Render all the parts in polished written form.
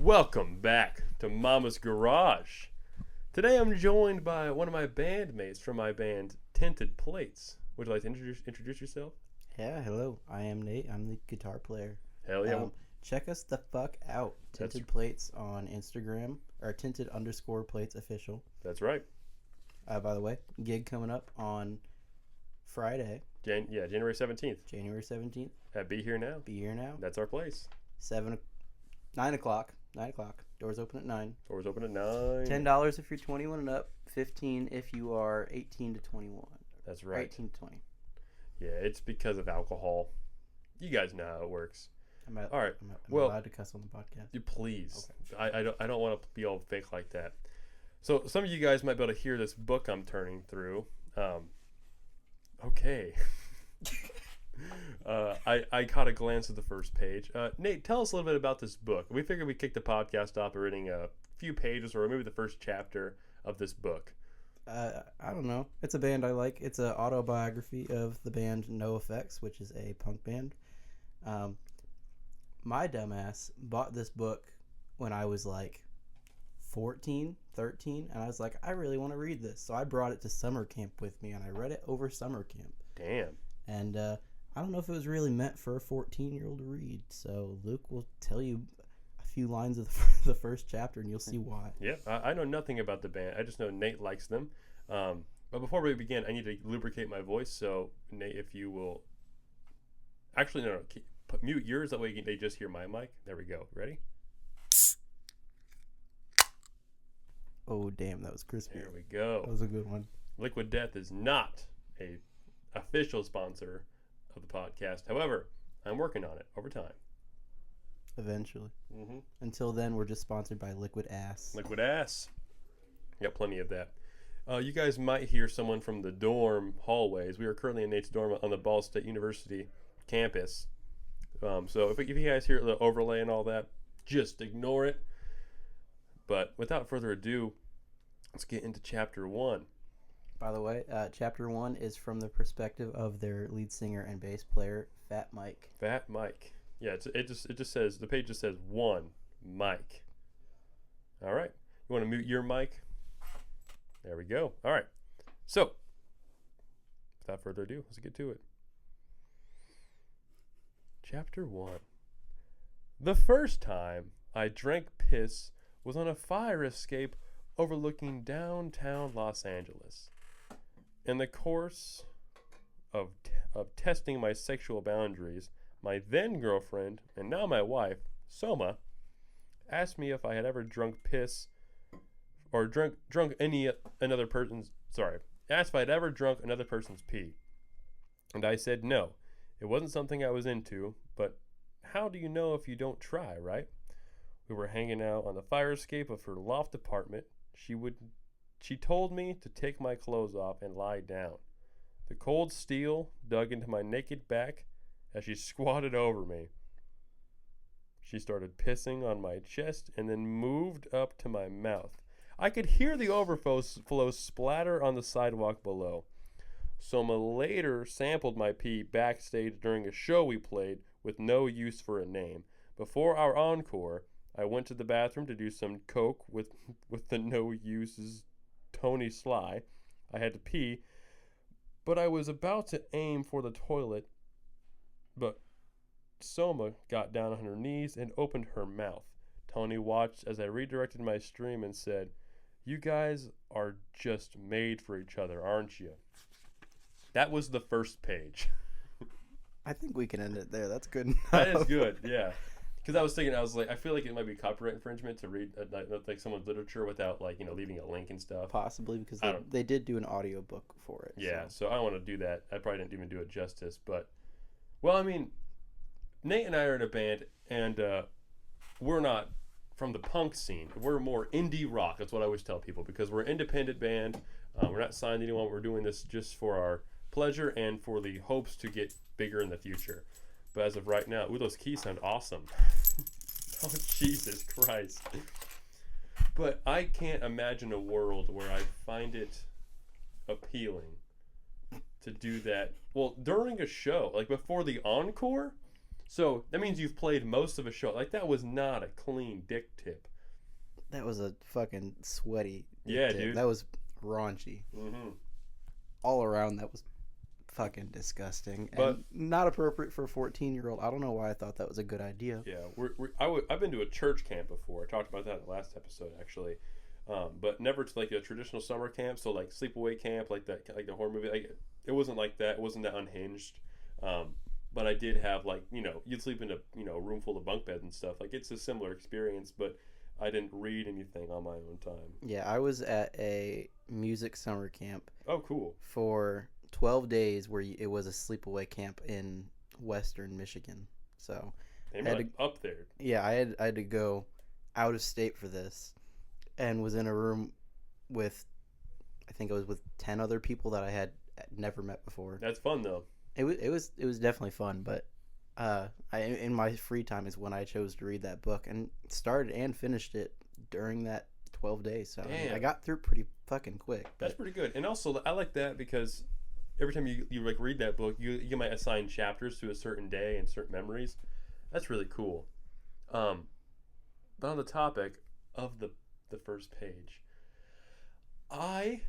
Welcome back to Mama's Garage. Today I'm joined by one of my bandmates from my band, Tinted Plates. Would you like to introduce yourself? Yeah, hello. I am Nate. I'm the guitar player. Hell yeah. Check us the fuck out. Tinted Plates on Instagram, or Tinted_Plates official. That's right. By the way, gig coming up on Friday. January 17th. January 17th. At Be Here Now. Be Here Now. That's our place. 9 o'clock. 9 o'clock. Doors open at 9. Doors open at 9. $10 if you're 21 and up. $15 if you are 18 to 21. That's right. 18 to 20. Yeah, it's because of alcohol. You guys know how it works. All right. I'm allowed to cuss on the podcast. You please. Okay. I don't want to be all fake like that. So some of you guys might be able to hear this book I'm turning through. Okay. I caught a glance at the first page. Nate, tell us a little bit about this book. We figured we'd kick the podcast off by reading a few pages or maybe the first chapter of this book. I don't know. It's a band I like. It's an autobiography of the band NoFX, which is a punk band. My dumbass bought this book when I was like 14, 13, and I was like, I really want to read this. So I brought it to summer camp with me, and I read it over summer camp. Damn. And I don't know if it was really meant for a 14-year-old to read. So Luke will tell you a few lines of the first chapter, and you'll see why. Yeah, I know nothing about the band. I just know Nate likes them. But before we begin, I need to lubricate my voice. So, Nate, if you will... Actually, no. Mute yours. That way they just hear my mic. There we go. Ready? Oh, damn. That was crispy. There we go. That was a good one. Liquid Death is not a official sponsor of the podcast. However, I'm working on it over time. Eventually. Mm-hmm. Until then, we're just sponsored by Liquid Ass. Liquid Ass. Got plenty of that. You guys might hear someone from the dorm hallways. We are currently in Nate's dorm on the Ball State University campus. So if you guys hear the overlay and all that, just ignore it. But without further ado, let's get into Chapter 1. By the way, Chapter 1 is from the perspective of their lead singer and bass player, Fat Mike. Fat Mike. Yeah, it just says, the page just says 1 Mike. All right. You want to mute your mic? There we go. All right. So, without further ado, let's get to it. Chapter 1. The first time I drank piss was on a fire escape overlooking downtown Los Angeles. In the course of testing my sexual boundaries, my then girlfriend, and now my wife, Soma, asked me if I had ever drunk piss or drunk another person's asked if I'd ever drunk another person's pee. And I said no. It wasn't something I was into, but how do you know if you don't try, right? We were hanging out on the fire escape of her loft apartment. She told me to take my clothes off and lie down. The cold steel dug into my naked back as she squatted over me. She started pissing on my chest and then moved up to my mouth. I could hear the overflow splatter on the sidewalk below. Soma later sampled my pee backstage during a show we played with no use for a name. Before our encore, I went to the bathroom to do some coke with the no uses Tony Sly. I had to pee, but I was about to aim for the toilet, but Soma got down on her knees and opened her mouth. Tony watched as I redirected my stream and said, "You guys are just made for each other, aren't you?" That was the first page. I think we can end it there. That's good enough. That is good, yeah. Because I was thinking, I feel like it might be copyright infringement to read like someone's literature without leaving a link and stuff. Possibly, because they did do an audiobook for it. Yeah, so I don't want to do that. I probably didn't even do it justice. But, well, I mean, Nate and I are in a band, and we're not from the punk scene. We're more indie rock. That's what I always tell people, because we're an independent band. We're not signed to anyone. We're doing this just for our pleasure and for the hopes to get bigger in the future. But as of right now, those keys sound awesome. Oh, Jesus Christ. But I can't imagine a world where I find it appealing to do that. Well, during a show, like before the encore, So that means you've played most of a show. Like, that was not a clean dick tip. That was a fucking sweaty. Yeah, dude. That was raunchy. Mm-hmm. All around, that was fucking disgusting. But and not appropriate for a 14-year-old. I don't know why I thought that was a good idea. yeah, I've been to a church camp before. I talked about that in the last episode, actually. But never to like a traditional summer camp. So like sleepaway camp, like that, like the horror movie. Like, it wasn't like that. It wasn't that unhinged. But I did have, like, you know, you'd sleep in a room full of bunk beds and stuff. Like, it's a similar experience, but I didn't read anything on my own time. Yeah, I was at a music summer camp. Oh, cool. For 12 days where it was a sleepaway camp in western Michigan. So They were like up there. Yeah, I had to go out of state for this, and was in a room with, I think I was with 10 other people that I had never met before. That's fun though. It was definitely fun, but in my free time is when I chose to read that book, and started and finished it during that 12 days. So I got through it pretty fucking quick. That's pretty good. And also, I like that because every time you like read that book, you might assign chapters to a certain day and certain memories. That's really cool. But on the topic of the first page, I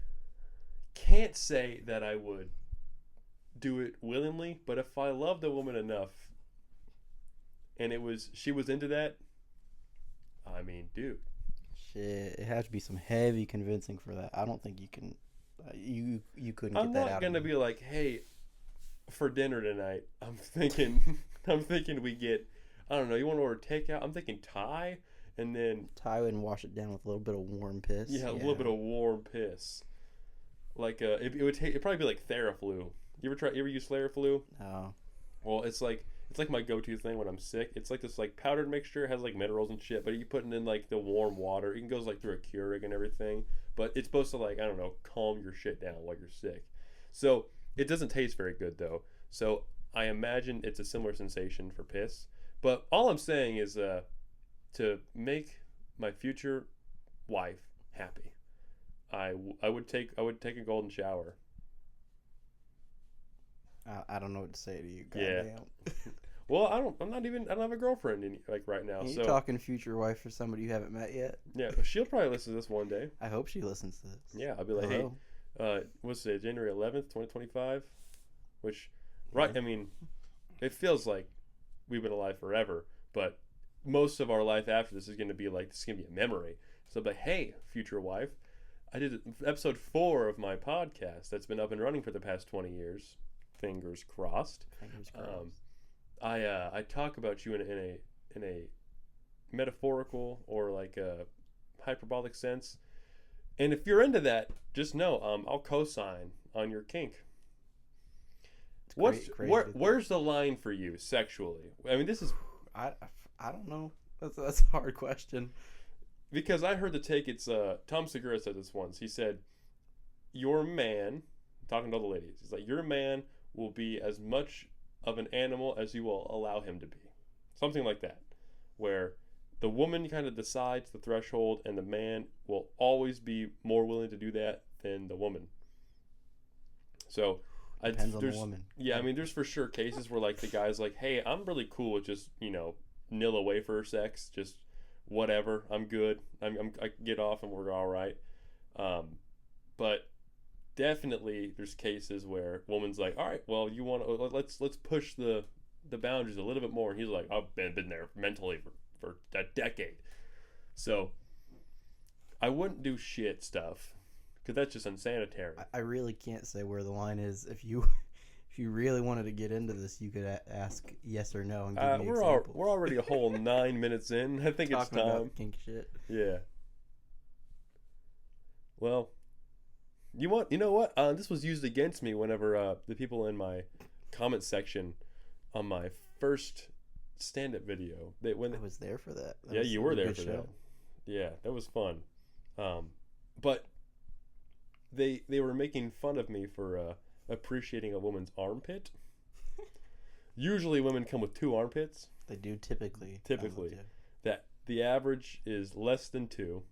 can't say that I would do it willingly, but if I loved a woman enough and she was into that, I mean, dude, shit, it has to be some heavy convincing for that. I don't think you can. You couldn't I'm get that out. not of gonna me. be like, hey, for dinner tonight, I'm thinking we get, I don't know, you want to order takeout? I'm thinking Thai, and then tie it and wash it down with a little bit of warm piss. yeah, a little bit of warm piss. Like it'd probably be like Theraflu. You ever use Theraflu? No. Well, it's like my go-to thing when I'm sick. It's like this like powdered mixture, it has like minerals and shit, but you put it in like the warm water. It goes like through a Keurig and everything, but it's supposed to, like, I don't know, calm your shit down while you're sick. So it doesn't taste very good though. So I imagine it's a similar sensation for piss. But all I'm saying is to make my future wife happy, I would take a golden shower. I don't know what to say to you. Yeah. Goddamn. Well, I don't have a girlfriend like right now. You're talking future wife for somebody you haven't met yet. Yeah, she'll probably listen to this one day. I hope she listens to this. Yeah, I'll be like, Hello. hey, what's it, January 11th, 2025? Which, right, I mean, it feels like we've been alive forever, but most of our life after this is going to be like, this is going to be a memory. So I'll be like, hey, future wife, I did episode 4 of my podcast that's been up and running for the past 20 years. Fingers crossed. Fingers crossed. I talk about you in a metaphorical or like a hyperbolic sense, and if you're into that, just know I'll co-sign on your kink. Where's the line for you sexually? I mean, this is I don't know. That's a hard question. Because I heard the take. It's Tom Segura said this once. He said, "Your man," talking to all the ladies, he's like, "Your man will be as much of an animal as you will allow him to be." Something like that. Where the woman kind of decides the threshold and the man will always be more willing to do that than the woman. So Depends on the woman. Yeah, I mean, there's for sure cases where like the guy's like, hey, I'm really cool with just, nil wafer sex, just whatever, I'm good. I can get off and we're all right. But definitely there's cases where woman's like, all right, well, you want to let's push the boundaries a little bit more, and he's like, I've been there mentally for a decade. So I wouldn't do shit stuff because that's just unsanitary. I really can't say where the line is. If you really wanted to get into this, you could ask yes or no and give me examples. We're already a whole 9 minutes in. I think it's time. About kink shit. Yeah. Well, you know what? This was used against me whenever the people in my comment section on my first stand-up video. I was there for that. Yeah, you were there for that. Yeah, that was fun. But they were making fun of me for appreciating a woman's armpit. Usually women come with 2 armpits. They do typically. That the average is less than 2.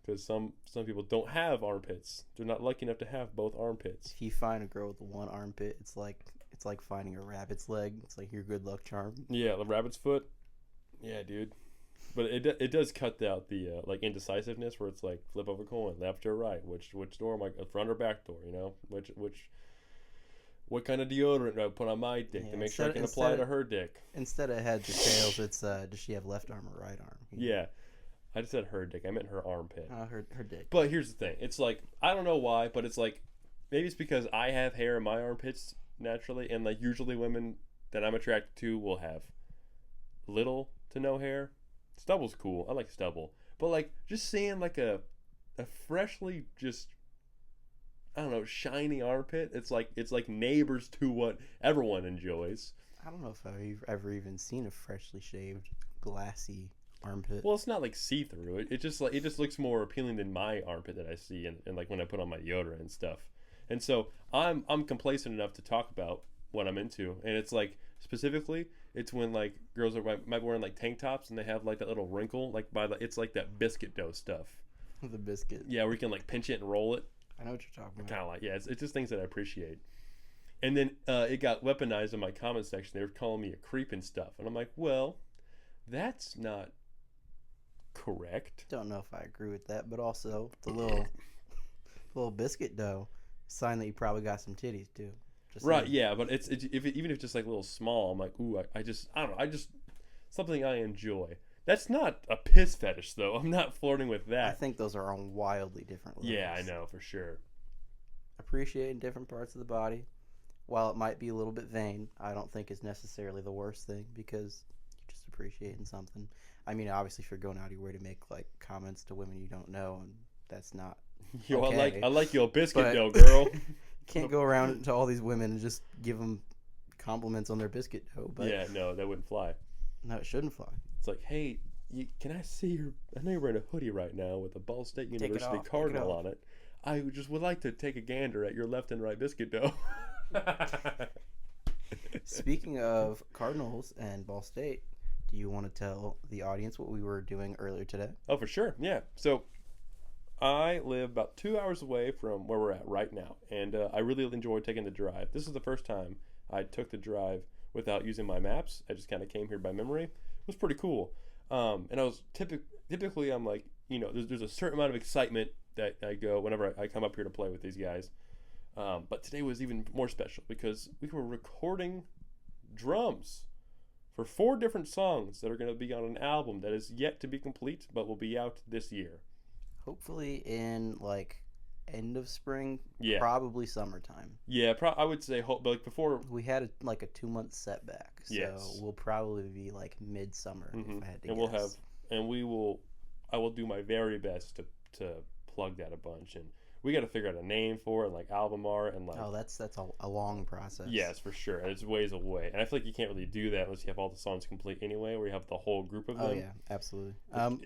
Because some people don't have armpits. They're not lucky enough to have both armpits. If you find a girl with 1 armpit, it's like It's like finding a rabbit's leg. It's like your good luck charm. Yeah, the rabbit's foot. Yeah, dude. But it does cut out the like indecisiveness where it's like flip over coin, left or right, which door am I, front or back door, you know, what kind of deodorant do I put on my dick to make sure I can apply it to her dick. Instead of heads or tails, it's does she have left arm or right arm? Yeah, I just said her dick. I meant her armpit. Her dick. But here's the thing. It's like I don't know why, but it's like maybe it's because I have hair in my armpits naturally, and like usually women that I'm attracted to will have little to no hair. Stubble's cool. I like stubble. But like just seeing like a freshly just I don't know, shiny armpit, it's like neighbors to what everyone enjoys. I don't know if I've ever even seen a freshly shaved glassy armpit. Well, it's not like see-through. It just looks more appealing than my armpit that I see and like when I put on my deodorant and stuff. And so I'm complacent enough to talk about what I'm into, and it's like specifically it's when like girls might be wearing like tank tops and they have like that little wrinkle like it's like that biscuit dough stuff. The biscuit. Yeah, where you can like pinch it and roll it. I know what you're talking about. Kind of like it's just things that I appreciate. And then it got weaponized in my comment section. They were calling me a creep and stuff, and I'm like, well, that's not correct. Don't know if I agree with that, but also the little biscuit dough sign that you probably got some titties too. Right, yeah, but even if it's just like a little small, I'm like, ooh, I don't know, something I enjoy. That's not a piss fetish, though. I'm not flirting with that. I think those are on wildly different levels. Yeah, I know, for sure. Appreciating different parts of the body, while it might be a little bit vain, I don't think is necessarily the worst thing because you're just appreciating something. I mean, obviously, if you're going out of your way to make like comments to women you don't know, and that's not Yo, okay. I like your biscuit dough, girl. Can't go around to all these women and just give them compliments on their biscuit dough. But yeah, no, that wouldn't fly. No, it shouldn't fly. It's like, hey, can I see your... I know you're wearing a hoodie right now with a Ball State University Cardinal on it. I just would like to take a gander at your left and right biscuit dough. Speaking of Cardinals and Ball State, do you want to tell the audience what we were doing earlier today? Oh, for sure. Yeah. So I live about 2 hours away from where we're at right now, and I really enjoy taking the drive. This is the first time I took the drive without using my maps. I just kind of came here by memory. It was pretty cool. And I was typically I'm like, you know, there's a certain amount of excitement that I go whenever I come up here to play with these guys. But today was even more special because we were recording drums for 4 different songs that are going to be on an album that is yet to be complete, but will be out this year. Hopefully in like end of spring, yeah, probably summertime. Yeah, I would say like before. We had a 2-month setback, so yes, we'll probably be like midsummer. Mm-hmm. If I had to and guess. I will do my very best to plug that a bunch, and we got to figure out a name for it, and like album art, and like that's a long process. Yes, for sure, and it's ways away, and I feel like you can't really do that unless you have all the songs complete anyway, where you have the whole group of them. Oh yeah, absolutely.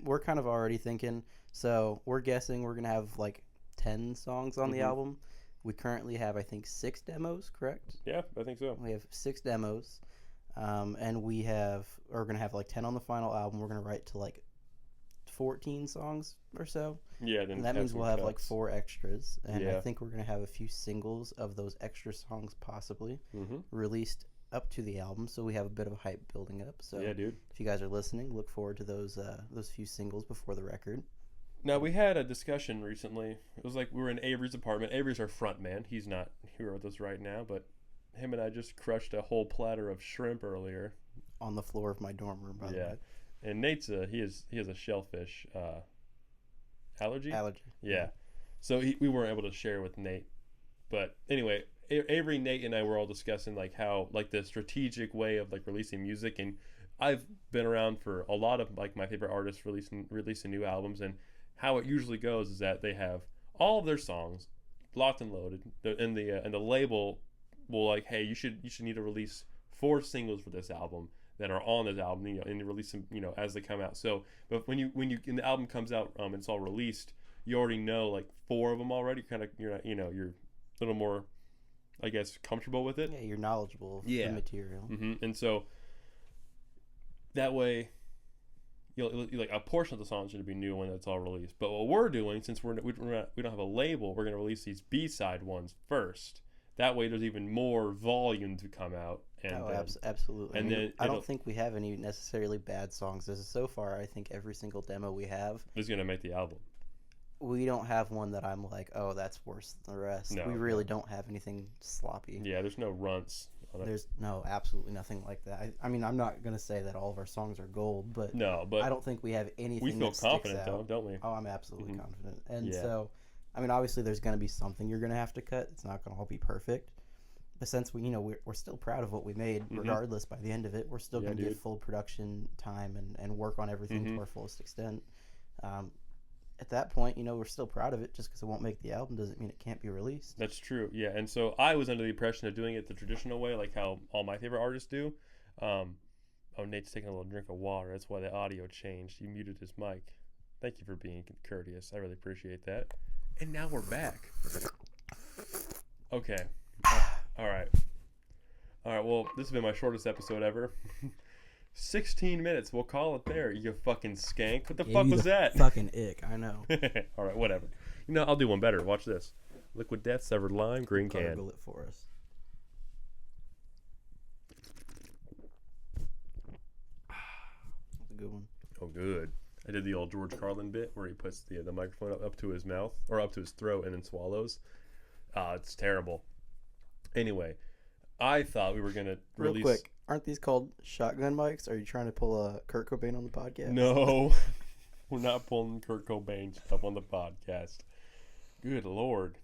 We're kind of already thinking, so we're guessing we're gonna have like 10 songs on the album. We currently have, I think, 6 demos, correct? Yeah, I think so. We have 6 demos, and we're gonna have like 10 on the final album. We're gonna write to like 14 songs or so. Yeah, then and that means we'll have like 4 extras, and yeah, I think we're gonna have a few singles of those extra songs possibly released up to the album, so we have a bit of a hype building up. So yeah, dude, if you guys are listening, look forward to those few singles before the record. Now, we had a discussion recently. It was like we were in Avery's apartment. Avery's our front man. He's not here with us right now, but him and I just crushed a whole platter of shrimp earlier. On the floor of my dorm room, by the way. And Nate's he has a shellfish allergy. Yeah. So we weren't able to share with Nate. But anyway, Avery, Nate, and I were all discussing like how like the strategic way of like releasing music, and I've been around for a lot of like my favorite artists releasing new albums, and how it usually goes is that they have all of their songs locked and loaded, and the label will like, hey, you should need to release 4 singles for this album that are on this album, you know, and release them, you know, as they come out. So, but when the album comes out, it's all released, you already know like 4 of them already. You're a little more, I guess, comfortable with it. Yeah, you're knowledgeable of the material. And so that way, like a portion of the songs should be new when it's all released. But what we're doing, since we don't have a label, we're going to release these B-side ones first. That way, there's even more volume to come out. And absolutely. And then I don't think we have any necessarily bad songs. So far, I think every single demo we have is going to make the album. We don't have one that I'm like, oh, that's worse than the rest. We really don't have anything sloppy. Yeah, there's no runts. There's absolutely nothing like that. I mean, I'm not going to say that all of our songs are gold, but I don't think we have anything. We feel confident, though, don't we? Oh, I'm absolutely confident. And so, I mean, obviously, there's going to be something you're going to have to cut. It's not going to all be perfect. But since we're still proud of what we made, regardless, by the end of it, we're still going to give full production time and work on everything to our fullest extent. At that point, we're still proud of it. Just because it won't make the album doesn't mean it can't be released. That's true, yeah. And so I was under the impression of doing it the traditional way, like how all my favorite artists do. Nate's taking a little drink of water. That's why the audio changed. He muted his mic. Thank you for being courteous. I really appreciate that. And now we're back. Okay. All right. Well, this has been my shortest episode ever. 16 minutes. We'll call it there, you fucking skank. What the fuck was that? Fucking ick. I know. All right, whatever. I'll do one better. Watch this. Liquid Death, Severed Lime, Green Can. Gargle it for us. That's a good one. Oh, good. I did the old George Carlin bit where he puts the microphone up to his mouth, or up to his throat, and then swallows. It's terrible. Anyway, I thought we were going to release... Real quick, aren't these called shotgun mics? Are you trying to pull a Kurt Cobain on the podcast? No, we're not pulling Kurt Cobain stuff on the podcast. Good Lord.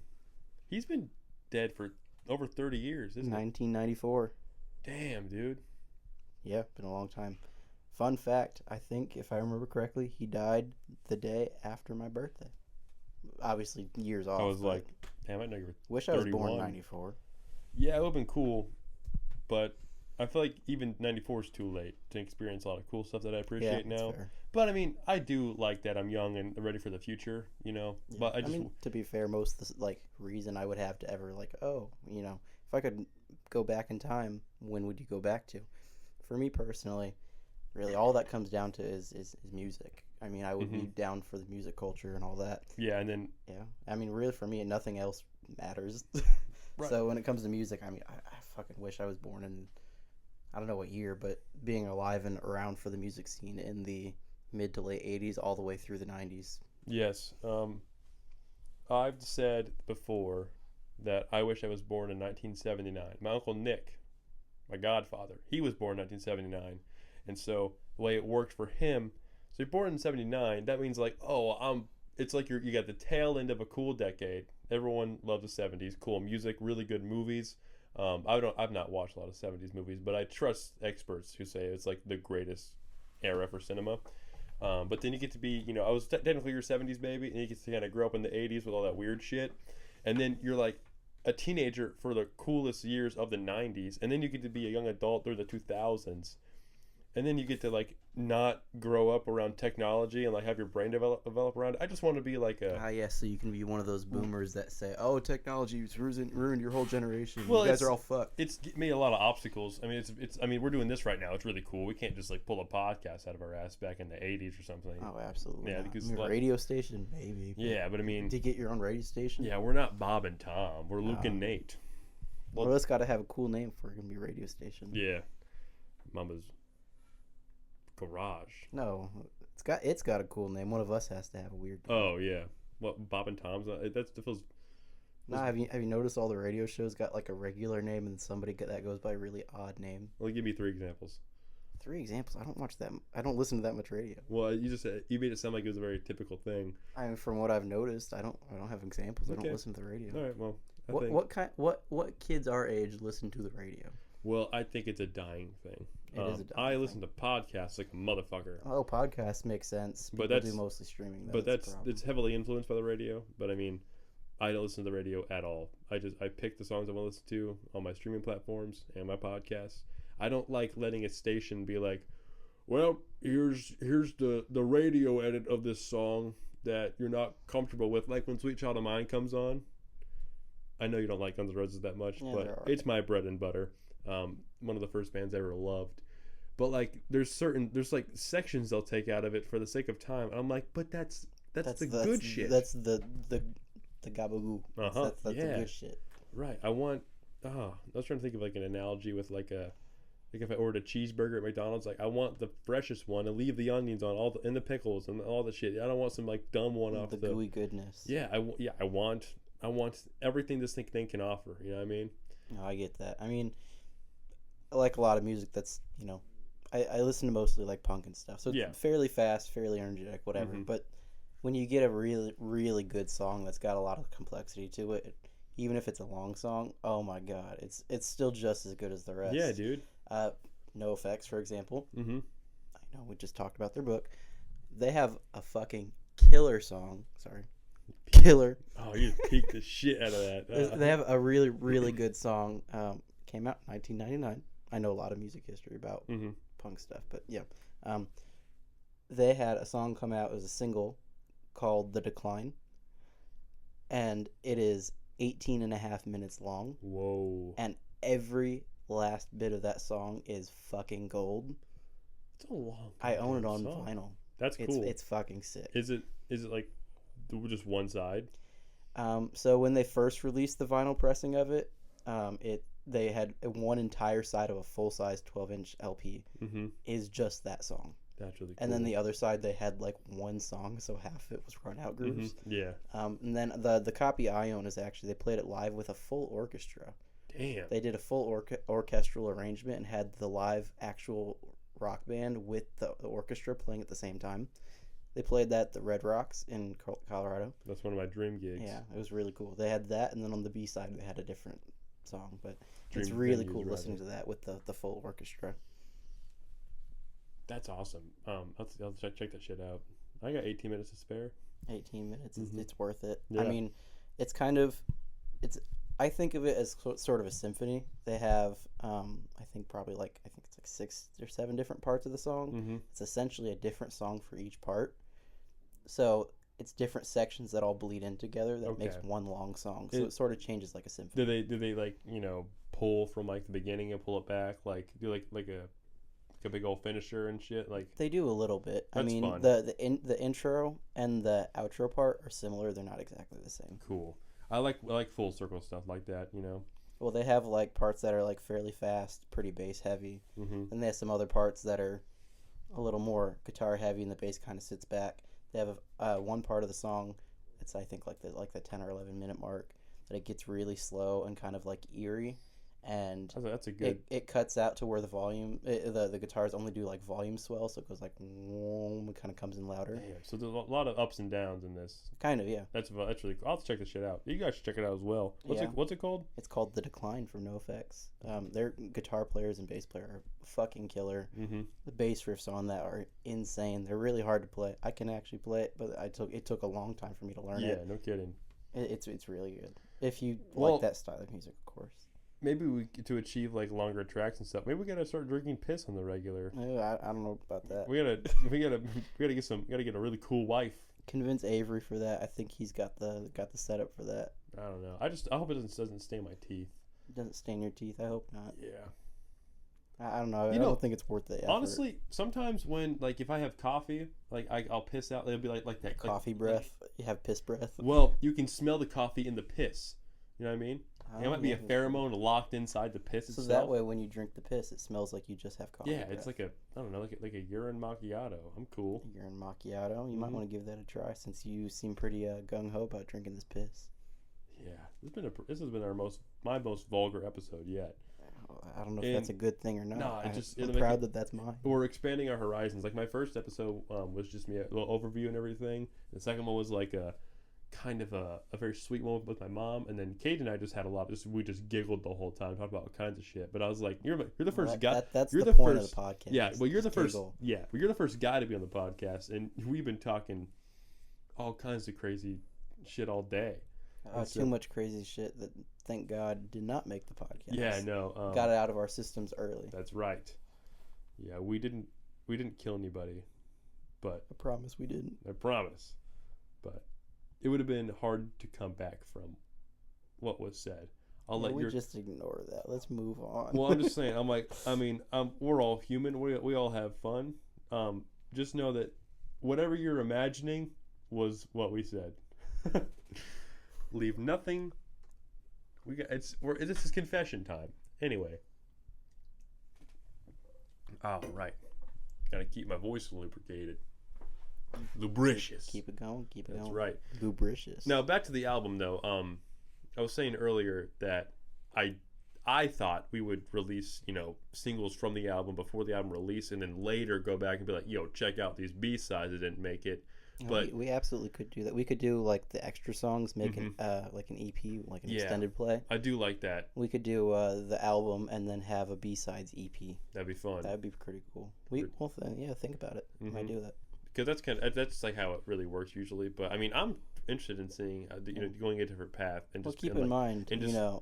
He's been dead for over 30 years, isn't 1994. Damn, dude. Yeah, been a long time. Fun fact, I think, if I remember correctly, he died the day after my birthday. Obviously, years off. I was like, damn, I know you were Wish 31. I was born in 94. Yeah, it would have been cool, but I feel like even 94 is too late to experience a lot of cool stuff that I appreciate now. Fair. But I mean, I do like that I'm young and ready for the future, Yeah. But I mean, to be fair, most of the reason I would have to ever if I could go back in time, when would you go back to? For me personally, really, all that comes down to is music. I mean, I would be down for the music culture and all that. Yeah, and then I mean, really, for me, nothing else matters. Right. So when it comes to music, I mean, I fucking wish I was born in, I don't know what year, but being alive and around for the music scene in the mid to late 80s all the way through the 90s. Yes. I've said before that I wish I was born in 1979. My Uncle Nick, my godfather, he was born in 1979. And so the way it worked for him, so you're born in 79, that means it's like you got the tail end of a cool decade. Everyone loves the 70s. Cool music, really good movies. I've not watched a lot of 70s movies, but I trust experts who say it's like the greatest era for cinema. But then you get to be, I was technically your 70s baby, and you get to kind of grow up in the 80s with all that weird shit. And then you're like a teenager for the coolest years of the 90s, and then you get to be a young adult through the 2000s. And then you get to not grow up around technology and have your brain develop around it. I just want to be like a so you can be one of those boomers that say, "Oh, technology's ruined your whole generation. Well, you guys are all fucked." It's made a lot of obstacles. I mean, it's. I mean, we're doing this right now. It's really cool. We can't just pull a podcast out of our ass back in the 80s or something. Oh, absolutely. Yeah, because radio station, maybe. Yeah, but I mean, to get your own radio station. Yeah, we're not Bob and Tom. We're Luke and Nate. Well, it's got to have a cool name for it to be a radio station. Yeah, Mama's Garage. No, it's got a cool name. One of us has to have a weird name. Oh yeah, what Bob and Tom's? That feels. No, have you noticed all the radio shows got a regular name and somebody that goes by a really odd name? Well, give me 3 examples. 3 examples? I don't watch that. I don't listen to that much radio. Well, you made it sound like it was a very typical thing. I mean, from what I've noticed, I don't have examples. Okay. I don't listen to the radio. All right, well, what kids our age listen to the radio? Well, I think it's a dying thing. It is a dying I listen to podcasts like a motherfucker. Oh, podcasts make sense. People do mostly streaming, though. But it's heavily influenced by the radio. But I mean, I don't listen to the radio at all. I pick the songs I want to listen to on my streaming platforms and my podcasts. I don't like letting a station be like, well, here's the radio edit of this song that you're not comfortable with. Like when Sweet Child of Mine comes on. I know you don't like Guns N' Roses that much, but it's my bread and butter. One of the first bands I ever loved. But there's sections they'll take out of it for the sake of time. And I'm like, but that's the good shit. That's the gabagoo. Uh-huh. That's the good shit. Right. I want I was trying to think of like an analogy with like if I ordered a cheeseburger at McDonald's, like I want the freshest one and leave the onions on and the pickles and all the shit. I don't want some like dumb one off the gooey goodness. Yeah, I want everything this thing can offer. You know what I mean? No, I get that. I mean, I like a lot of music that's, I listen to mostly like punk and stuff. So it's fairly fast, fairly energetic, whatever. Mm-hmm. But when you get a really, really good song that's got a lot of complexity to it, even if it's a long song, oh my God, it's still just as good as the rest. Yeah, dude. NoFX, for example. Mm-hmm. I know, we just talked about their book. They have a fucking killer song. Sorry. Killer. Oh, you peaked the shit out of that. They have a really, really good song. Came out in 1999. I know a lot of music history about punk stuff, but yeah. They had a song come out as a single called The Decline, and it is 18 and a half minutes long. Whoa. And every last bit of that song is fucking gold. It's a long I own it on song. vinyl. That's cool. It's fucking sick. Is it like just one side? So when they first released the vinyl pressing of it, they had one entire side of a full-size 12-inch LP is just that song. That's really cool. And then the other side, they had like one song, so half of it was run out grooves. Yeah. And then the copy I own is actually, they played it live with a full orchestra. Damn. They did a full orchestral arrangement and had the live actual rock band with the orchestra playing at the same time. They played that at the Red Rocks in Colorado. That's one of my dream gigs. Yeah, it was really cool. They had that, and then on the B side, they had a different song. But it's really cool listening to that with the full orchestra. That's awesome. I'll check that shit out. I got 18 minutes to spare. 18 minutes, it's worth it. Yeah. I mean, I think of it as sort of a symphony. They have, I think it's like 6 or 7 different parts of the song. It's essentially a different song for each part. So it's different sections that all bleed in together that makes one long song. So it sort of changes like a symphony. Do they like, pull from like the beginning and pull it back? Like do like a big old finisher and shit? Like they do a little bit. That's I mean, fun. the intro and the outro part are similar. They're not exactly the same. Cool. I like full circle stuff like that, Well, they have like parts that are like fairly fast, pretty bass heavy. And they have some other parts that are a little more guitar heavy, and the bass kind of sits back. They have one part of the song, it's I think like the 10 or 11 minute mark, that it gets really slow and kind of like eerie, and that's a good. It cuts out to where the volume, the guitars only do like volume swell, so it goes like whoom, it kind of comes in louder. Damn. So there's a lot of ups and downs in this. Kind of, yeah. That's really cool. I'll have to check this shit out. You guys should check it out as well. What's it called? It's called The Decline from NoFX. Their guitar players and bass player are fucking killer. The bass riffs on that are insane. They're really hard to play. I can actually play it, but it took a long time for me to learn it. Yeah, no kidding. It's really good. If you like that style of music, of course. Maybe to achieve like longer tracks and stuff. Maybe we gotta start drinking piss on the regular. I don't know about that. We gotta get a really cool wife. Convince Avery for that. I think he's got the setup for that. I don't know. I hope it doesn't stain my teeth. It doesn't stain your teeth. I hope not. Yeah. I don't know. I don't think it's worth the effort. Honestly, sometimes when like if I have coffee, like I'll piss out. It'll be like that coffee breath. You have piss breath. Well, you can smell the coffee in the piss. You know what I mean? It might be a pheromone locked inside the piss itself. So that way, when you drink the piss, it smells like you just have coffee. Yeah, it's like like a urine macchiato. I'm cool. Urine macchiato. You might want to give that a try since you seem pretty gung ho about drinking this piss. Yeah, this has been my most vulgar episode yet. I don't know if that's a good thing or not. No, I'm proud that that's mine. We're expanding our horizons. Like my first episode was just me, a little overview and everything. The second one was like a kind of a very sweet one with my mom, and then Kate and I just had a lot. We just giggled the whole time, talked about all kinds of shit. But I was like, you're the first guy. That's you're the point of the podcast. Yeah, well, you're the first. Yeah, but you're the first guy to be on the podcast, and we've been talking all kinds of crazy shit all day. Too much crazy shit that, thank God, did not make the podcast. Yeah, I know. Got it out of our systems early. That's right. Yeah, we didn't kill anybody, but I promise we didn't. I promise, but it would have been hard to come back from what was said. Just ignore that. Let's move on. Well, I'm just saying. We're all human. We all have fun. Just know that whatever you're imagining was what we said. Leave nothing This is confession time. Anyway. All right. Gotta keep my voice lubricated. Lubricious. Keep it going. Keep it going. That's right. Lubricious. Now back to the album though. I was saying earlier that I thought we would release, singles from the album before the album release, and then later go back and be like, yo, check out these B-sides that didn't make it. But we absolutely could do that. We could do like the extra songs, make like an EP, like an extended play. I do like that. We could do the album and then have a B-sides EP. That'd be fun. That'd be pretty cool. Think about it. We might do that. Because that's like how it really works usually. But I mean, I'm interested in seeing going a different path. And just keep in mind,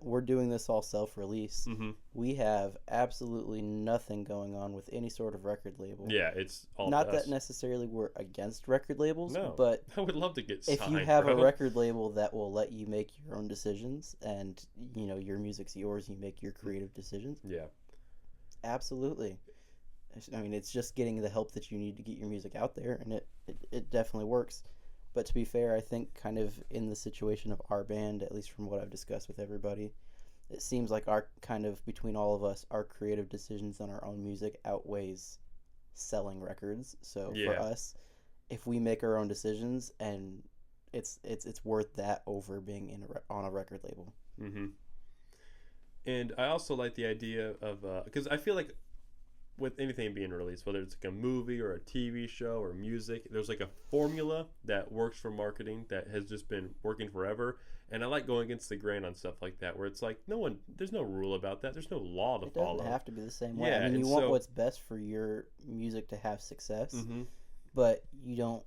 we're doing this all self-release. We have absolutely nothing going on with any sort of record label. Yeah, it's all not that necessarily we're against record labels. No, but I would love to get signed, if you have a record label that will let you make your own decisions, and your music's yours, you make your creative decisions. Yeah, absolutely. I mean, it's just getting the help that you need to get your music out there, and it definitely works. But to be fair, I think kind of in the situation of our band, at least from what I've discussed with everybody, it seems like our kind of, between all of us, our creative decisions on our own music outweighs selling records. So for us, if we make our own decisions, and it's worth that over being on a record label. And I also like the idea of, because I feel like with anything being released, whether it's like a movie or a TV show or music, there's like a formula that works for marketing that has just been working forever. And I like going against the grain on stuff like that, where it's like there's no rule about that. There's no law to follow. It doesn't have to be the same way. Yeah, I mean, you want what's best for your music to have success, but you don't,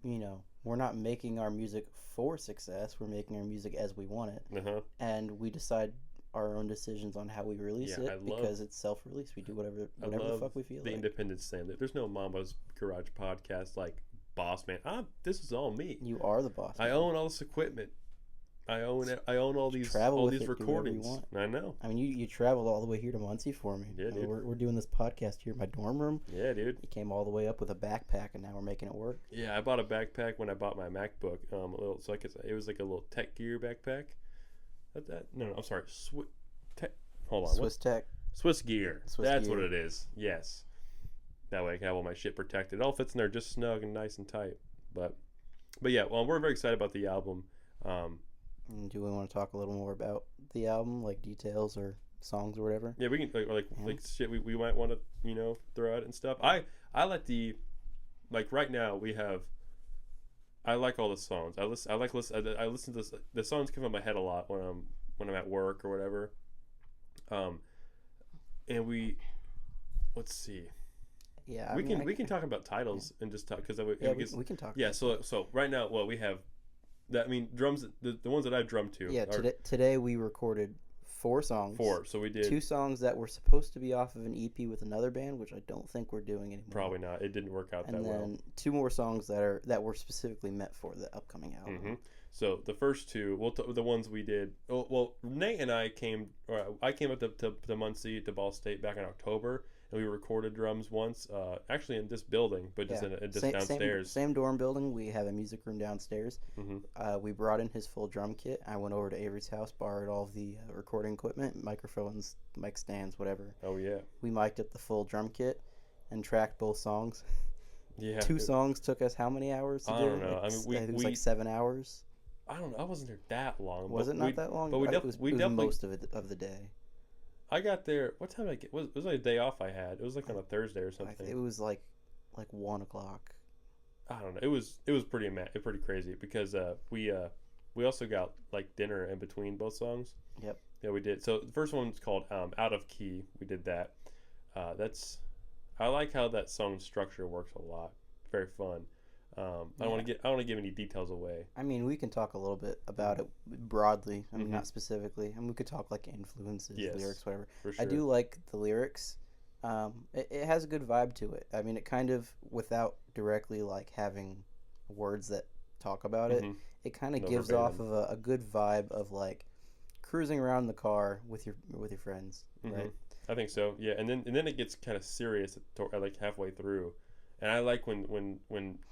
we're not making our music for success. We're making our music as we want it. And we decide our own decisions on how we release it because it's self-release. We do whatever the fuck we feel. The independent stand. There's no Mambo's Garage podcast like boss man. This is all me. You are the boss. I own all this equipment. I own it. I own all these recordings. I know. I mean, you traveled all the way here to Muncie for me. Yeah, dude. We're doing this podcast here in my dorm room. Yeah, dude. You came all the way up with a backpack, and now we're making it work. Yeah, I bought a backpack when I bought my MacBook. It was like a little tech gear backpack. No, I'm sorry. Hold on. Swiss gear. That's what it is. Yes. That way I can have all my shit protected. It all fits in there just snug and nice and tight. But yeah, well, we're very excited about the album. Do we want to talk a little more about the album, like details or songs or whatever? Yeah, we can like shit we might want to throw out and stuff. I like right now I like all the songs. I listen to the songs come in my head a lot when I'm at work or whatever. And let's see. Yeah, we can talk about titles and just talk because we can talk. Yeah, so right now, we have that. I mean, drums. The ones that I've drummed to. Yeah, today we recorded 4 songs. 4. So we did 2 songs that were supposed to be off of an EP with another band, which I don't think we're doing anymore. Probably not. It didn't work out that well. And then 2 more songs that were specifically meant for the upcoming album. So the first 2, the ones we did. Well, Nate and I came up to Muncie to Ball State back in October, and we recorded drums once, actually in this building, but just downstairs. Same dorm building. We have a music room downstairs. We brought in his full drum kit. I went over to Avery's house, borrowed all of the recording equipment, microphones, mic stands, whatever. Oh yeah. We mic'd up the full drum kit and tracked both songs. Yeah. 2 songs took us how many hours to do? I don't know. I mean, it was like 7 hours. I don't know. I wasn't there that long. Was it not that long? But it was most of the day. I got there. What time did I get? It was like a day off I had. It was like on a Thursday or something. It was like 1 o'clock. I don't know. It was pretty crazy because we also got like dinner in between both songs. Yep. Yeah, we did. So the first one's called Out of Key. We did that. I like how that song structure works a lot. Very fun. I don't want to give any details away. I mean, we can talk a little bit about it broadly. I mean, not specifically. And we could talk like influences, lyrics, whatever. For sure. I do like the lyrics. It has a good vibe to it. I mean, it kind of, without directly like having words that talk about it, it kind of gives off of a good vibe of like cruising around the car with your friends, right? I think so. Yeah, and then it gets kind of serious like halfway through. And I like when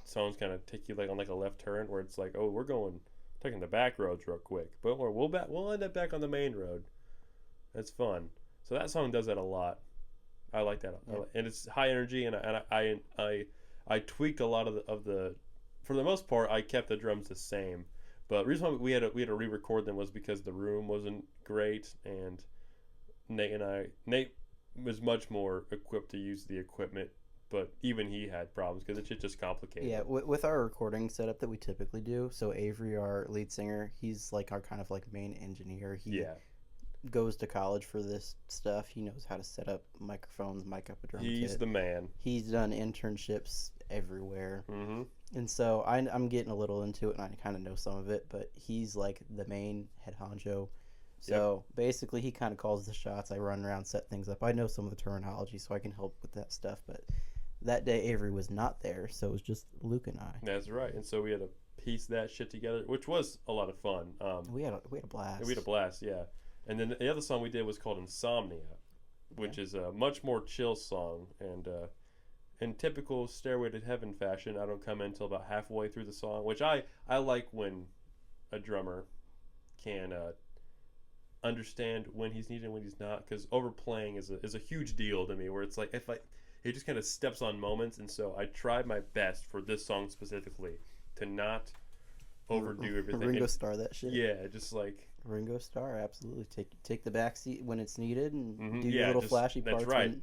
songs kind of take you like on like a left turn where it's like, oh, we're going taking the back roads real quick. But we'll end up back on the main road. That's fun. So that song does that a lot. I like that, Yeah. and it's high energy, and I tweaked a lot of the for the most part. I kept the drums the same, but the reason why we had to re-record them was because the room wasn't great, and Nate was much more equipped to use the equipment, but even he had problems because it's just complicated. Yeah, with our recording setup that we typically do, so Avery, our lead singer, he's like our kind of like main engineer. He goes to college for this stuff. He knows how to set up microphones, mic up a drum He's kit. the man. He's done internships everywhere. Mm-hmm. And so I'm getting a little into it, and I kind of know some of it, but he's like the main head honcho. So basically, he kind of calls the shots. I run around, set things up. I know some of the terminology, so I can help with that stuff. But that day, Avery was not there, so it was just Luke and I. That's right. And so we had to piece that shit together, which was a lot of fun. We had a blast. We had a blast, yeah. And then the other song we did was called Insomnia, which is a much more chill song. And in typical Stairway to Heaven fashion, I don't come in until about halfway through the song, which I like when a drummer can understand when he's needed and when he's not, because overplaying is a huge deal to me, where it's like he just kind of steps on moments. And so I tried my best for this song specifically to not overdo everything. Ringo Starr that shit. Yeah, just like Ringo Starr, absolutely. Take the back seat when it's needed, and do yeah, your little flashy parts. That's right.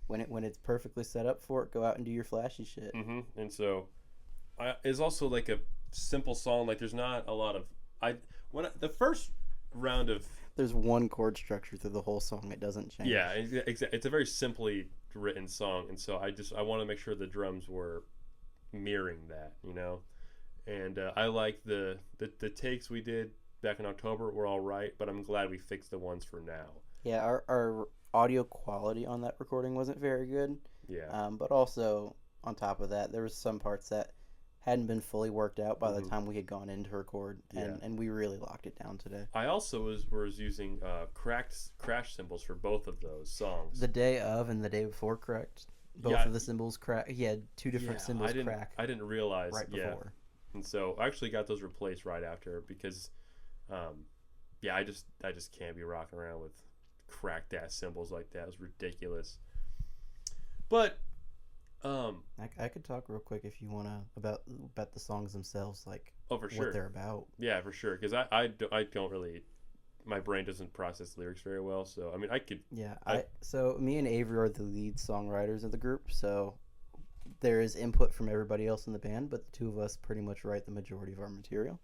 When it's perfectly set up for it, go out and do your flashy shit. And so, it's also like a simple song. Like there's not a lot of the first round of there's one chord structure through the whole song. It doesn't change. Yeah, it's a very simply written song, and so I want to make sure the drums were mirroring that, you know. And I like the takes we did back in October were all right, but I'm glad we fixed the ones for now. Yeah, our audio quality on that recording wasn't very good. Yeah. But also on top of that, there was some parts that hadn't been fully worked out by the time we had gone in to record, and we really locked it down today. I also was using crash cymbals for both of those songs. The day of and the day before, correct? Both of the cymbals crack. He had two different cymbals crack. I didn't realize right before. And so I actually got those replaced right after because, I just can't be rocking around with cracked ass cymbals like that. It was ridiculous. But I could talk real quick if you want to about the songs themselves, like for sure what they're about. Yeah, for sure. Because I don't really, my brain doesn't process lyrics very well. So I mean, I could. Yeah, so me and Avery are the lead songwriters of the group. So there is input from everybody else in the band, but the two of us pretty much write the majority of our material.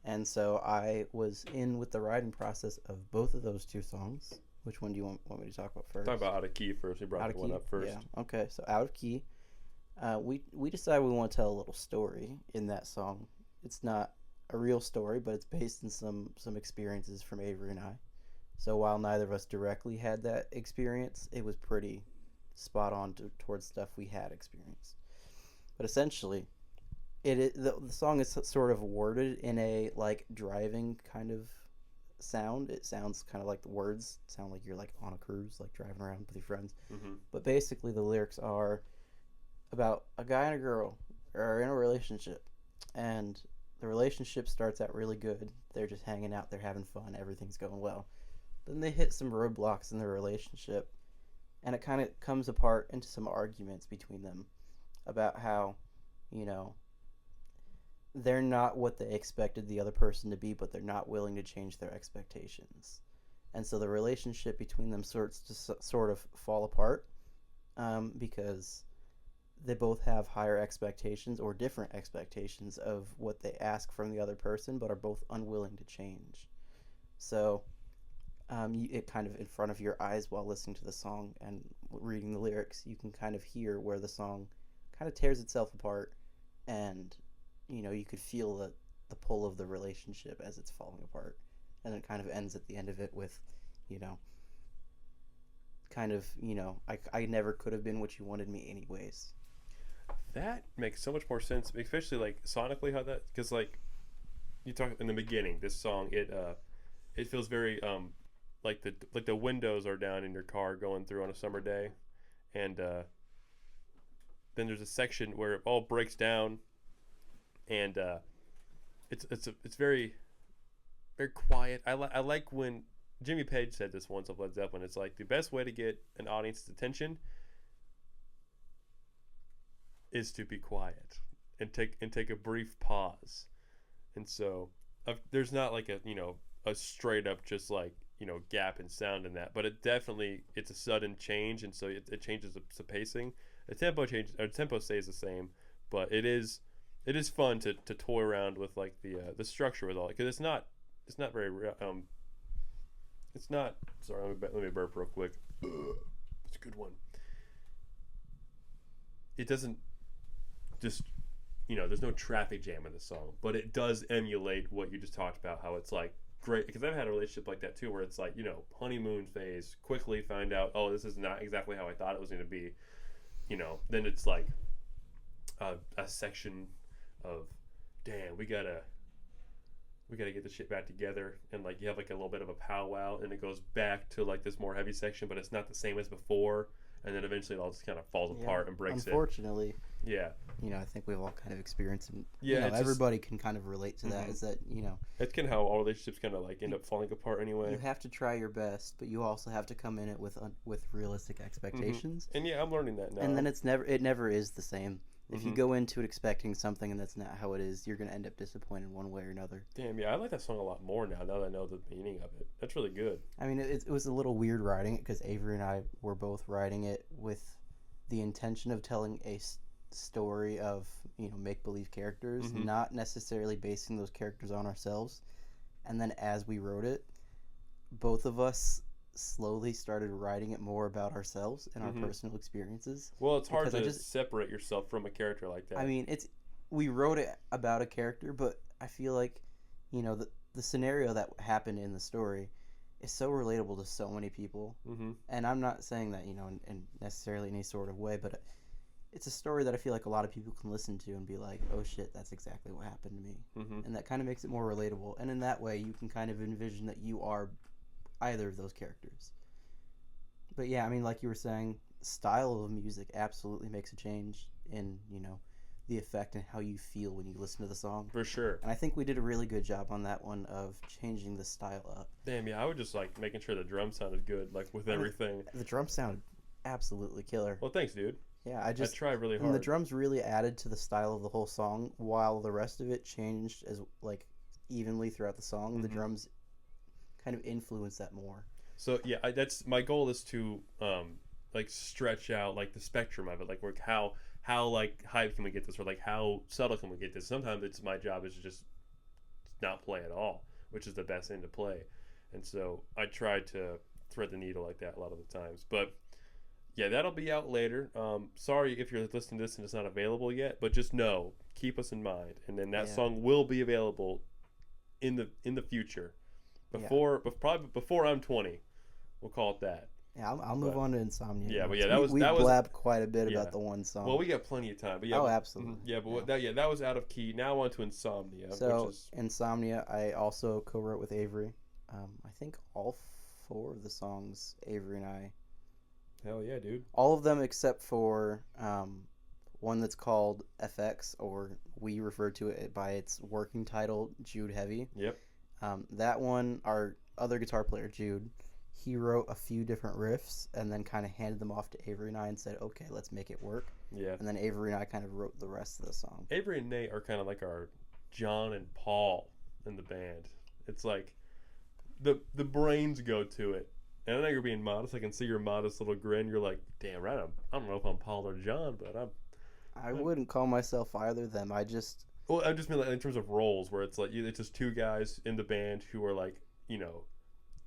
And so I was in with the writing process of both of those two songs. Which one do you want me to talk about first? Talk about Out of Key first. We brought the one up first. Yeah. Okay. So Out of Key, we decided we want to tell a little story in that song. It's not a real story, but it's based in some experiences from Avery and I. So while neither of us directly had that experience, it was pretty spot on towards stuff we had experienced. But essentially, the song is sort of worded in a like driving kind of sound. It sounds kind of like the words sound like you're like on a cruise, like driving around with your friends. But basically the lyrics are about a guy and a girl are in a relationship, and the relationship starts out really good. They're just hanging out, they're having fun, everything's going well. Then they hit some roadblocks in their relationship, and it kind of comes apart into some arguments between them about how, you know, they're not what they expected the other person to be, but they're not willing to change their expectations. And so the relationship between them sort of fall apart because they both have higher expectations or different expectations of what they ask from the other person, but are both unwilling to change. So it kind of in front of your eyes while listening to the song and reading the lyrics, you can kind of hear where the song kind of tears itself apart, and you know, you could feel the pull of the relationship as it's falling apart. And it kind of ends at the end of it with, you know, kind of, you know, I never could have been what you wanted me anyways. That makes so much more sense, especially like sonically how that, because like you talk in the beginning, this song, it feels very like the windows are down in your car going through on a summer day, and then there's a section where it all breaks down, and it's very very quiet. I like when Jimmy Page said this once of Led Zeppelin. It's like the best way to get an audience's attention is to be quiet and take a brief pause. And so there's not like a straight up just like gap in sound in that, but it's a sudden change, and so it changes the pacing. The tempo changes, or tempo stays the same, but it is fun to toy around with like the structure with all it, because it's not very it's not. Sorry, let me burp real quick. It's a good one. It doesn't just there's no traffic jam in the song, but it does emulate what you just talked about, how it's like great, because I've had a relationship like that too, where it's like honeymoon phase, quickly find out, oh, this is not exactly how I thought it was going to be, then it's like a section of, damn, we gotta get this shit back together, and like you have like a little bit of a powwow, and it goes back to like this more heavy section, but it's not the same as before, and then eventually it all just kind of falls apart and breaks. Unfortunately, yeah, I think we've all kind of experienced, and everybody can kind of relate to that. Mm-hmm. Is that it's kind of how all relationships kind of like end up falling apart anyway. You have to try your best, but you also have to come in it with realistic expectations. Mm-hmm. And yeah, I'm learning that now. And then it never is the same. If you go into it expecting something and that's not how it is, you're going to end up disappointed one way or another. Damn, yeah, I like that song a lot more now that I know the meaning of it. That's really good. I mean, it was a little weird writing it, because Avery and I were both writing it with the intention of telling a story of, make-believe characters, not necessarily basing those characters on ourselves. And then as we wrote it, both of us slowly started writing it more about ourselves and our personal experiences. Well, it's hard to separate yourself from a character like that. I mean, we wrote it about a character, but I feel like the scenario that happened in the story is so relatable to so many people. And I'm not saying that in necessarily any sort of way, but it's a story that I feel like a lot of people can listen to and be like, oh shit, that's exactly what happened to me. And that kind of makes it more relatable, and in that way you can kind of envision that you are either of those characters. But yeah, I mean, like you were saying, style of music absolutely makes a change in the effect and how you feel when you listen to the song. For sure. And I think we did a really good job on that one of changing the style up. Damn, yeah, I would just like making sure the drum sounded good, like with everything. The drum sounded absolutely killer. Well, thanks, dude. Yeah, I tried really hard. And the drums really added to the style of the whole song, while the rest of it changed as like evenly throughout the song. The drums kind of influence that more. So yeah, that's my goal, is to like stretch out like the spectrum of it, like how like hype can we get this, or like how subtle can we get this. Sometimes it's my job is to just not play at all, which is the best end to play, and so I try to thread the needle like that a lot of the times. But yeah, that'll be out later. Sorry if you're listening to this and it's not available yet, but just know, keep us in mind, and then that song will be available in the future. Probably before I'm 20, we'll call it that. Yeah, I'll move on to Insomnia. Yeah, but yeah, we blabbed quite a bit about the one song. Well, we got plenty of time. But yeah, absolutely. Yeah, but that was out of key. Now on to Insomnia. So Insomnia, I also co-wrote with Avery. I think all 4 of the songs Avery and I. Hell yeah, dude. All of them except for one that's called FX, or we refer to it by its working title, Jude Heavy. Yep. That one, our other guitar player, Jude, he wrote a few different riffs and then kind of handed them off to Avery and I and said, okay, let's make it work. Yeah. And then Avery and I kind of wrote the rest of the song. Avery and Nate are kind of like our John and Paul in the band. It's like the brains go to it. And I know you're being modest. I can see your modest little grin. You're like, damn right, I don't know if I'm Paul or John, but I wouldn't call myself either of them. I just mean like in terms of roles, where it's like it's just 2 guys in the band who are like,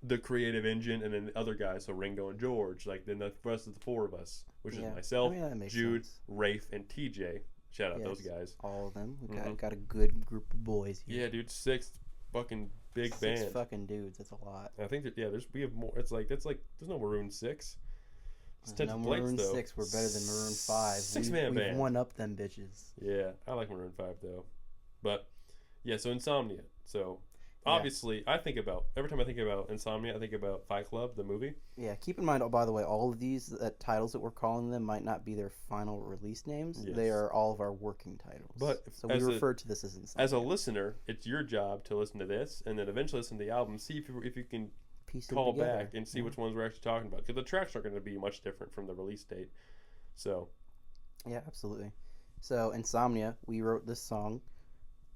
the creative engine, and then the other guys, so Ringo and George, like then the rest of the 4 of us, which is myself, Jude, sense. Rafe, and TJ. Shout out those guys. All of them. We got a good group of boys here. Yeah, dude, 6 fucking big band. 6 fucking dudes. That's a lot. I think that we have more. It's like there's no Maroon 6. It's Tinted Plates, Maroon though. 6 were better than Maroon 5. 6-man band. We've won up them bitches. Yeah, I like Maroon 5 though, but yeah. So Insomnia. So obviously, I think about every time I think about Insomnia, I think about Fight Club, the movie. Yeah, keep in mind, oh, by the way, all of these titles that we're calling them might not be their final release names. Yes. They are all of our working titles. But so we refer to this as Insomnia. As a listener, it's your job to listen to this and then eventually listen to the album. See if you can call back and see which ones we're actually talking about. Because the tracks are going to be much different from the release date. So. Yeah, absolutely. So, Insomnia, we wrote this song.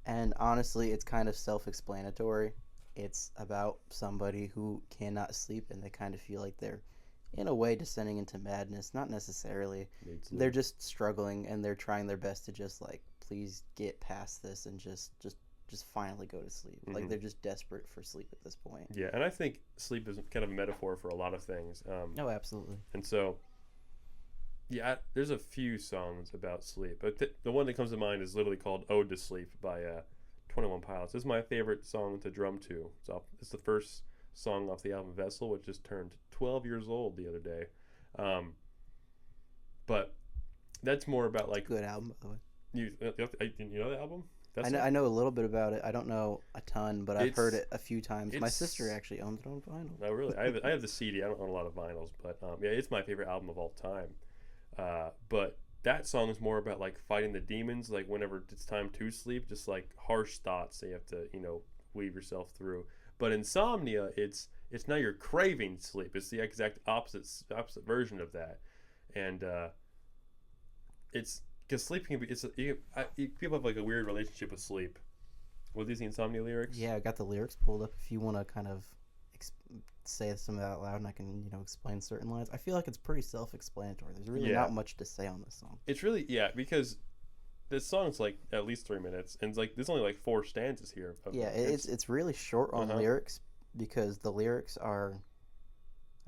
And honestly, it's kind of self-explanatory. It's about somebody who cannot sleep and they kind of feel like they're, in a way, descending into madness. Not necessarily. They're just struggling and they're trying their best to just, like, please get past this and just finally go to sleep. Mm-hmm. Like, they're just desperate for sleep at this point. Yeah, and I think sleep is kind of a metaphor for a lot of things. Oh, absolutely. And so, yeah, there's a few songs about sleep. But the one that comes to mind is literally called Ode to Sleep by 21 Pilots. This is my favorite song to drum to. It's the first song off the album Vessel, which just turned 12 years old the other day. But that's more about like... Good album, by the way. You know the album? I know a little bit about it. I don't know a ton, but I've heard it a few times. My sister actually owns it on vinyl. Oh, really? I have the CD. I don't own a lot of vinyls, but yeah, it's my favorite album of all time. But that song is more about like fighting the demons, like whenever it's time to sleep, just like harsh thoughts that you have to, weave yourself through. But Insomnia, it's now you're craving sleep. It's the exact opposite version of that, and it's because sleep can be. People have like a weird relationship with sleep. With these Insomnia lyrics. Yeah, I got the lyrics pulled up. If you want to kind of say some of that out loud, and I can explain certain lines. I feel like it's pretty self-explanatory. There's really not much to say on this song. It's really because this song's like at least 3 minutes, and it's like there's only like 4 stanzas here. It's really short on lyrics because the lyrics are,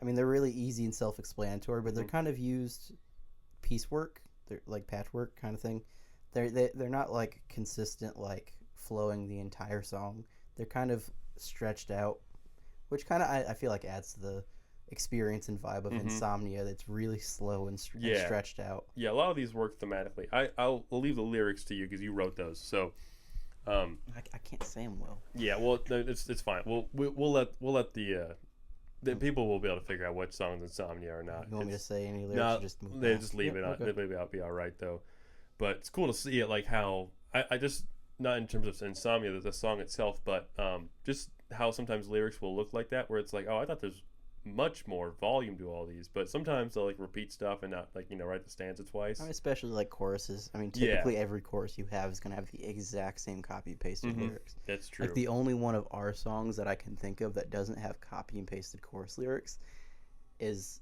they're really easy and self-explanatory, but they're kind of used piecework. They're like patchwork kind of thing. They're not like consistent, like flowing the entire song. They're kind of stretched out, which kind of I feel like adds to the experience and vibe of Insomnia. That's really slow and stretched out. Yeah, a lot of these work thematically. I'll leave the lyrics to you because you wrote those. So I can't say them well. Yeah, well, it's fine. We'll let the people will be able to figure out which songs Insomnia or not. You want me to say any lyrics? No, or just move just leave it. Okay. Maybe I'll be all right though. But it's cool to see it, like how I just, not in terms of Insomnia, the song itself, but just how sometimes lyrics will look like that, where it's like, oh, I thought there's much more volume to all these, but sometimes they'll like repeat stuff and not like write the stanza twice. Especially like choruses. Typically every chorus you have is gonna have the exact same copy and pasted lyrics. That's true. Like the only one of our songs that I can think of that doesn't have copy and pasted chorus lyrics is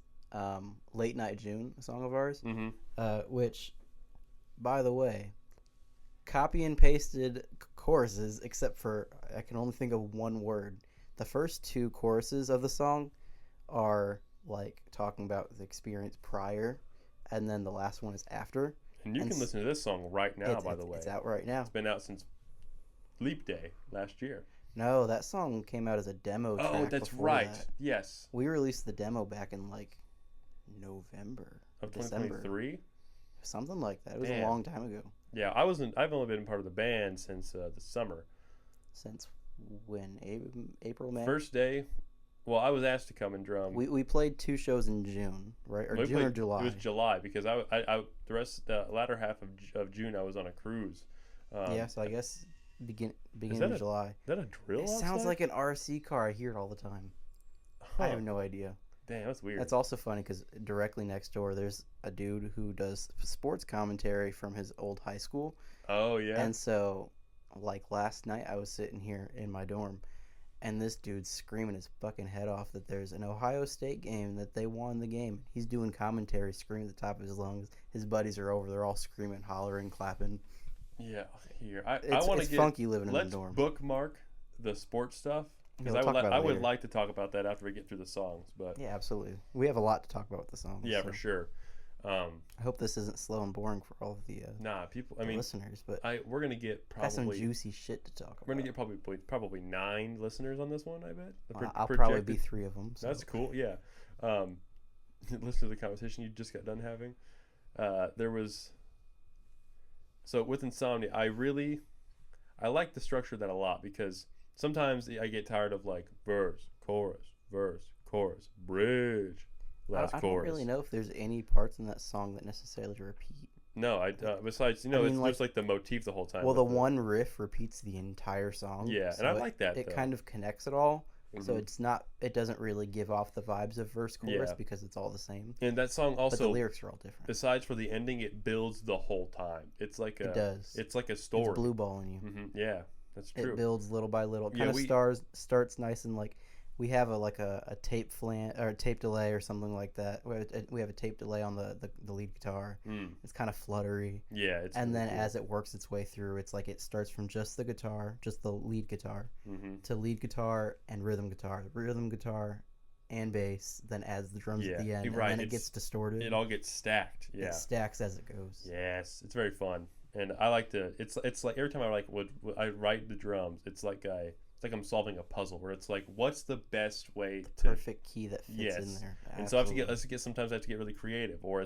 "Late Night June," a song of ours, which, by the way, copy and pasted choruses, except for I can only think of one word. The first 2 choruses of the song are like talking about the experience prior, and then the last one is after. And you can listen to this song right now, by the way. It's out right now. It's been out since Leap Day last year. No, that song came out as a demo track. Oh, that's right. That. Yes. We released the demo back in like November of 2023. Something like that. It was a long time ago. Yeah, I've only been part of the band since the summer. Since when? April, May? First day. Well, I was asked to come and drum. We played 2 shows in June, right? Or June or July? It was July because the latter half of June I was on a cruise. So I guess beginning of July. Is that a drill? It sounds like an RC car. I hear it all the time. I have no idea. Damn, that's weird. That's also funny because directly next door there's a dude who does sports commentary from his old high school. Oh, yeah. And so, like last night, I was sitting here in my dorm, and this dude's screaming his fucking head off that there's an Ohio State game, that they won the game. He's doing commentary, screaming at the top of his lungs. His buddies are over. They're all screaming, hollering, clapping. Yeah, here. It's funky living in the dorm. Let's bookmark the sports stuff. Because I would like to talk about that after we get through the songs. But yeah, absolutely. We have a lot to talk about with the songs. Yeah, for sure. I hope this isn't slow and boring for all of the listeners. But we're gonna get probably some juicy shit to talk about. We're gonna get probably 9 listeners on this one. I bet. I'll probably be 3 of them. So. That's cool. Yeah. Listen to the conversation you just got done having. So with Insomnia, I like the structure of that a lot because sometimes I get tired of like verse, chorus, bridge, last I don't chorus. really know if there's any parts in that song that necessarily repeat. No, besides, it's just like the motif the whole time. Well, the one riff repeats the entire song. Yeah, so and I like that. It kind of connects it all. Mm-hmm. So it doesn't really give off the vibes of verse chorus because it's all the same. And that song also, but the lyrics are all different. Besides for the ending, it builds the whole time. It's like it does. It's like a story. It's blue balling you. Mm-hmm. Yeah, that's true. It builds little by little. It kind of starts nice and like we have a tape or a tape delay or something like that. We have a tape delay on the lead guitar. It's kind of fluttery. Yeah, and then cool. As it works its way through, it's like it starts from just the guitar, just the lead guitar, to lead guitar and rhythm guitar and bass. Then adds the drums at the end, and then it gets distorted. It all gets stacked. Yeah, it stacks as it goes. Yes, it's very fun, and I like to. It's like every time I write the drums, it's like I'm solving a puzzle where it's like, what's the best way to perfect key that fits in there? Absolutely. And so sometimes I have to get really creative, or a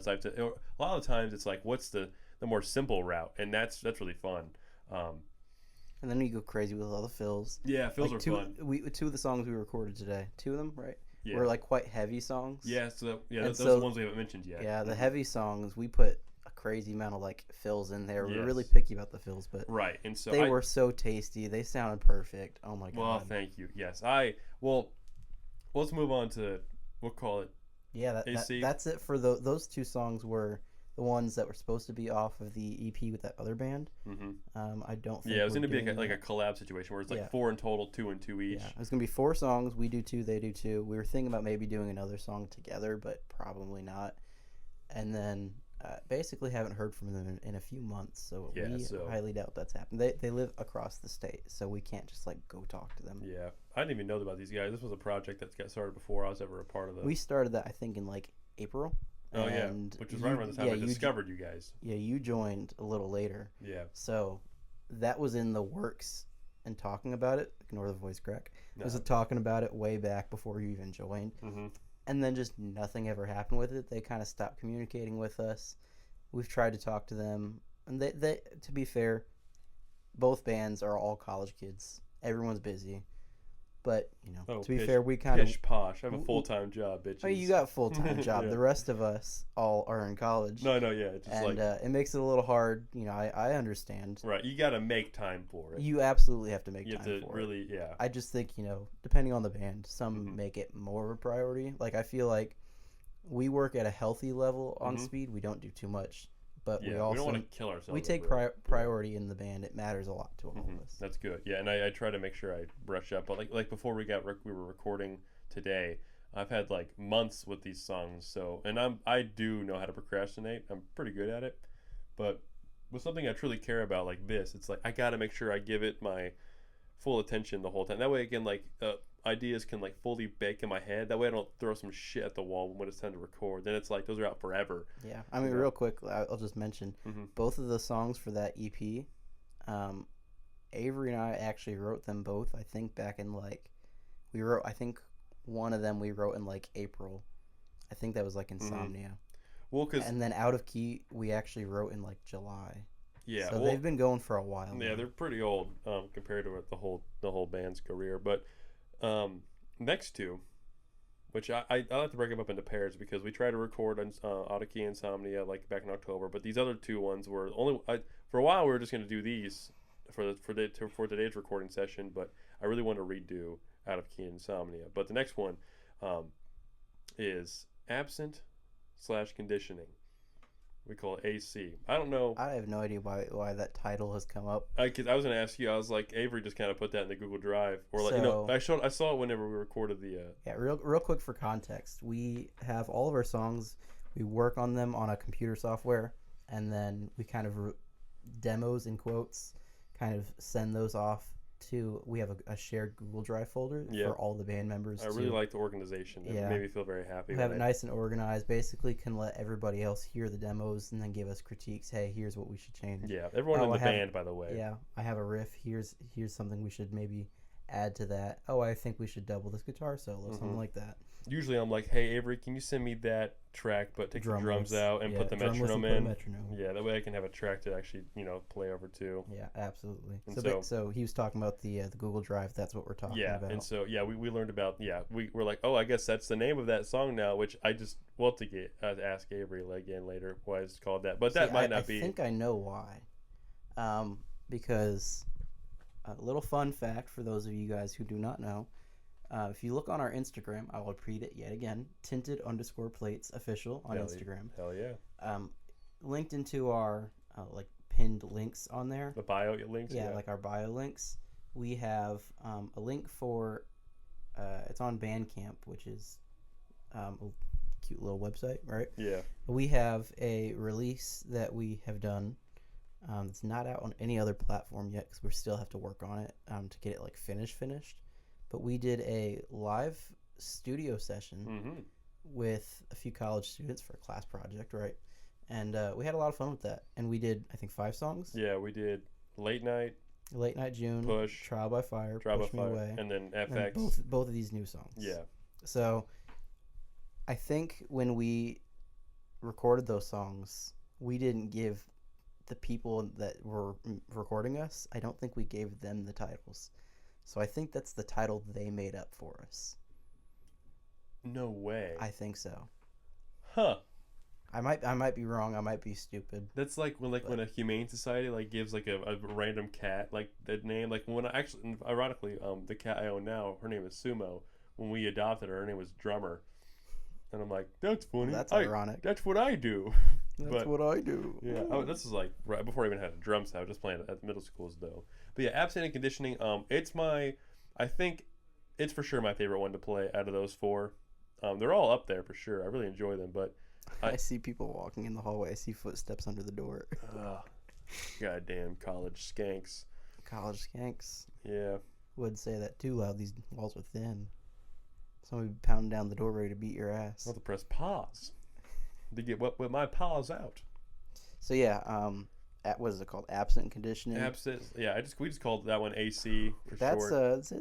lot of times it's like, what's the more simple route, and that's really fun. And then you go crazy with all the fills. Yeah, fills are fun. Two of the songs we recorded today, two of them, right? Yeah. Were like quite heavy songs. Yeah, those are the ones we haven't mentioned yet. Yeah, the heavy songs we put a crazy amount of like fills in there. We're really picky about the fills, but and so they were so tasty. They sounded perfect. Oh my god. Well, thank you. Yes, let's move on to, we'll call it. Yeah, that's it for those two songs were the ones that were supposed to be off of the EP with that other band. I don't think. Yeah, it was going to be like a collab situation where it's like 4 in total, 2 and 2 each. Yeah, it was going to be 4 songs. We do 2, they do 2. We were thinking about maybe doing another song together, but probably not. And then basically haven't heard from them in a few months, so we highly doubt that's happened. They live across the state, so we can't just like go talk to them. Yeah, I didn't even know about these guys. This was a project that got started before I was ever a part of it. We started that I think in like April. Oh yeah, which was right around the time I discovered you guys. Yeah, you joined a little later. Yeah. So that was in the works and talking about it. Ignore the voice crack. I was talking about it way back before you even joined. And then just nothing ever happened with it. They kind of stopped communicating with us. We've tried to talk to them, and they to be fair, both bands are all college kids. Everyone's busy. But, to be fair, we kind of... Pish posh. I have a full-time job, bitches. Oh, you got a full-time job. The rest of us all are in college. No, yeah. It makes it a little hard. I understand. Right. You got to make time for it. You absolutely have to make time for it. You have to really, yeah. I just think, depending on the band, some make it more of a priority. Like, I feel like we work at a healthy level on speed. We don't do too much. But we don't want to kill ourselves. We take priority in the band. It matters a lot to all of us. That's good. Yeah, and I try to make sure I brush up. But like before we were recording today, I've had like months with these songs. So I do know how to procrastinate. I'm pretty good at it. But with something I truly care about like this, it's like I got to make sure I give it my full attention the whole time. That way, again, like ideas can like fully bake in my head. That way I don't throw some shit at the wall when it's time to record. Then it's like those are out forever. Yeah, I mean, real quick, I'll just mention both of the songs for that EP. Avery and I actually wrote them both. I think back in I think one of them we wrote in like April. I think that was like Insomnia. Well, and then Out of Key we actually wrote in like July. Yeah, so they've been going for a while. Yeah, they're pretty old compared to the whole band's career, but. Next two, which I like to break them up into pairs because we tried to record on Out of Key Insomnia like back in October, but these other two ones were only for a while we were just going to do these for today's recording session, but I really want to redo Out of Key Insomnia. But the next one is Absent / Conditioning. We call it AC. I don't know. I have no idea why that title has come up. I was going to ask you. I was like, Avery just kind of put that in the Google Drive, or like I saw it whenever we recorded the. Yeah, real quick for context, we have all of our songs. We work on them on a computer software, and then we kind of demos in quotes, kind of send those off to. We have a shared Google Drive folder for all the band members. I really like the organization. It made me feel very happy. We have it nice and organized. Basically, can let everybody else hear the demos and then give us critiques. Hey, here's what we should change. Yeah, everyone in the band, by the way. Yeah, I have a riff. Here's something we should maybe add to that. Oh, I think we should double this guitar solo, something like that. Usually I'm like, hey, Avery, can you send me that track, but take the drums out and put the metronome in? Yeah, that way I can have a track to actually, play over to. Yeah, absolutely. And so he was talking about the Google Drive. That's what we're talking about. Yeah, and so, we learned about, we're like, oh, I guess that's the name of that song now, which I just, we'll have to ask Avery again later why it's called that. But that might not be. I think I know why. Because a little fun fact for those of you guys who do not know, if you look on our Instagram, I will repeat it yet again, Tinted_Plates official on Instagram. Hell yeah. Linked into our pinned links on there. The bio links? Yeah, like our bio links. We have a link for, it's on Bandcamp, which is a cute little website, right? Yeah. We have a release that we have done. It's not out on any other platform yet because we still have to work on it to get it finished. But we did a live studio session with a few college students for a class project, right? And we had a lot of fun with that. And we did, I think, 5 songs. Yeah, we did Late Night June, Push, Trial by Fire, Push Me Away, and then FX. And both of these new songs. Yeah. So I think when we recorded those songs, we didn't give the people that were recording us, I don't think we gave them the titles. So I think that's the title they made up for us. No way. I think so. Huh. I might be wrong. I might be stupid. That's when a humane society gives a random cat that name. When I actually, ironically, the cat I own now, her name is Sumo. When we adopted her name was Drummer. And I'm like, that's funny. Well, that's ironic. That's what I do. That's what I do. Yeah. This is right before I even had a drum set. I was just playing at middle schools though. But yeah, Absent and Conditioning. I think it's for sure my favorite one to play out of those 4. They're all up there for sure. I really enjoy them, but I see people walking in the hallway. I see footsteps under the door. Goddamn college skanks. College skanks. Yeah. Wouldn't say that too loud. These walls are thin. Somebody pounding down the door ready to beat your ass. I'll have to press pause to get with my paws out. So yeah, what is it called? Absent Conditioning. Absent. Yeah, we just called that one AC for short.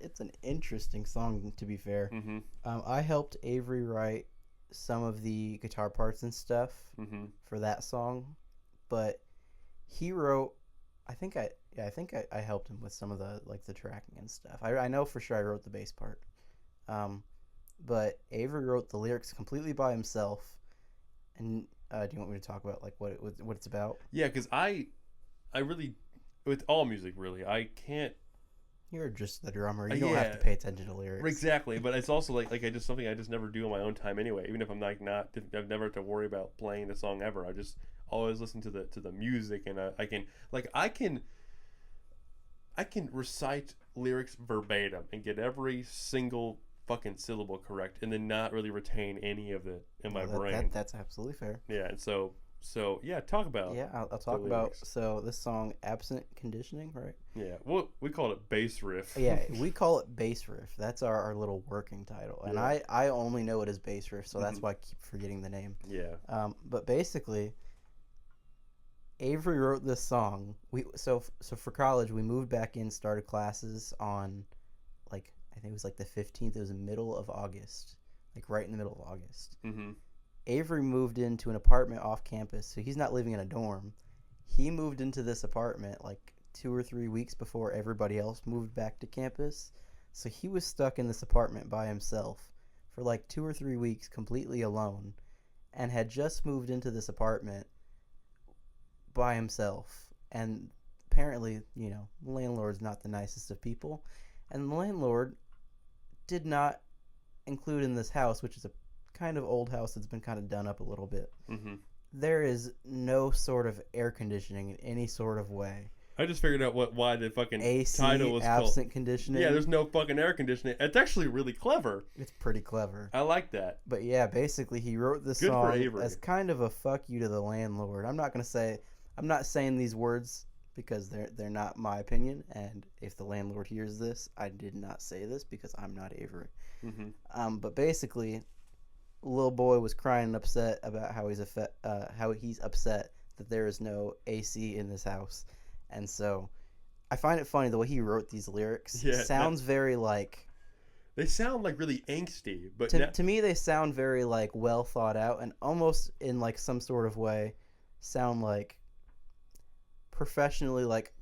It's an interesting song, to be fair. Mm-hmm. I helped Avery write some of the guitar parts and stuff for that song, but he wrote. I think I helped him with some of the the tracking and stuff. I know for sure I wrote the bass part. But Avery wrote the lyrics completely by himself. And do you want me to talk about what it's about? Yeah, because I really, with all music, really, I can't. You're just the drummer. You don't have to pay attention to lyrics. Exactly, but it's also something I just never do on my own time anyway. Even if I'm I've never had to worry about playing the song ever. I just always listen to the music, and I can recite lyrics verbatim and get every single fucking syllable correct, and then not really retain any of it in my brain. That's absolutely fair. Yeah, and so yeah, talk about. Yeah, I'll talk about. So this song, Absent Conditioning, right? Yeah, well, we call it bass riff. Yeah, we call it bass riff. That's our little working title, and I only know it as bass riff, so that's why I keep forgetting the name. Yeah. But basically, Avery wrote this song. So for college, we moved back in, started classes on, I think it was the 15th. It was the middle of August, right in the middle of August. Mm-hmm. Avery moved into an apartment off campus, so he's not living in a dorm. He moved into this apartment 2 or 3 weeks before everybody else moved back to campus. So he was stuck in this apartment by himself for 2 or 3 weeks, completely alone, and had just moved into this apartment by himself. And apparently, the landlord's not the nicest of people. And the landlord did not include in this house, which is a kind of old house that's been kind of done up a little bit. Mm-hmm. There is no sort of air conditioning in any sort of way. I just figured out why the fucking AC, title was absent called. Conditioning. Yeah, there's no fucking air conditioning. It's actually really clever. It's pretty clever. I like that. But yeah, basically he wrote this song as kind of a fuck you to the landlord. I'm not saying these words because they're not my opinion, and if the landlord hears this, I did not say this because I'm not Avery. Mm-hmm. But basically, little boy was crying and upset about how he's upset that there is no AC in this house, and so I find it funny the way he wrote these lyrics. Yeah, Sounds very like. They sound like really angsty, but To me they sound very like well thought out and almost in like some sort of way sound like professionally like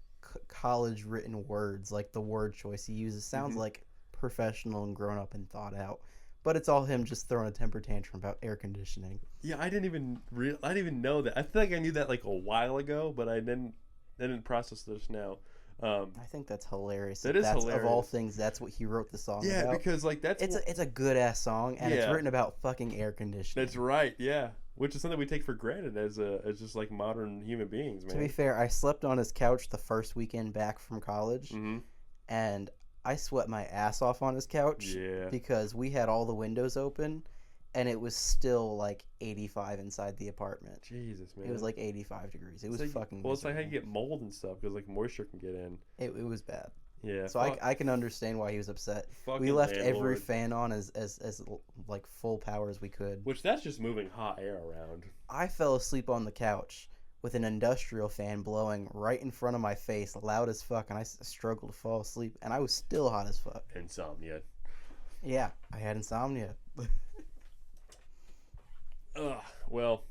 college written words, like the word choice he uses sounds like professional and grown up and thought out. But it's all him just throwing a temper tantrum about air conditioning. Yeah, I didn't even know that. I feel like I knew that like a while ago, but I didn't process this now. I think that's hilarious. That is hilarious. Of all things, that's what he wrote the song about. Yeah, because like it's a good ass song, and it's written about fucking air conditioning. That's right. Yeah, which is something we take for granted as just like modern human beings, man. To be fair, I slept on his couch the first weekend back from college, and I sweat my ass off on his couch. Yeah. Because we had all the windows open, and it was still like 85 inside the apartment. Jesus, man. It was like 85 degrees. It was fucking. Well, it's like how you get mold and stuff because like moisture can get in. It was bad. Yeah. So I can understand why he was upset. Fucking we left landlord. every fan on as like full power as we could. Which that's just moving hot air around. I fell asleep on the couch with an industrial fan blowing right in front of my face, loud as fuck, and I struggled to fall asleep, and I was still hot as fuck. Insomnia. Yeah, I had insomnia. Well,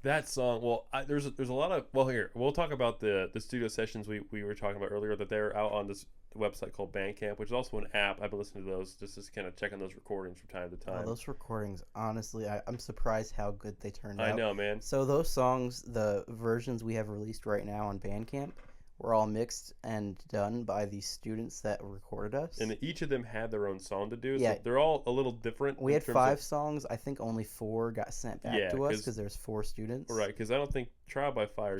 that song. Well, there's a lot of. Well, here we'll talk about the studio sessions we were talking about earlier. That they're out on this website called Bandcamp, which is also an app. I've been listening to those just kind of checking those recordings from time to time. Those recordings, honestly, I'm surprised how good they turned out. I know, man. So those songs, the versions we have released right now on Bandcamp, were all mixed and done by the students that recorded us. And each of them had their own song to do. Yeah. So they're all a little different. We had 5 songs. I think only 4 got sent back to us because there's 4 students. Right, because I don't think Trial by Fire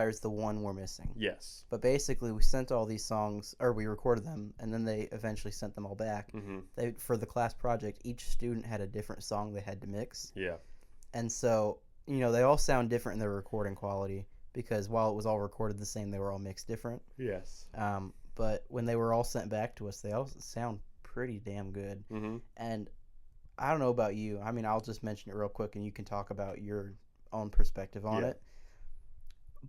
is the one we're missing. Yes. But basically, we sent all these songs, or we recorded them, and then they eventually sent them all back. For the class project, each student had a different song they had to mix. Yeah. And so, they all sound different in their recording quality. Because while it was all recorded the same, they were all mixed different. Yes. But when they were all sent back to us, they all sound pretty damn good. And I don't know about you. I mean, I'll just mention it real quick, and you can talk about your own perspective on it.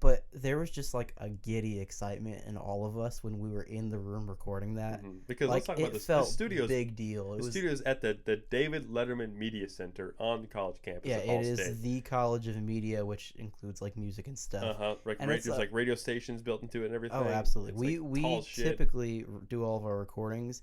But there was just like a giddy excitement in all of us when we were in the room recording that. Because like, let's talk about this. Felt the studio's big deal. The studio's at the David Letterman Media Center on the college campus. Yeah, at it is the College of Media, which includes like music and stuff. Like there's like radio stations built into it and everything. Oh, absolutely. It's we typically do all of our recordings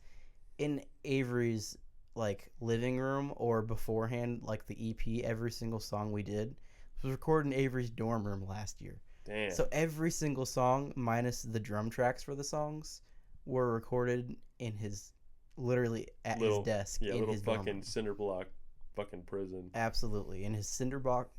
in Avery's like living room or beforehand, like the EP. Every single song we did was recorded in Avery's dorm room last year. Damn. So every single song, minus the drum tracks for the songs, were recorded in his, literally at his desk. Yeah, in little his fucking cinder block, fucking prison. Absolutely, in his cinder block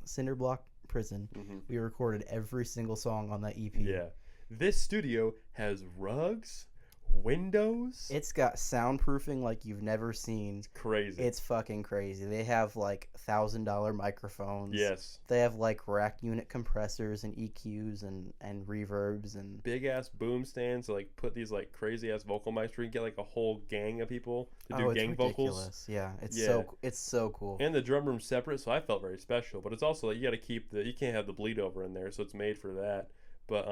prison, we recorded every single song on that EP. Yeah, this studio has rugs, windows. It's got soundproofing like you've never seen. It's crazy. It's fucking crazy. They have like $1,000 microphones. Yes. They have like rack unit compressors and EQs and reverbs and big ass boom stands to like put these like crazy ass vocal mics where you get like a whole gang of people to do gang vocals. Yeah, it's so cool. And the drum room's separate, so I felt very special. But it's also like you got to keep you can't have the bleed over in there, so it's made for that. But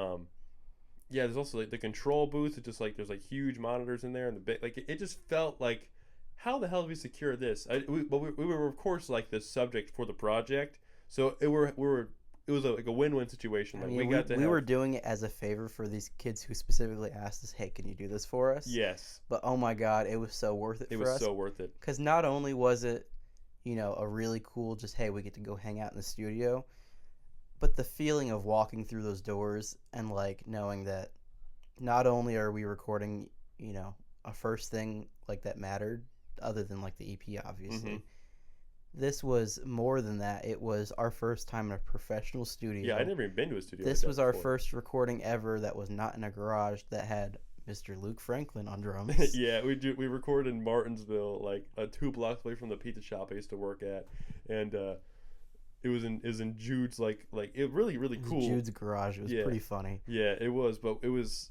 yeah, there's also like the control booth. It's just like there's like huge monitors in there, and it just felt like, how the hell do we secure this? We were of course like the subject for the project, so it was like a win-win situation. Like we were doing it as a favor for these kids who specifically asked us, "Hey, can you do this for us?" Yes. But oh my god, it was so worth it. It was so worth it because not only was it, a really cool just hey we get to go hang out in the studio. But the feeling of walking through those doors and like knowing that not only are we recording, a first thing like that mattered, other than like the EP, obviously. This was more than that. It was our first time in a professional studio. Yeah, I'd never even been to a studio. This was our first recording ever that was not in a garage that had Mr. Luke Franklin on drums. Yeah, we recorded in Martinsville, like 2 blocks away from the pizza shop I used to work at, and it was in Jude's like it really cool. Jude's garage. It was pretty funny. Yeah, it was, but it was.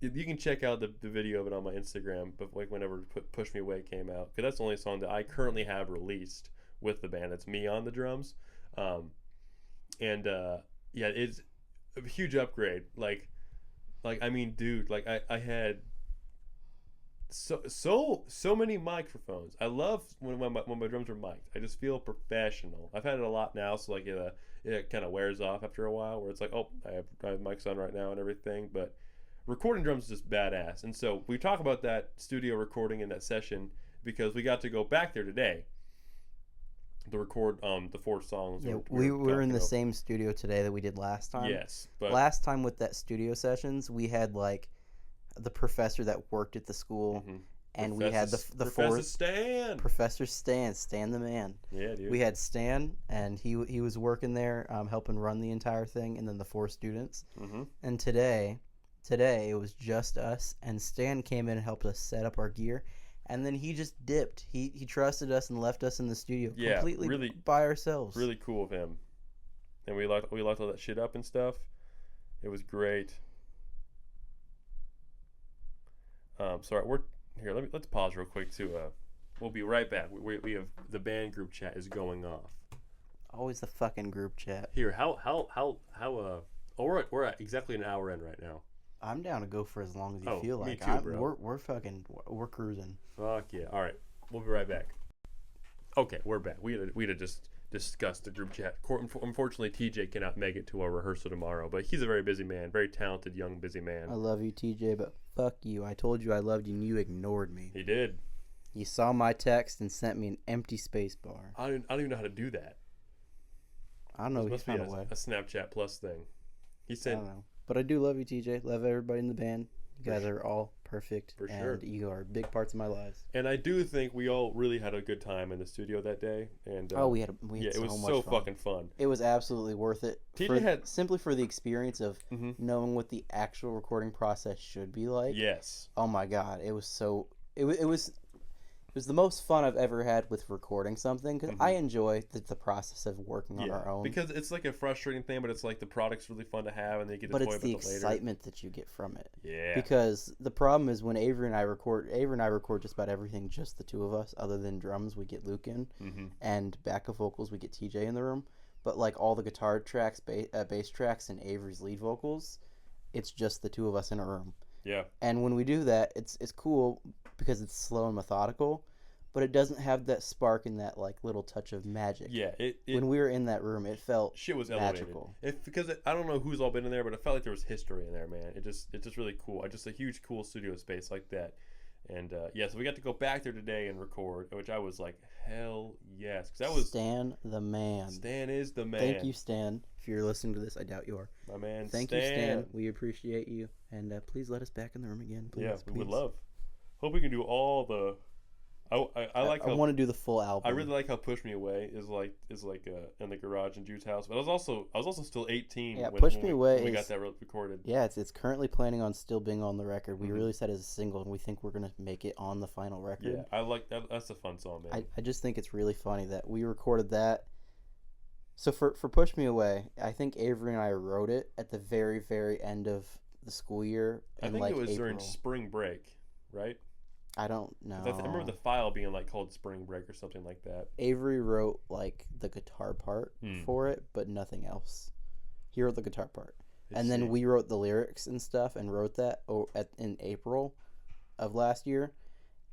You can check out the video of it on my Instagram. But like whenever Push Me Away came out, because that's the only song that I currently have released with the band. It's me on the drums, yeah, it's a huge upgrade. Like Like, I mean, dude, like I had so many microphones. I love when my drums are mic'd. I just feel professional. I've had it a lot now, so like it kind of wears off after a while. Where it's like, oh, I have mics on right now and everything. But recording drums is just badass. And so we talk about that studio recording in that session because we got to go back there today to record the 4 songs. Yeah, we were in the same studio today that we did last time. Yes, but last time with that studio sessions, we had like the professor that worked at the school, and we had the Professor Stan. Professor Stan the man. Yeah, dude. We had Stan, and he was working there, helping run the entire thing, and then the 4 students. And today it was just us, and Stan came in and helped us set up our gear, and then he just dipped. He trusted us and left us in the studio completely really, by ourselves. Really cool of him. And we locked all that shit up and stuff. It was great. Sorry, we're here. Let's pause real quick too. We'll be right back. We have the band group chat is going off. Always the fucking group chat. Here, oh, we're at exactly an hour in right now. I'm down to go for as long as you feel like. Me too, bro. We're cruising. Fuck yeah! All right, we'll be right back. Okay, we're back. We had just discussed the group chat. Unfortunately, TJ cannot make it to our rehearsal tomorrow, but he's a very busy man, very talented, young, busy man. I love you, TJ, but fuck you. I told you I loved you, and you ignored me. He did. You saw my text and sent me an empty space bar. I don't even know how to do that. I don't know. It must be a Snapchat Plus thing. He said. I don't know. But I do love you, TJ. Love everybody in the band. You guys are all perfect. For sure. And you are big parts of my lives. And I do think we all really had a good time in the studio that day. And we had it was so fucking fun. It was absolutely worth it. TJ had simply for the experience of knowing what the actual recording process should be like. Yes. Oh my god, it was so. It was the most fun I've ever had with recording something because I enjoy the process of working on our own. Because it's like a frustrating thing, but it's like the product's really fun to have, and they get to toy with it later. But it's the excitement that you get from it. Yeah. Because the problem is when Avery and I record just about everything, just the two of us. Other than drums, we get Luke in, and backup vocals, we get TJ in the room. But like all the guitar tracks, bass tracks, and Avery's lead vocals, it's just the two of us in a room. Yeah. And when we do that, it's cool because it's slow and methodical, but it doesn't have that spark and that like little touch of magic. Yeah. When we were in that room, it felt shit was magical. Elevated. I don't know who's all been in there, but it felt like there was history in there, man. It's just really cool. Just a huge, cool studio space like that. And so we got to go back there today and record, which I was like, hell yes, because that was Stan the man. Stan is the man. Thank you, Stan. If you're listening to this, I doubt you are. My man. Thank you, Stan. We appreciate you, and please let us back in the room again. Please, we would love. Hope we can do all the. I like. I want to do the full album. I really like how "Push Me Away" is like in the garage in Jude's house. But I was also still 18. Yeah, "Push Me Away" when we got that recorded. Yeah, it's currently planning on still being on the record. We released that as a single, and we think we're gonna make it on the final record. Yeah, I like that. That's a fun song, man. I just think it's really funny that we recorded that. So for "Push Me Away," I think Avery and I wrote it at the very, very end of the school year. I think it was during spring break, right? I don't know. I remember the file being like called Spring Break or something like that. Avery wrote like the guitar part for it, but nothing else. He wrote the guitar part, and then we wrote the lyrics and stuff, and wrote that in April of last year,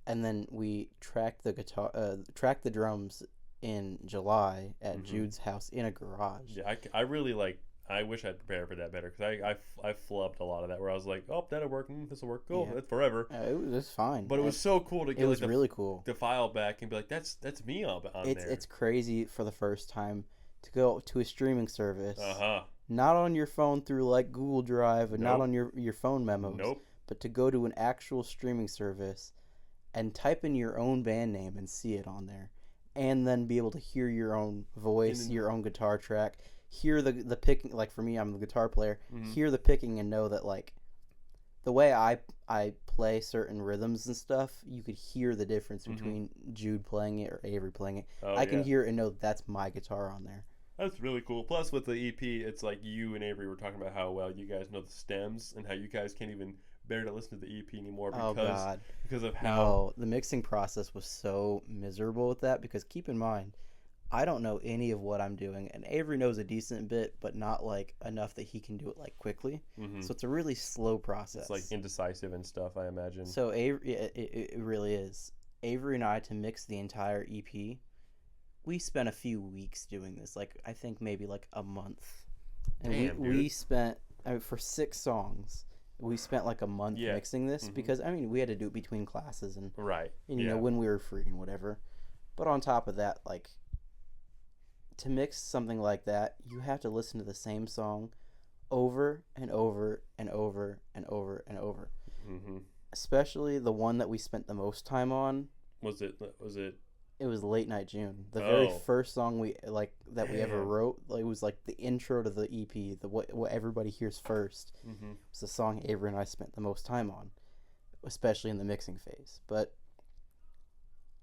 and then we tracked the drums in July at Jude's house in a garage. Yeah, I really like. I wish I'd prepared for that better because I flubbed a lot of that where I was like, oh, that'll work, this will work, cool, that's forever. It was fine, but it was so cool to get really cool the file back and be like, that's me on there. It's crazy for the first time to go to a streaming service, not on your phone through like Google Drive and not on your phone memos, but to go to an actual streaming service and type in your own band name and see it on there, and then be able to hear your own voice, your own guitar track. Hear the picking, like for me, I'm the guitar player. Hear the picking and know that like the way I play certain rhythms and stuff, you could hear the difference between Jude playing it or Avery playing it. I can hear it and know that's my guitar on there. That's really cool. Plus with the EP, it's like you and Avery were talking about how well you guys know the stems and how you guys can't even bear to listen to the EP anymore because of how the mixing process was so miserable with that. Because keep in mind, I don't know any of what I'm doing, and Avery knows a decent bit, but not like enough that he can do it like quickly. Mm-hmm. So it's a really slow process. It's like indecisive and stuff, I imagine. So Avery, it really is. Avery and I, to mix the entire EP, we spent a few weeks doing this. Like I think maybe like a month, and Damn, we spent for 6 songs. We spent like a month mixing this because I mean we had to do it between classes and right, and, you know, when we were free and whatever. But on top of that, like, to mix something like that, you have to listen to the same song over and over and over and over and over. Mm-hmm. Especially the one that we spent the most time on. Was it? It was Late Night June. The very first song we ever wrote. Like, it was like the intro to the EP. What everybody hears first. Mm-hmm. Was the song Avery and I spent the most time on, especially in the mixing phase. But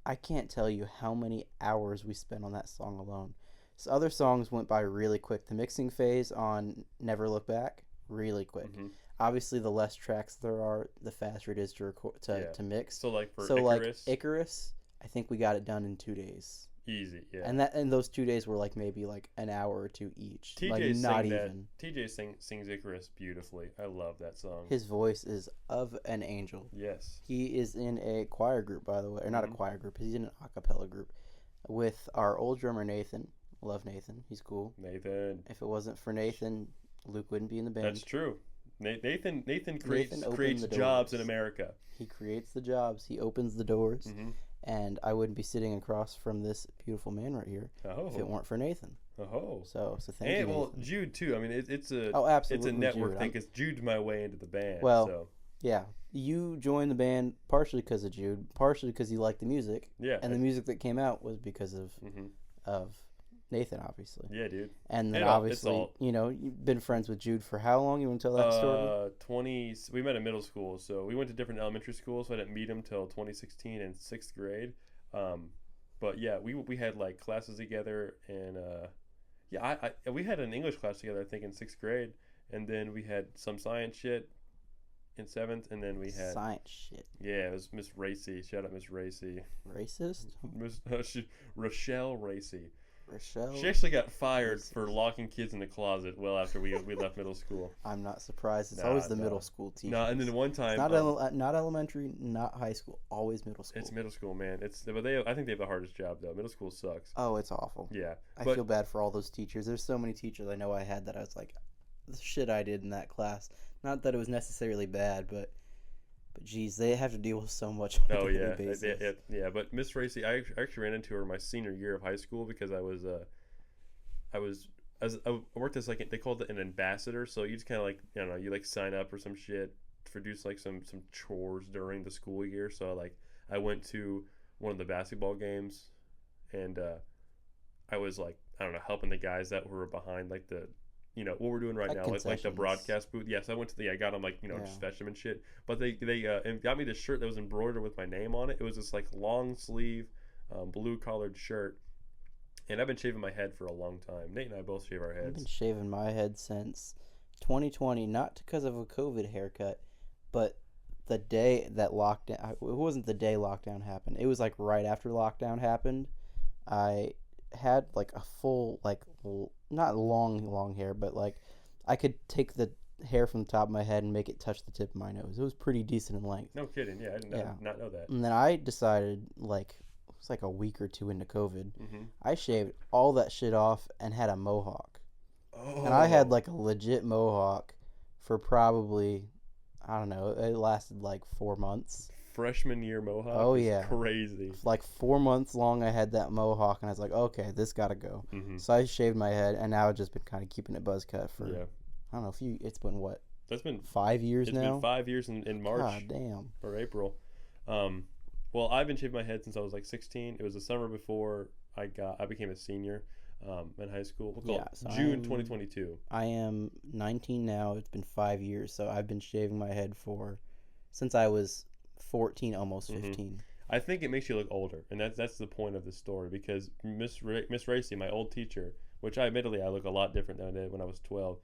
I can't tell you how many hours we spent on that song alone. So other songs went by really quick. The mixing phase on Never Look Back, really quick. Mm-hmm. Obviously, the less tracks there are, the faster it is to record to mix. So like Icarus, I think we got it done in 2 days. Easy, yeah. And those 2 days were like maybe like an hour or 2 each. TJ sings Icarus beautifully. I love that song. His voice is of an angel. Yes. He is in a choir group, by the way, or not a choir group. He's in an a cappella group with our old drummer Nathan. Love Nathan. He's cool. Nathan. If it wasn't for Nathan, Luke wouldn't be in the band. That's true. Nathan creates jobs in America. He creates the jobs. He opens the doors. Mm-hmm. And I wouldn't be sitting across from this beautiful man right here if it weren't for Nathan. So thank you, Nathan. Well, Jude too. I mean, it's a absolutely, it's a network thing because Jude's my way into the band. Well, so. Yeah, you joined the band partially because of Jude, partially because you liked the music. Yeah, and the music that came out was because of Nathan, obviously. Yeah, dude. And then obviously, you've been friends with Jude for how long? You want to tell that story? 20. We met in middle school, so we went to different elementary schools. So I didn't meet him till 2016 in 6th grade. But yeah, we had like classes together, and we had an English class together. I think in 6th grade, and then we had some science shit in 7th, and then we had science shit. Yeah, it was Miss Racy. Shout out Miss Racy. Racist? Rochelle Racy. Rochelle? She actually got fired for locking kids in the closet well after we left middle school. I'm not surprised. It's always the middle school teachers. No, and then one time... not elementary, not high school. Always middle school. It's middle school, man. I think they have the hardest job, though. Middle school sucks. Oh, it's awful. Yeah. I feel bad for all those teachers. There's so many teachers I know I had that I was like, the shit I did in that class. Not that it was necessarily bad, but geez, they have to deal with so much on a daily basis. Yeah. But Miss Racy, I actually ran into her my senior year of high school because I worked as like they called it an ambassador. So you just kind of like you like sign up or some shit for do like some chores during the school year. So like I went to one of the basketball games, and I was like helping the guys that were behind like the. What we're doing right now, like the broadcast booth. Yes, I went to I got them just fetch them and shit. But they got me this shirt that was embroidered with my name on it. It was this like long sleeve, blue collared shirt. And I've been shaving my head for a long time. Nate and I both shave our heads. I've been shaving my head since 2020, not because of a COVID haircut, but the day that lockdown. It wasn't the day lockdown happened. It was like right after lockdown happened. I had like a full not long hair, but like I could take the hair from the top of my head and make it touch the tip of my nose. It was pretty decent in length. No kidding. Yeah, I did not know that. And then I decided it was like a week or two into COVID. Mm-hmm. I shaved all that shit off and had a mohawk. Oh. And I had like a legit mohawk for probably, I don't know, it lasted like 4 months. Freshman year mohawk. Oh yeah, crazy. Like 4 months long, I had that mohawk, and I was like, okay, this gotta go. Mm-hmm. So I shaved my head, and now I've just been kind of keeping it buzz cut for. Yeah. I don't know it's been what. That's been 5 years now. It's been 5 years in March. God damn. Or April. Well, I've been shaving my head since I was like 16. It was the summer before I became a senior in high school. We'll call it June 2022. I am 19 now. It's been 5 years, so I've been shaving my head since I was 14, almost 15. Mm-hmm. I think it makes you look older, and that's the point of the story, because Miss Racy, my old teacher, which I look a lot different than I did when I was 12,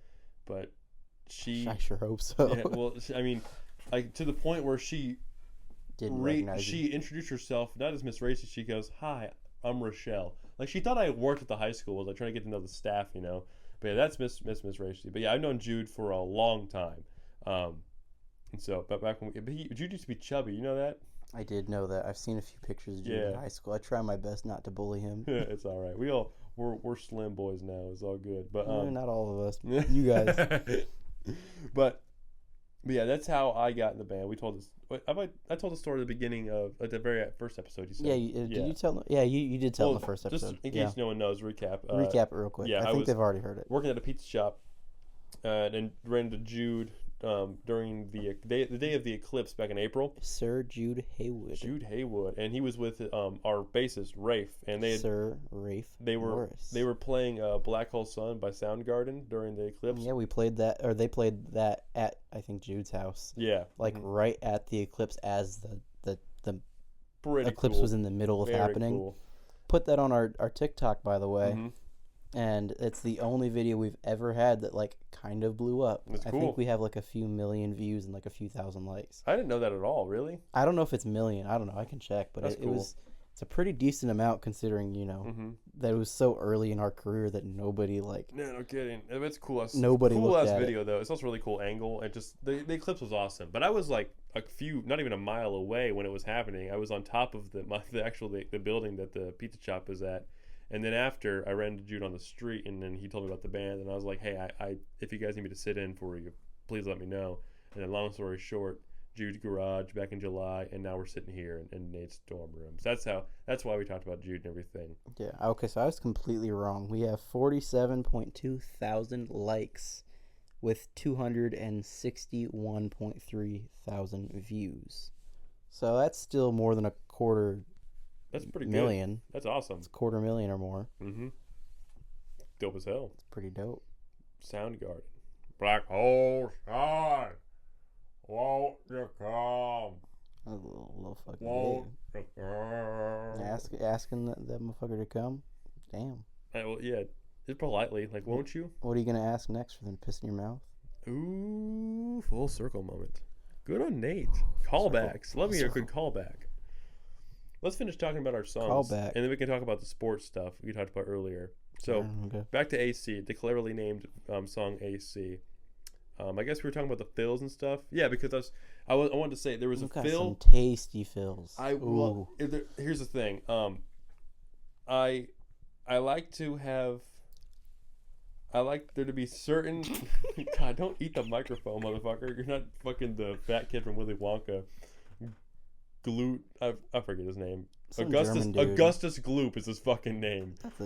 but I sure hope so. Yeah, well, I mean, like to the point where she didn't recognize she introduced herself not as Miss Racy. She goes, "Hi, Rochelle. Like, she thought I worked at the high school. I was like trying to get to know the staff, you know. But yeah, that's Miss Racey. But yeah, I've known Jude for a long time. And so, but back when Jude used to be chubby. You know that? I did know that. I've seen a few pictures of Jude in high school. I try my best not to bully him. It's all right. We're slim boys now. It's all good. But not all of us. You guys. But yeah, that's how I got in the band. We told this. I told the story at the beginning of the very first episode. You said. Yeah. Did you tell? Yeah, you did tell in the first episode. Just in case no one knows, recap. Recap it real quick. I think they've already heard it. Working at a pizza shop, and ran into Jude during the day of the eclipse back in April. Sir Jude Haywood. And he was with our bassist Rafe, and they had, Sir Rafe. They were playing Black Hole Sun by Soundgarden during the eclipse. Yeah, we played that, or they played that at I think Jude's house. Yeah, like right at the eclipse as the Pretty eclipse cool. was in the middle of Very happening. Cool. Put that on our TikTok, by the way. And it's the only video we've ever had that like kind of blew up. That's cool. I think we have like a few million views and like a few thousand likes. I didn't know that at all. Really? I don't know if it's million. I don't know. I can check, but it's a pretty decent amount considering that it was so early in our career that nobody like. No kidding. It's cool. Nobody cool looked ass at video though. It's also a really cool angle. And just the eclipse was awesome. But I was like not even a mile away when it was happening. I was on top of the building that the pizza shop is at. And then after, I ran into Jude on the street, and then he told me about the band, and I was like, hey, I if you guys need me to sit in for you, please let me know. And then long story short, Jude's garage back in July, and now we're sitting here in Nate's dorm room. So that's why we talked about Jude and everything. Yeah, okay, so I was completely wrong. We have 47.2 thousand likes with 261.3 thousand views. So that's still more than a quarter. That's pretty million. Good. That's awesome. It's 250,000 or more. Dope as hell. It's pretty dope. Soundgarden. Black Hole Sun. Won't you come? A little fucking won't you come? Asking that motherfucker to come? Damn. Well, yeah. Just politely. Like, won't you? What are you going to ask next for them to piss in your mouth? Ooh, full circle moment. Good on Nate. Callbacks. Love me a good callback. Let's finish talking about our songs. Callback. And then we can talk about the sports stuff we talked about earlier. So, Back to AC, the cleverly named song AC. I guess we were talking about the fills and stuff. Yeah, because I wanted to say there was a fill. Some tasty fills. Here's the thing. I like there to be certain. God, don't eat the microphone, motherfucker. You're not fucking the fat kid from Willy Wonka. I forget his name. Augustus Gloop is his fucking name. That's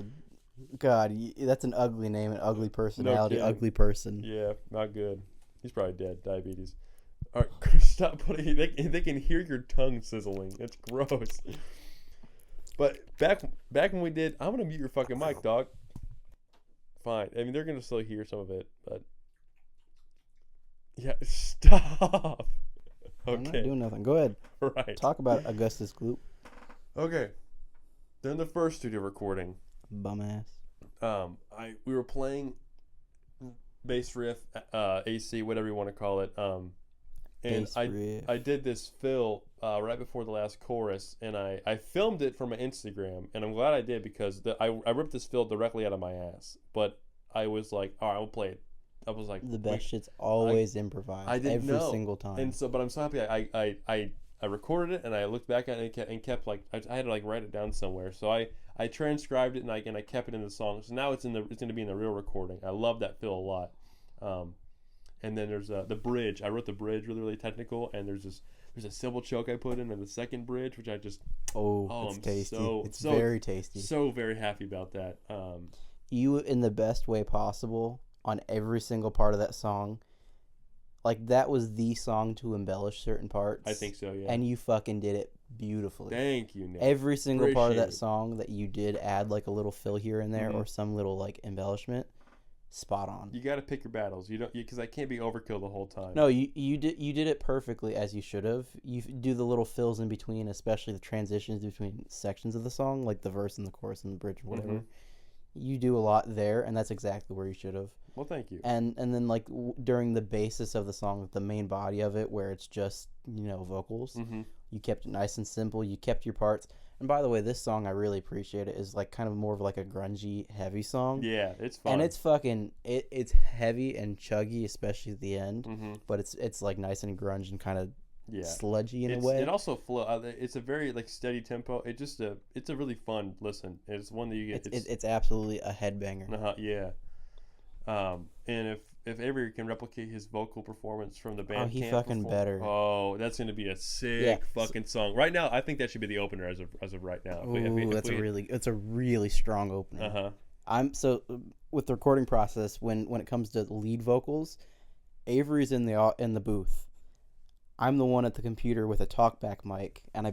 an ugly name, an ugly personality, ugly person. Yeah, not good. He's probably dead. Diabetes. All right, stop putting. They can hear your tongue sizzling. It's gross. But back when we did, I'm gonna mute your fucking mic, dog. Fine. I mean, they're gonna still hear some of it, but yeah, stop. Okay. I'm not doing nothing. Go ahead. Right. Talk about Augustus Gloop. Okay. Then the first studio recording. Bum ass. We were playing bass riff, AC, whatever you want to call it. And I did this fill right before the last chorus, and I filmed it for my Instagram, and I'm glad I did because I ripped this fill directly out of my ass. But I was like, all right, I'll play it. I was like, the best shit's always improvised. I didn't every know. Single time. And so, but I'm so happy I recorded it and I looked back at it and kept like I had to like write it down somewhere. So I transcribed it and I kept it in the song. So now it's going to be in the real recording. I love that fill a lot. And then there's the bridge. I wrote the bridge really technical, and there's a cymbal choke I put in the second bridge, which I just it's tasty. It's very tasty. So very happy about that. You in the best way possible on every single part of that song. Like, that was the song to embellish certain parts. I think so, yeah. And you fucking did it beautifully. Thank you, Nick. Every single part of that song that you did add, like, a little fill here and there or some little, like, embellishment, spot on. You got to pick your battles. You don't, because I can't be overkill the whole time. No, you did it perfectly as you should have. You do the little fills in between, especially the transitions between sections of the song, like the verse and the chorus and the bridge or whatever. You do a lot there, and that's exactly where you should have. Well, thank you. And then like during the basis of the song, the main body of it, where it's just vocals, you kept it nice and simple. You kept your parts. And by the way, this song I really appreciate it. Is like kind of more of like a grungy, heavy song. Yeah, it's fun. And it's fucking it's heavy and chuggy, especially at the end. But it's like nice and grunge and kind of sludgy in a way. It also it's a very like steady tempo. It's a really fun listen. It's one that you get. It's absolutely a headbanger. Yeah. And if Avery can replicate his vocal performance from the band, he fucking better. Oh, that's gonna be a sick fucking song. Right now, I think that should be the opener as of right now. That's a really strong opener. I'm so with the recording process when it comes to lead vocals, Avery's in the booth. I'm the one at the computer with a talkback mic, and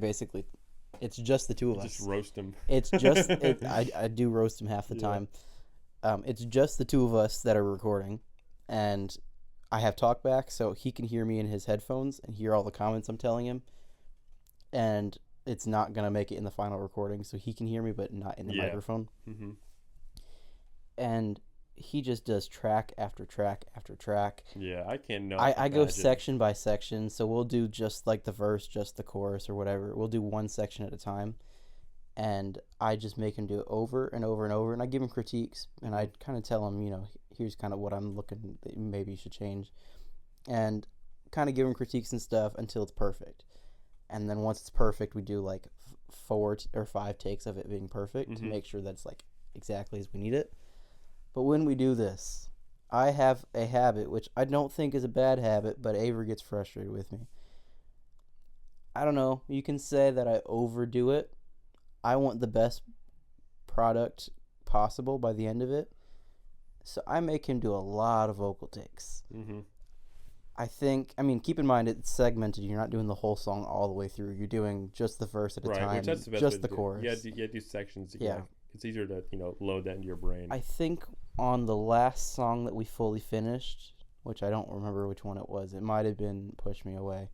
it's just the two of us. Just roast him. It's just I do roast him half the time. It's just the two of us that are recording, and I have talkback, so he can hear me in his headphones and hear all the comments I'm telling him, and it's not going to make it in the final recording, so he can hear me, but not in the microphone. And he just does track after track after track. Yeah, I can't know. I go section by section, so we'll do just like the verse, just the chorus or whatever. We'll do one section at a time. And I just make him do it over and over and over. And I give him critiques. And I kind of tell him, here's kind of what I'm looking, that maybe you should change. And kind of give him critiques and stuff until it's perfect. And then once it's perfect, we do like 4 or 5 takes of it being perfect to make sure that it's like exactly as we need it. But when we do this, I have a habit, which I don't think is a bad habit, but Avery gets frustrated with me. I don't know. You can say that I overdo it. I want the best product possible by the end of it. So I make him do a lot of vocal takes. Keep in mind it's segmented. You're not doing the whole song all the way through. You're doing just the verse at a time, which that's the best just the chorus. Yeah, do sections. Yeah. It's easier to, load that into your brain. I think on the last song that we fully finished, which I don't remember which one it was, it might have been Push Me Away.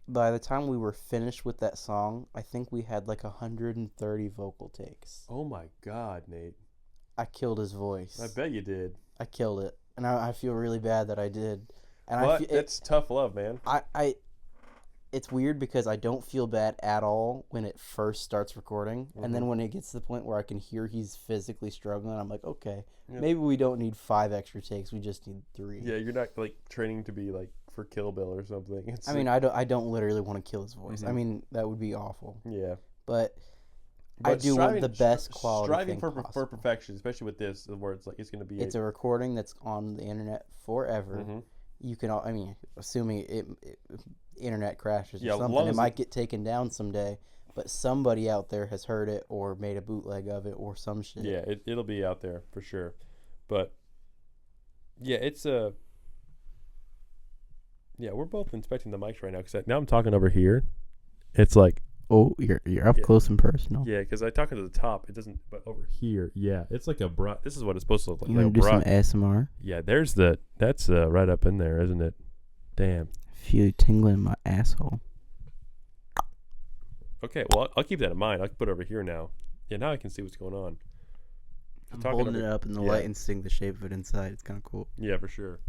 By the time we were finished with that song, I think we had like 130 vocal takes. Oh my God, Nate. I killed his voice. I bet you did. I killed it. And I feel really bad that I did. And it's tough love, man. It's weird because I don't feel bad at all when it first starts recording. And then when it gets to the point where I can hear he's physically struggling, I'm like, okay, maybe we don't need 5 extra takes. We just need 3. Yeah, you're not like training to be like for Kill Bill or something. I don't literally want to kill his voice. I mean, that would be awful. Yeah. But I do want the best quality striving thing for perfection, especially with this, where it's like it's going to be. It's a recording that's on the internet forever. You can, assuming internet crashes or something, it might get taken down someday. But somebody out there has heard it or made a bootleg of it or some shit. Yeah, it'll be out there for sure. But yeah, it's a. Yeah, we're both inspecting the mics right now because now I'm talking over here. It's like, oh, you're up close and personal. Yeah, because I'm talking to the top. It doesn't, but over here, yeah, it's like a brush. This is what it's supposed to look like. You want to do some ASMR? Yeah, that's right up in there, isn't it? Damn. I feel you tingling in my asshole. Okay, well, I'll keep that in mind. I'll put it over here now. Yeah, now I can see what's going on. I'm holding it up in the light and seeing the shape of it inside. It's kind of cool. Yeah, for sure.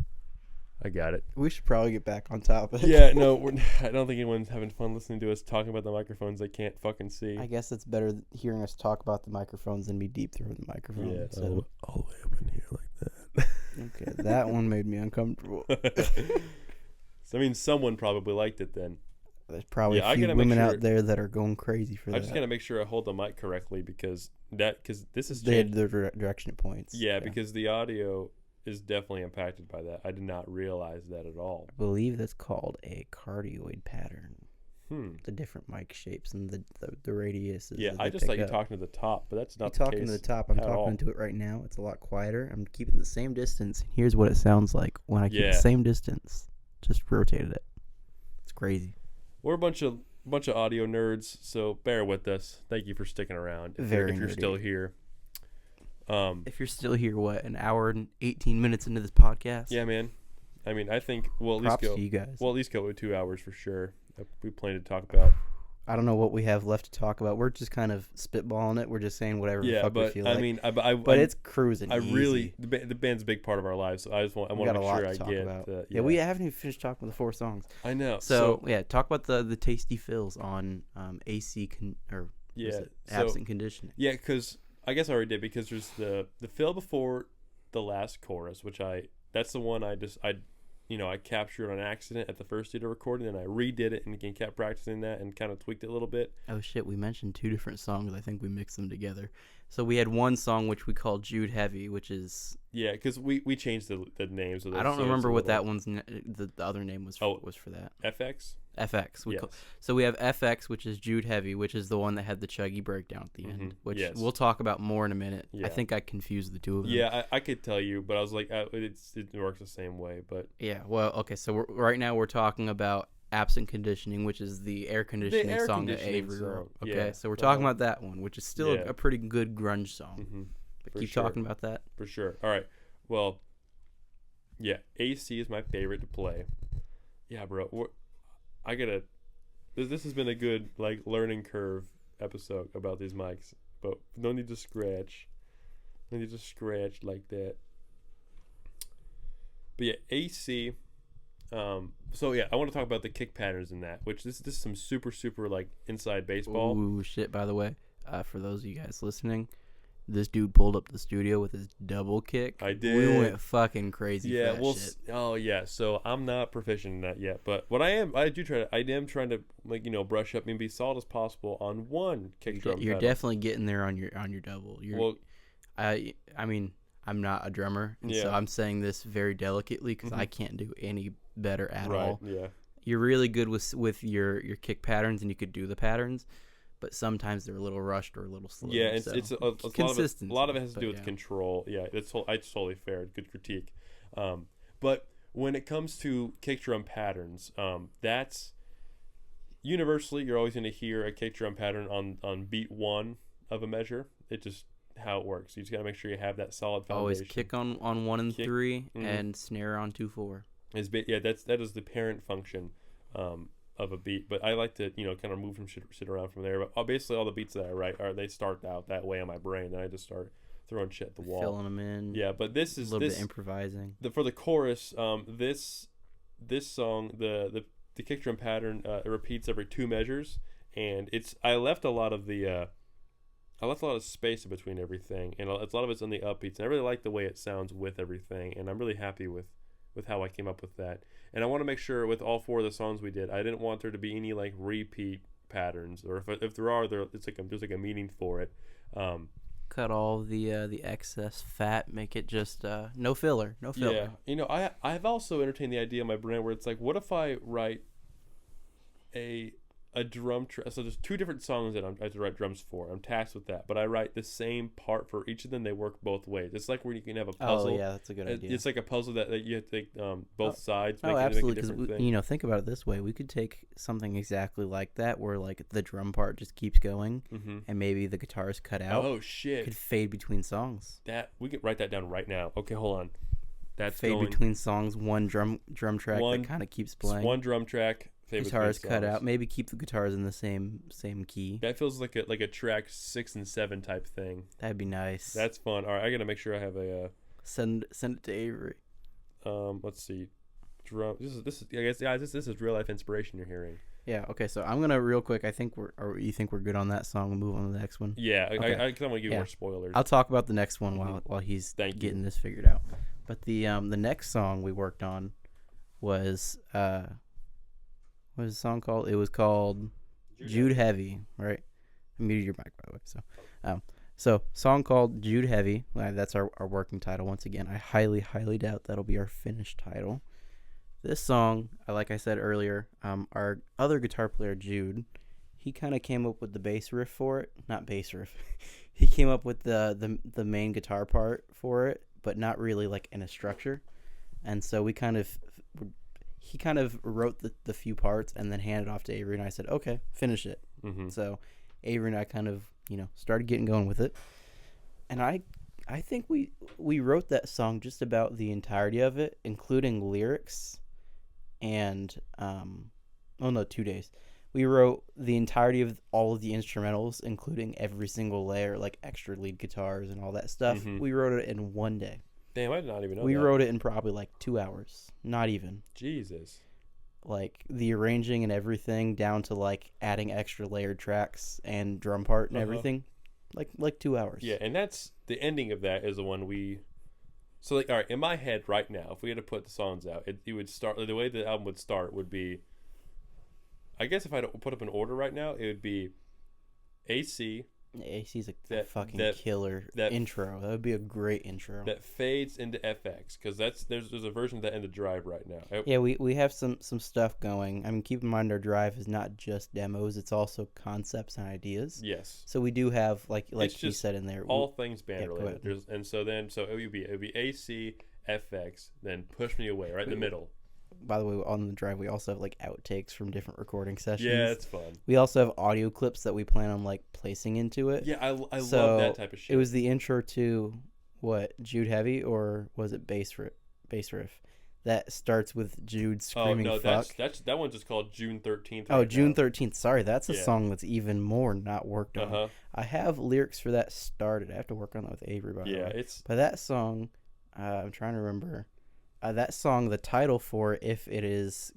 I got it. We should probably get back on topic. Yeah, no, I don't think anyone's having fun listening to us talking about the microphones they can't fucking see. I guess it's better hearing us talk about the microphones than be deep through the microphone. Yeah, so. All the way up in here like that. Okay, that one made me uncomfortable. So, I mean, someone probably liked it then. There's probably a few women out there that are going crazy for that. I just got to make sure I hold the mic correctly because this is the direction it points. Yeah, because the audio is definitely impacted by that. I did not realize that at all. I believe that's called a cardioid pattern. The different mic shapes and the radiuses. Yeah, I just thought you were talking to the top, but that's not the case. You're talking to the top. I'm talking to it right now. It's a lot quieter. I'm keeping the same distance. And here's what it sounds like when I keep the same distance. Just rotated it. It's crazy. We're a bunch of audio nerds, so bear with us. Thank you for sticking around. If you're still here. If you're still here, what, an hour and 18 minutes into this podcast? Yeah, man. I mean, I think we'll at least go. To you guys. We'll at least go with 2 hours for sure. We plan to talk about I don't know what we have left to talk about. We're just kind of spitballing it. We're just saying whatever the fuck we feel like. I mean, but it's cruising. I easy. Really, the band's a big part of our lives. So I want to make sure I get. Yeah, we haven't even finished talking about the 4 songs. I know. So yeah, talk about the tasty fills on absent conditioning. Yeah, because I guess I already did, because there's the fill before the last chorus, which that's the one I captured on accident at the first studio recording, and I redid it and again kept practicing that and kind of tweaked it a little bit. Oh shit, we mentioned 2 different songs. I think we mixed them together. So we had one song which we called Jude Heavy, which is... Yeah, because we changed the names of those. I don't remember what that one's... the other name was for that. FX? FX. Yes. So we have FX, which is Jude Heavy, which is the one that had the chuggy breakdown at the end, which we'll talk about more in a minute. Yeah. I think I confused the two of them. Yeah, I could tell you, but I was like, it works the same way. But yeah, well, okay, so right now we're talking about Absent Conditioning, which is the air conditioning song that Avery wrote. Okay, so we're talking about that one, which is still a pretty good grunge song. Mm-hmm. But keep talking about that. For sure. All right. Well, yeah, AC is my favorite to play. Yeah, bro. I gotta. This has been a good learning curve episode about these mics, but no need to scratch. No need to scratch like that. But yeah, AC. So yeah, I want to talk about the kick patterns in that, which this is some super inside baseball. Ooh, shit! By the way, for those of you guys listening, this dude pulled up the studio with his double kick. I did. We went fucking crazy. Yeah, for that shit. Oh yeah. So I'm not proficient in that yet, but what I am trying to brush up and be solid as possible on one kick drum. You're definitely getting there on your double. I mean, I'm not a drummer, so I'm saying this very delicately because I can't do any better at all. Yeah. You're really good with your kick patterns, and you could do the patterns, but sometimes they're a little rushed or a little slow. Yeah, it's a consistency. A lot of it has to do with control. Yeah, it's totally fair. Good critique. But when it comes to kick drum patterns, that's universally you're always going to hear a kick drum pattern on beat 1 of a measure. It just how it works. You just got to make sure you have that solid foundation. Always kick on 1 and 3 and snare on 2/4. That is the parent function of a beat, but I like to kind of move from shit around from there. But basically all the beats that I write they start out that way in my brain, and I just start throwing shit at the wall, filling them in. Yeah, but this is a little bit improvising. For the chorus, this song, the kick drum pattern it repeats every 2 measures, and I left a lot of space in between everything, and a lot of it's on the upbeats, and I really like the way it sounds with everything, and I'm really happy with how I came up with that. And I want to make sure with all 4 of the songs we did, I didn't want there to be any repeat patterns, or if there are, there's a meaning for it. Cut all the excess fat, make it just no filler. Yeah, I've also entertained the idea in my brain where it's like, what if I write a drum track? So there's 2 different songs that I have to write drums for. I'm tasked with that, but I write the same part for each of them. They work both ways. It's like where you can have a puzzle. Oh yeah, that's a good idea. It's like a puzzle that you have to take both sides. Oh, absolutely. Because think about it this way: we could take something exactly like that, where the drum part just keeps going, and maybe the guitar is cut out. Oh shit! Could fade between songs. That we could write that down right now. Okay, hold on. That's fade between songs. One drum track that kind of keeps playing. One drum track. Guitars cut out. Maybe keep the guitars in the same key. That feels like a track 6 and 7 type thing. That'd be nice. That's fun. All right, I gotta make sure I have a send it to Avery. Let's see, drum. This is I guess this is real life inspiration you're hearing. Yeah. Okay. So I'm gonna real quick. I think you think we're good on that song. We'll move on to the next one. Yeah. Okay. I don't want to give you more spoilers. I'll talk about the next one while he's getting this figured out. But the next song we worked on was what was the song called? It was called Jude Heavy, right? I muted your mic, by the way. So song called Jude Heavy. That's our working title. Once again, I highly, highly doubt that'll be our finished title. This song, like I said earlier, our other guitar player, Jude, he kind of came up with the bass riff for it. Not bass riff. He came up with the main guitar part for it, but not really in a structure. And so he kind of wrote the few parts and then handed it off to Avery, and I said, okay, finish it. So Avery and I kind of started getting going with it, and I think we wrote that song just about the entirety of it, including lyrics, and 2 days, We wrote the entirety of all of the instrumentals, including every single layer, like extra lead guitars and all that stuff. Mm-hmm. We wrote it in one day. Damn, I did not even know We that. wrote it in probably like 2 hours. Not even. Jesus. Like the arranging and everything, down to like adding extra layered tracks and drum part and everything. Like 2 hours. Yeah, and that's the ending of that is the one we. So like, all right, in my head right now, if we had to put the songs out, it would start the way the album would start would be. I guess if I don't put up an order right now, it would be AC. AC's a fucking killer intro. That would be a great intro. That fades into FX because there's a version of that in the drive right now. Yeah, we have some stuff going. I mean, keep in mind our drive is not just demos; it's also concepts and ideas. Yes. So we do have like you said in there, all things band related. So it would be AC, FX, then Push Me Away right in the middle. By the way, on the drive, we also have like outtakes from different recording sessions. Yeah, it's fun. We also have audio clips that we plan on like placing into it. Yeah, I love that type of shit. It was the intro to what, Jude Heavy, or was it bass riff that starts with Jude screaming? Oh no, fuck. that one's just called June 13th. Oh, June 13th. Sorry, that's a song that's even more not worked on. Uh-huh. I have lyrics for that started. I have to work on that with Avery. By the way. But that song, I'm trying to remember. That song, the title for it, if it is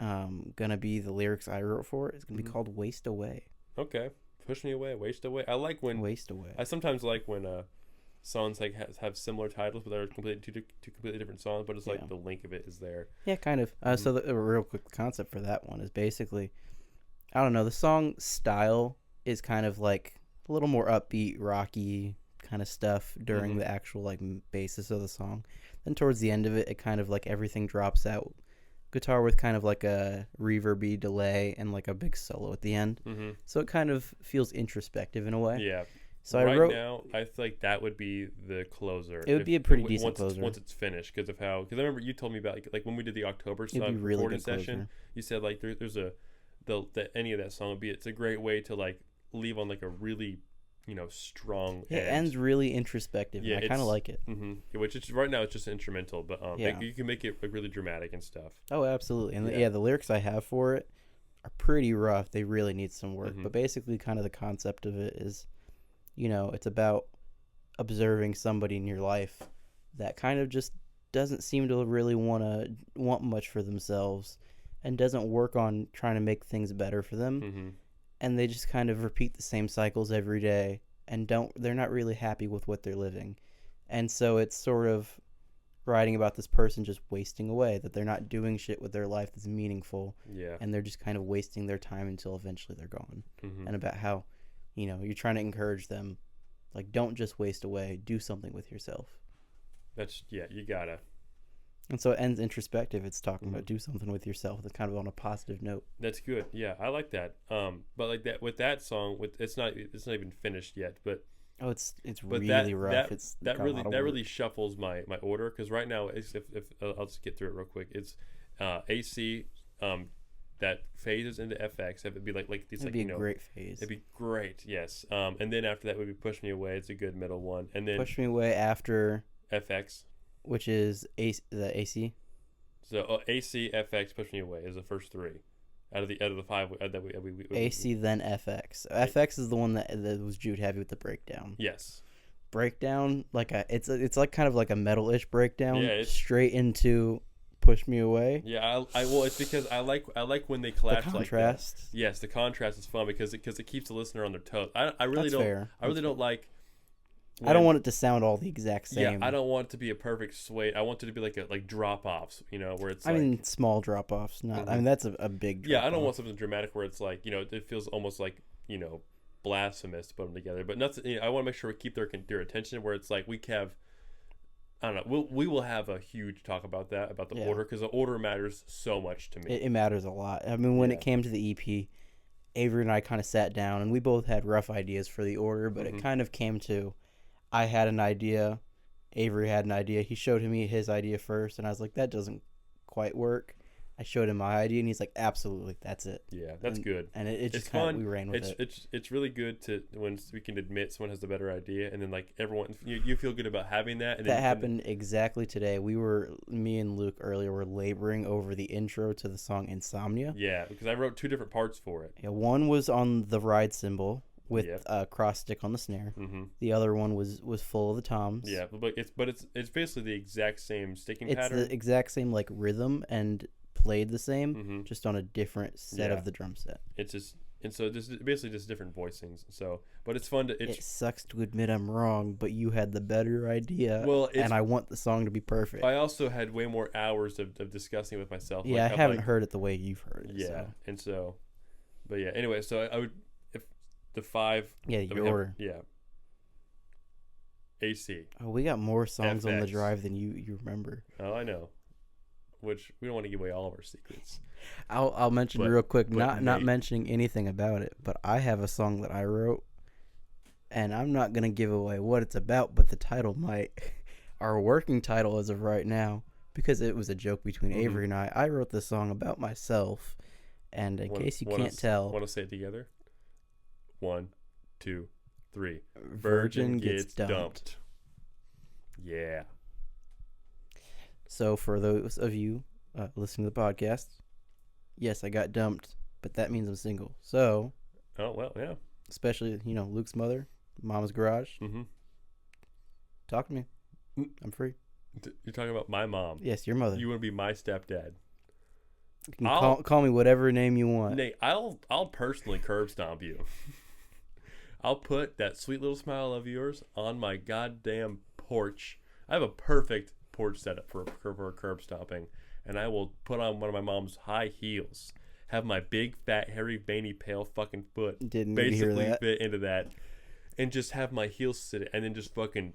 gonna be the lyrics I wrote for it, it's gonna be called "Waste Away." Okay, Push Me Away, Waste Away. I like when Waste Away. I sometimes like when songs like have similar titles, but they're two completely different songs. But it's like the link of it is there. Yeah, kind of. So the real quick concept for that one is basically, I don't know, the song style is kind of like a little more upbeat, rocky kind of stuff during the actual like basis of the song. Then towards the end of it, it kind of like everything drops out. Guitar with kind of like a reverby delay and like a big solo at the end. Mm-hmm. So it kind of feels introspective in a way. Yeah. So right now, I feel like that would be the closer. It would be a pretty decent closer once it's finished because of how. Because I remember you told me about like when we did the October song recording session. You said like there's any of that song would be. It's a great way to like leave on like a really strong. It ends really introspective. Yeah, I kind of like it. Mm-hmm. Which is right now it's just instrumental, but you can make it like really dramatic and stuff. Oh, absolutely. And the lyrics I have for it are pretty rough. They really need some work. But basically, kind of the concept of it is, it's about observing somebody in your life that kind of just doesn't seem to really want much for themselves and doesn't work on trying to make things better for them. Mm-hmm. And they just kind of repeat the same cycles every day and they're not really happy with what they're living. And so it's sort of writing about this person just wasting away, that they're not doing shit with their life that's meaningful. Yeah. And they're just kind of wasting their time until eventually they're gone. Mm-hmm. And about how, you're trying to encourage them, like, don't just waste away, do something with yourself. You gotta. And so it ends introspective. It's talking about do something with yourself. That's kind of on a positive note. That's good. Yeah, I like that. But like that with that song, it's not even finished yet. But it's really rough. That really shuffles my order because right now if I'll just get through it real quick. It's AC that phases into FX. It'd be like it's it'd be a great phase. It'd be great. Yes. And then after that would be Push Me Away. It's a good middle one. And then Push Me Away after FX. Which is the AC. So AC, FX, Push Me Away is the first three out of the five that we AC then FX. FX is the one that was Jude Heavy with the breakdown. Yes. Breakdown it's like kind of like a metal-ish breakdown. Yeah, straight into Push Me Away. Yeah, it's because I like when they clash the contrast. Like that. Yes, the contrast is fun because it keeps the listener on their toes. I really don't like. I don't want it to sound all the exact same. Yeah, I don't want it to be a perfect sway. I want it to be like drop-offs, where it's I mean, small drop-offs. Not. I mean, that's a big drop-off. Yeah, I don't want something dramatic where it's like, it feels almost like, blasphemous to put them together. But nothing. I want to make sure we keep their attention where it's like we have, I don't know, we will have a huge talk about that, about the order, because the order matters so much to me. It matters a lot. I mean, when it came to the EP, Avery and I kind of sat down, and we both had rough ideas for the order, but it kind of came to... I had an idea. Avery had an idea. He showed me his idea first, and I was like, that doesn't quite work. I showed him my idea, and he's like, absolutely, that's it. Yeah, that's good. And it just it's kind fun. of, we ran with it. It's really good to when we can admit someone has the better idea, and then like everyone, you feel good about having that. And that happened exactly today. Me and Luke earlier were laboring over the intro to the song Insomnia. Yeah, because I wrote 2 different parts for it. Yeah, one was on the ride cymbal with a cross stick on the snare. Mm-hmm. The other one was full of the toms. Yeah, but it's basically the exact same sticking pattern. It's the exact same like rhythm and played the same, just on a different set of the drum set. It's just, and so just basically just different voicings. So, but it's fun to. It sucks to admit I'm wrong, but you had the better idea. Well, and I want the song to be perfect. I also had way more hours of discussing it with myself. Yeah, I haven't heard it the way you've heard it. Yeah, so. And so, but yeah. Anyway, so I would, if the 5. Yeah, your order. Yeah. AC. Oh, we got more songs FX. on the drive than you remember. Oh, I know. Which we don't want to give away all of our secrets. I'll mention real quick, not mentioning anything about it, but I have a song that I wrote, and I'm not gonna give away what it's about, but the title might. Our working title as of right now, because it was a joke between Avery and I wrote this song about myself, and in case you can't tell, want to say it together? 1, 2, 3. Virgin gets dumped. Yeah. So for those of you listening to the podcast, yes, I got dumped, but that means I'm single. So, oh well, yeah. Especially Luke's mother, Mama's Garage. Mm-hmm. Talk to me. I'm free. You're talking about my mom. Yes, your mother. You want to be my stepdad. You can call me whatever name you want. Nate, I'll personally curb stomp you. I'll put that sweet little smile of yours on my goddamn porch. I have a perfect porch setup for curb stomping, and I will put on one of my mom's high heels, have my big fat hairy veiny pale fucking foot basically fit into that, and just have my heels sit and then just fucking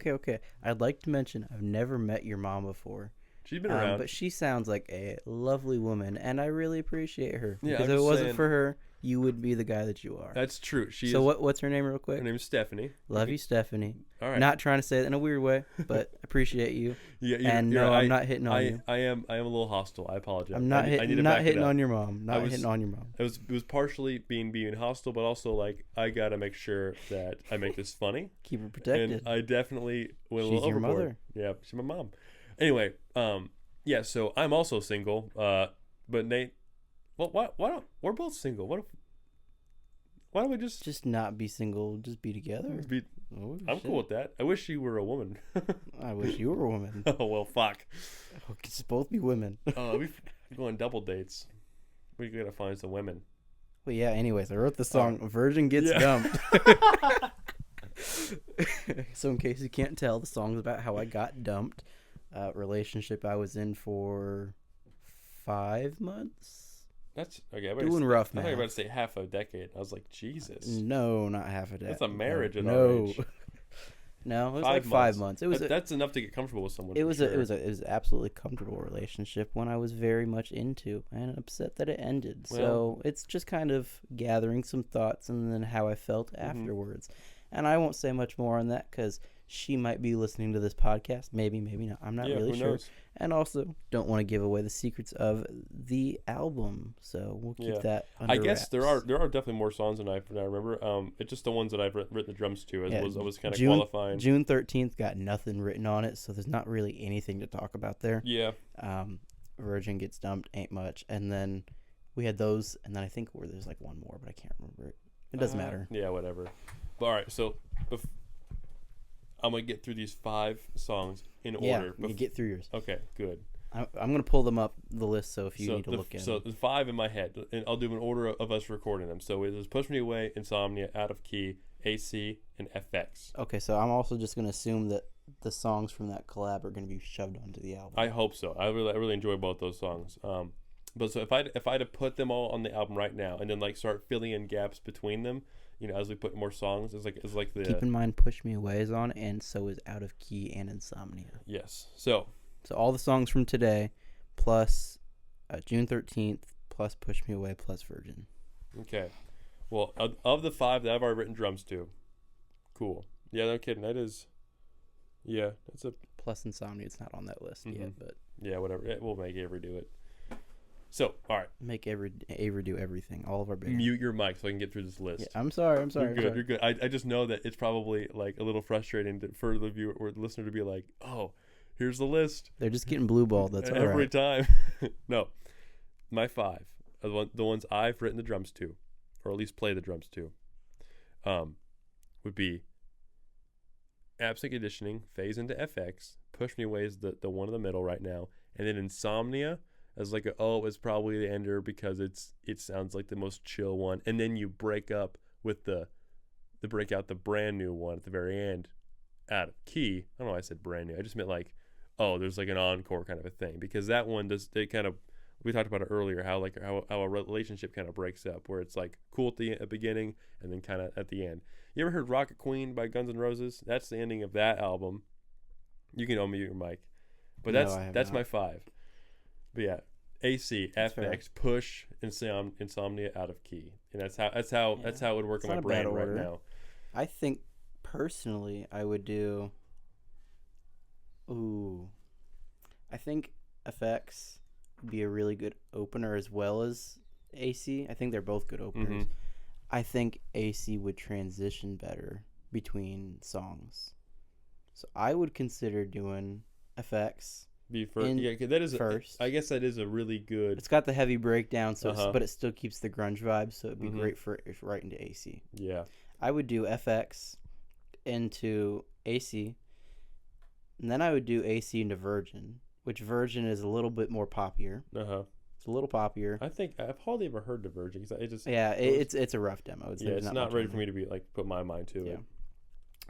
okay. I'd like to mention I've never met your mom before. She's been around, but she sounds like a lovely woman, and I really appreciate her. Yeah, because if it wasn't for her, you would be the guy that you are. That's true. What's her name, real quick? Her name is Stephanie. Love you, Stephanie. All right. Not trying to say it in a weird way, but appreciate you. I'm not hitting on you. I am a little hostile. I apologize. I'm not hitting on your mom. Not hitting on your mom. It was partially being hostile, but also like I gotta make sure that I make this funny. Keep her protected. And I definitely went a She's little your overboard. mother. Yeah, she's my mom. Anyway, yeah. So I'm also single. But Nate, why don't we're both single? Why don't we just not be single? Just be together. I'm cool with that. I wish you were a woman. I wish you were a woman. Oh well, fuck. We could just both be women. We go on double dates. We gotta find some women. Well, yeah. Anyways, I wrote the song "Virgin Gets Dumped." So in case you can't tell, the song's about how I got dumped. Relationship I was in for 5 months. That's okay. Doing rough, man. I thought you were about to say half a decade. I was like, Jesus. No, not half a decade. That's a marriage at our age. No, it was 5 months. It was that's enough to get comfortable with someone. It was an absolutely comfortable relationship, one I was very much into, and upset that it ended. Well, so it's just kind of gathering some thoughts and then how I felt afterwards. And I won't say much more on that because she might be listening to this podcast. Maybe not. I'm not really sure. Knows? And also, don't want to give away the secrets of the album, so we'll keep that under wraps. I guess there are definitely more songs than I remember. It's just the ones that I've written the drums to. I was kind of qualifying. June 13th got nothing written on it, so there's not really anything to talk about there. Yeah. Virgin Gets Dumped ain't much, and then we had those, and then I think there's like one more, but I can't remember it. It doesn't matter. Yeah, whatever. But all right, so I'm gonna get through these 5 songs in order. Yeah, you get through yours. Okay, good. I'm gonna pull them up the list, so if you need to look in. So the 5 in my head, and I'll do an order of us recording them. So it was Push Me Away, Insomnia, Out of Key, AC, and FX. Okay, so I'm also just gonna assume that the songs from that collab are gonna be shoved onto the album. I hope so. I really enjoy both those songs. But so if I had to put them all on the album right now, and then like start filling in gaps between them. As we put more songs, it's like the. Keep in mind, Push Me Away is on, and so is Out of Key and Insomnia. Yes. So all the songs from today, plus June 13th, plus Push Me Away, plus Virgin. Okay. Well, of the 5 that I've already written drums to, cool. Yeah, no kidding. That is. Yeah, that's a. Plus Insomnia, it's not on that list yet, but. Yeah, whatever. We'll make Avery do it. So, all right. Make Avery do everything. All of our bands. Mute your mic so I can get through this list. Yeah, I'm sorry. You're good. You're good. I just know that it's probably like a little frustrating for the viewer or the listener to be like, oh, here's the list. They're just getting blue balled. That's all right. Every time. No. My 5, the ones I've written the drums to, or at least play the drums to, would be Absent Conditioning, Phase into FX, Push Me Away is the one in the middle right now, and then Insomnia as like it's probably the ender because it sounds like the most chill one, and then you break up with the break out the brand new one at the very end, Out of Key. I don't know why I said brand new. I just meant like, there's like an encore kind of a thing, because that one does, they kind of, we talked about it earlier, how a relationship kind of breaks up, where it's like cool at the beginning and then kind of at the end. You ever heard Rocket Queen by Guns N' Roses? That's the ending of that album. You can unmute your mic, but that's my 5. But yeah, AC, FX, fair. Push, Insomnia, Out of Key, and that's how it would work in my brain right now. I think personally, I would do. I think FX would be a really good opener as well as AC. I think they're both good openers. Mm-hmm. I think AC would transition better between songs. So I would consider doing FX first. I guess that is a really good. It's got the heavy breakdown, but it still keeps the grunge vibe, so it'd be great for right into AC. Yeah. I would do FX into AC, and then I would do AC into Virgin, which Virgin is a little bit more poppier. It's a little poppier. I think I've hardly ever heard the Virgin. It's a rough demo. It's not ready for me to be like put my mind to it.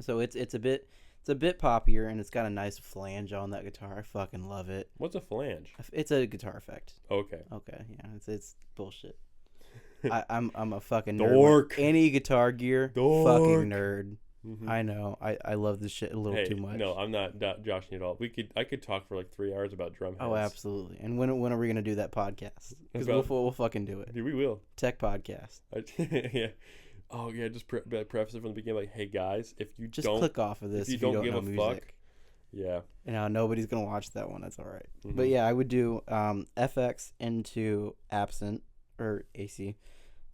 So it's a bit poppier, and it's got a nice flange on that guitar. I fucking love it. What's a flange? It's a guitar effect. Okay. Yeah, it's bullshit. I'm a fucking dork. Nerd. Any guitar gear, dork. Fucking nerd. Mm-hmm. I know. I love this shit a little too much. No, I'm not joshing at all. I could talk for like 3 hours about drum heads. Oh, absolutely. And when are we gonna do that podcast? Because we'll fucking do it. Dude, we will. Tech podcast. Yeah. Oh yeah. Just preface it from the beginning, like, hey guys, if you just don't click off of this, if you don't give a music. Fuck. Yeah. And nobody's gonna watch that one. That's all right. Mm-hmm. But yeah, I would do FX into Absent or AC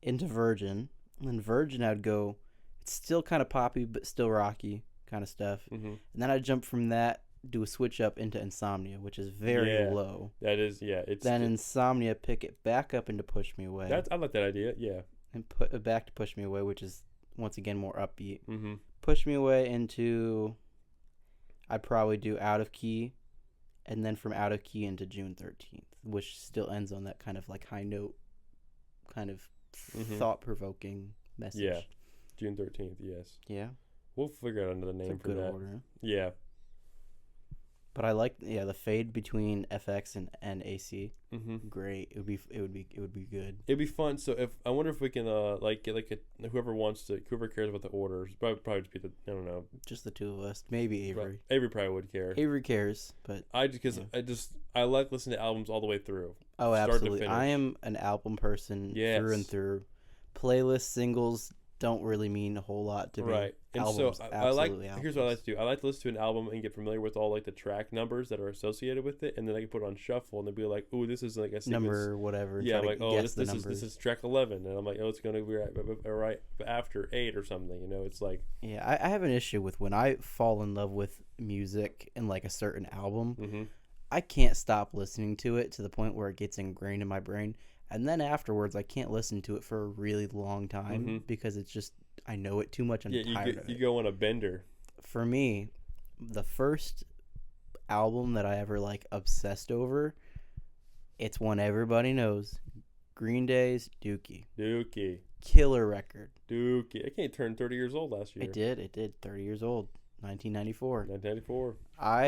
into Virgin, and then Virgin I'd go. It's still kind of poppy, but still rocky kind of stuff. Mm-hmm. And then I jump from that, do a switch up into Insomnia, which is very low. That is, yeah. Then Insomnia, pick it back up into Push Me Away. I like that idea, yeah. And put it back to Push Me Away, which is, once again, more upbeat. Mm-hmm. Push Me Away into, I'd probably do Out of Key, and then from Out of Key into June 13th, which still ends on that kind of like high note, kind of thought-provoking message. Yeah. June 13th, yes. Yeah. We'll figure out another name for that. Good order. Yeah. But I like the fade between FX and AC. Mm-hmm. Great. It would be good. It'd be fun. So I wonder if we can get whoever cares about the orders. Probably just be I don't know. Just the two of us. Maybe Avery. Avery probably would care. Avery cares, but I like listening to albums all the way through. Oh, absolutely. I am an album person through and through. Playlists, singles don't really mean a whole lot to me. Right. And albums, so here's what I like to do. I like to listen to an album and get familiar with all like the track numbers that are associated with it, and then I can put it on shuffle and they'll be like, "Ooh, this is like a sequence. Number whatever." Yeah, I'm like, "Oh, this is track 11," and I'm like, "Oh, it's going to be right after 8 or something." You know, it's like. Yeah, I have an issue with when I fall in love with music and like a certain album, mm-hmm. I can't stop listening to it to the point where it gets ingrained in my brain. And then afterwards, I can't listen to it for a really long time because it's just, I know it too much. I'm tired of it. You go on a bender. For me, the first album that I ever like obsessed over, it's one everybody knows. Green Day's Dookie. Killer record. Dookie. I can't turn 30 years old last year. It did. 30 years old. 1994. That's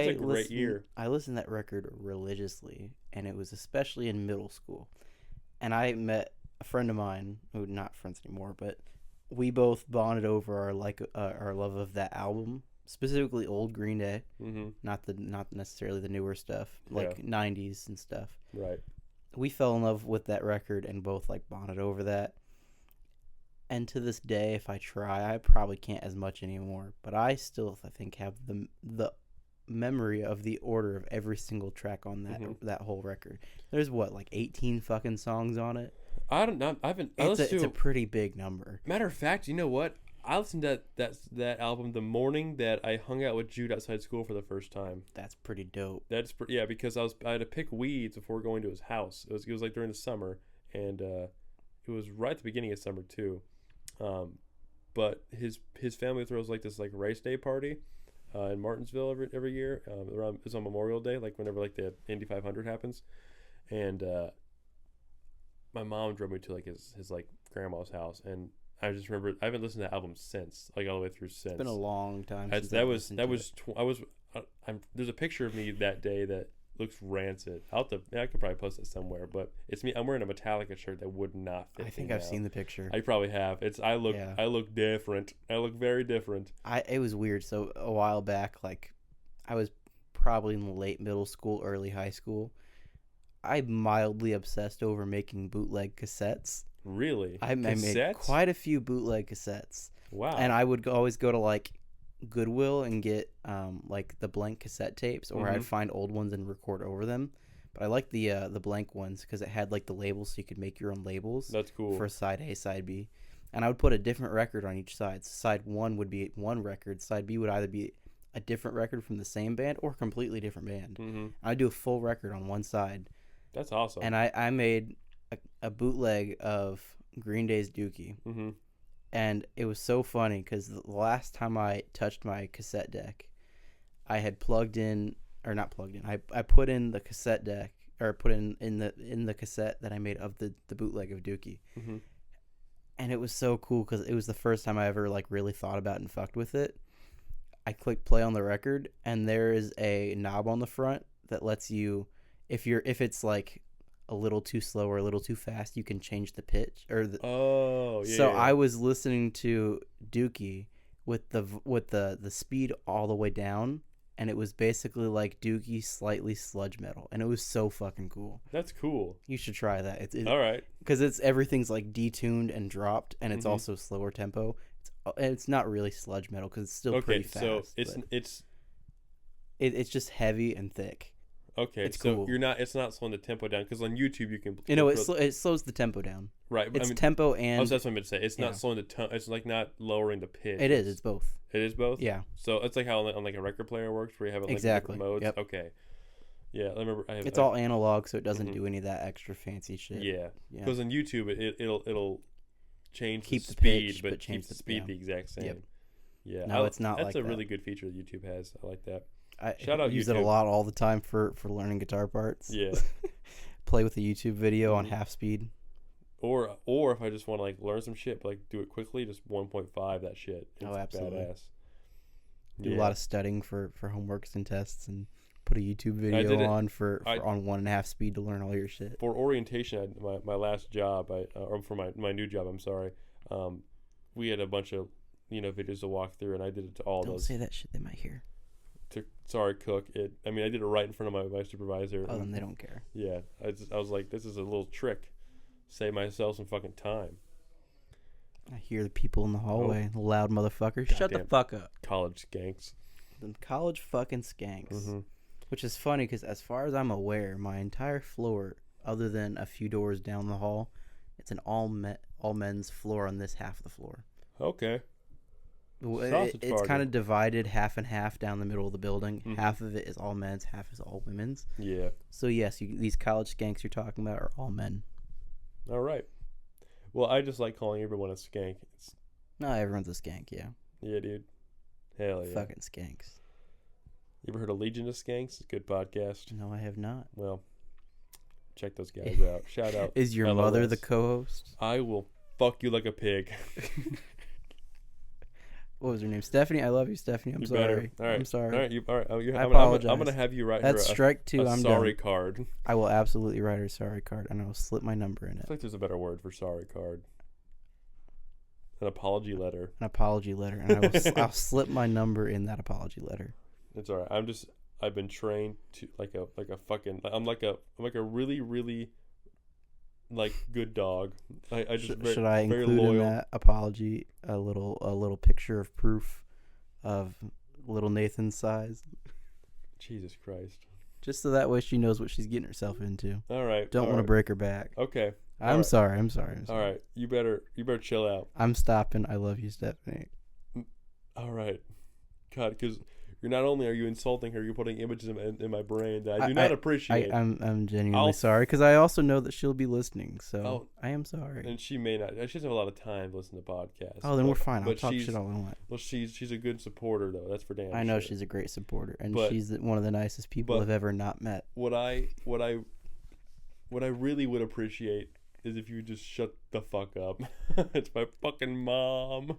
a great year. I listened to that record religiously, and it was especially in middle school. And I met a friend of mine, who not friends anymore, but we both bonded over our love of that album, specifically old Green Day, not necessarily the newer stuff, like 90s and stuff. Right. We fell in love with that record and both like bonded over that. And to this day, if I try, I probably can't as much anymore. But I still, I think, have the memory of the order of every single track on that whole record. There's like 18 fucking songs on it. I don't know. It's a pretty big number. Matter of fact, you know what? I listened to that album the morning that I hung out with Jude outside school for the first time. That's pretty dope. Yeah, because I had to pick weeds before going to his house. It was like during the summer, and it was right at the beginning of summer too. But his family throws like this like race day party in Martinsville every year. It's on Memorial Day, like whenever like the Indy 500 happens, and my mom drove me to like his like grandma's house, and I just remember I haven't listened to the album since, like all the way through since. It's been a long time. There's a picture of me that day that looks rancid. I could probably post it somewhere, but it's me. I'm wearing a Metallica shirt that would not fit. I think I've seen the picture. I probably have. I look different. I look very different. It was weird. So a while back, like I was probably in the late middle school, early high school. I mildly obsessed over making bootleg cassettes. Really? I made quite a few bootleg cassettes. Wow. And I would always go to like Goodwill and get like the blank cassette tapes, or I'd find old ones and record over them. But I liked the blank ones because it had like the labels, so you could make your own labels. That's cool. For side A, side B. And I would put a different record on each side. Side 1 would be one record. Side B would either be a different record from the same band or a completely different band. Mm-hmm. I'd do a full record on one side. That's awesome. And I made a bootleg of Green Day's Dookie. Mm-hmm. And it was so funny because the last time I touched my cassette deck, I had not plugged in. I put in the cassette deck, or put in the cassette that I made of the bootleg of Dookie. Mm-hmm. And it was so cool because it was the first time I ever like really thought about and fucked with it. I clicked play on the record, and there is a knob on the front that lets you, if it's like a little too slow or a little too fast, you can change the pitch So I was listening to Dookie with the speed all the way down, and it was basically like Dookie slightly sludge metal, and it was so fucking cool. That's cool. You should try that. It's all right, because everything's like detuned and dropped, and it's also slower tempo. It's not really sludge metal because it's still pretty fast. So it's just heavy and thick. Okay, it's so cool. It's not slowing the tempo down, because on YouTube you can. It slows the tempo down. Right, but it's tempo and. That's what I'm going to say. It's not slowing the tone. It's like not lowering the pitch. It is. It's both. It is both. Yeah. So it's like how on like a record player works, where you have it like exactly different modes. Yep. Okay. Yeah, I remember. It's all analog, so it doesn't do any of that extra fancy shit. Yeah. Because on YouTube, it'll change keep the speed, pitch, but keep the speed the exact same. Yep. Yeah. No, it's not. That's a really good feature that YouTube has. I like that. Shout out use YouTube. It a lot all the time for learning guitar parts. Yeah. Play with a YouTube video on half speed. Or if I just want to like learn some shit, but like do it quickly, just 1.5 that shit. It's absolutely. Badass. Do a lot of studying for homeworks and tests, and put a YouTube video on on 1.5 speed to learn all your shit. For orientation, my last job, or for my new job, I'm sorry, we had a bunch of videos to walk through, and I did it to all those. Don't say that shit; they might hear. Sorry, Cook. I did it right in front of my supervisor. Oh, then they don't care. Yeah, I was like, this is a little trick. Save myself some fucking time. I hear the people in the hallway, loud motherfuckers. Shut the fuck up. College skanks. The college fucking skanks. Mm-hmm. Which is funny because as far as I'm aware, my entire floor, other than a few doors down the hall, it's an all men's floor on this half of the floor. Okay. It's kind of divided half and half down the middle of the building. Mm-hmm. Half of it is all men's, half is all women's. Yeah. So yes, these college skanks you're talking about are all men. All right. Well, I just like calling everyone a skank. No, everyone's a skank, yeah. Yeah, dude. Hell yeah. Fucking skanks. You ever heard of Legion of Skanks? It's a good podcast. No, I have not. Well, check those guys out. Shout out. Is your mother the co-host? I will fuck you like a pig. What was her name? Stephanie? I love you, Stephanie. I'm sorry. All right. I'm sorry. All right. I apologize. I'm going to have you write That's strike two. I'm sorry done. card. I will absolutely write her a sorry card, and I will slip my number in it. I feel like there's a better word for sorry card. An apology letter. An apology letter. And I'll slip my number in that apology letter. It's all right. I've been trained to like a fucking, I'm like a really, really like good dog. Should I include in that apology a little picture of proof of little Nathan's size? Jesus Christ. Just so that way she knows what she's getting herself into. All right. Don't want to break her back. Okay. I'm sorry. I'm sorry. All right. You better chill out. I'm stopping. I love you, Stephanie. All right. God, because you're not only are you insulting her, you're putting images in my brain that I do not appreciate. I'm genuinely sorry because I also know that she'll be listening. So I am sorry. And she may not. She doesn't have a lot of time to listen to podcasts. Oh, then we're fine. I'll talk shit all I want. Well, she's a good supporter though. That's for damn sure. I know she's a great supporter, and she's one of the nicest people I've ever not met. What I really would appreciate is if you just shut the fuck up. It's my fucking mom.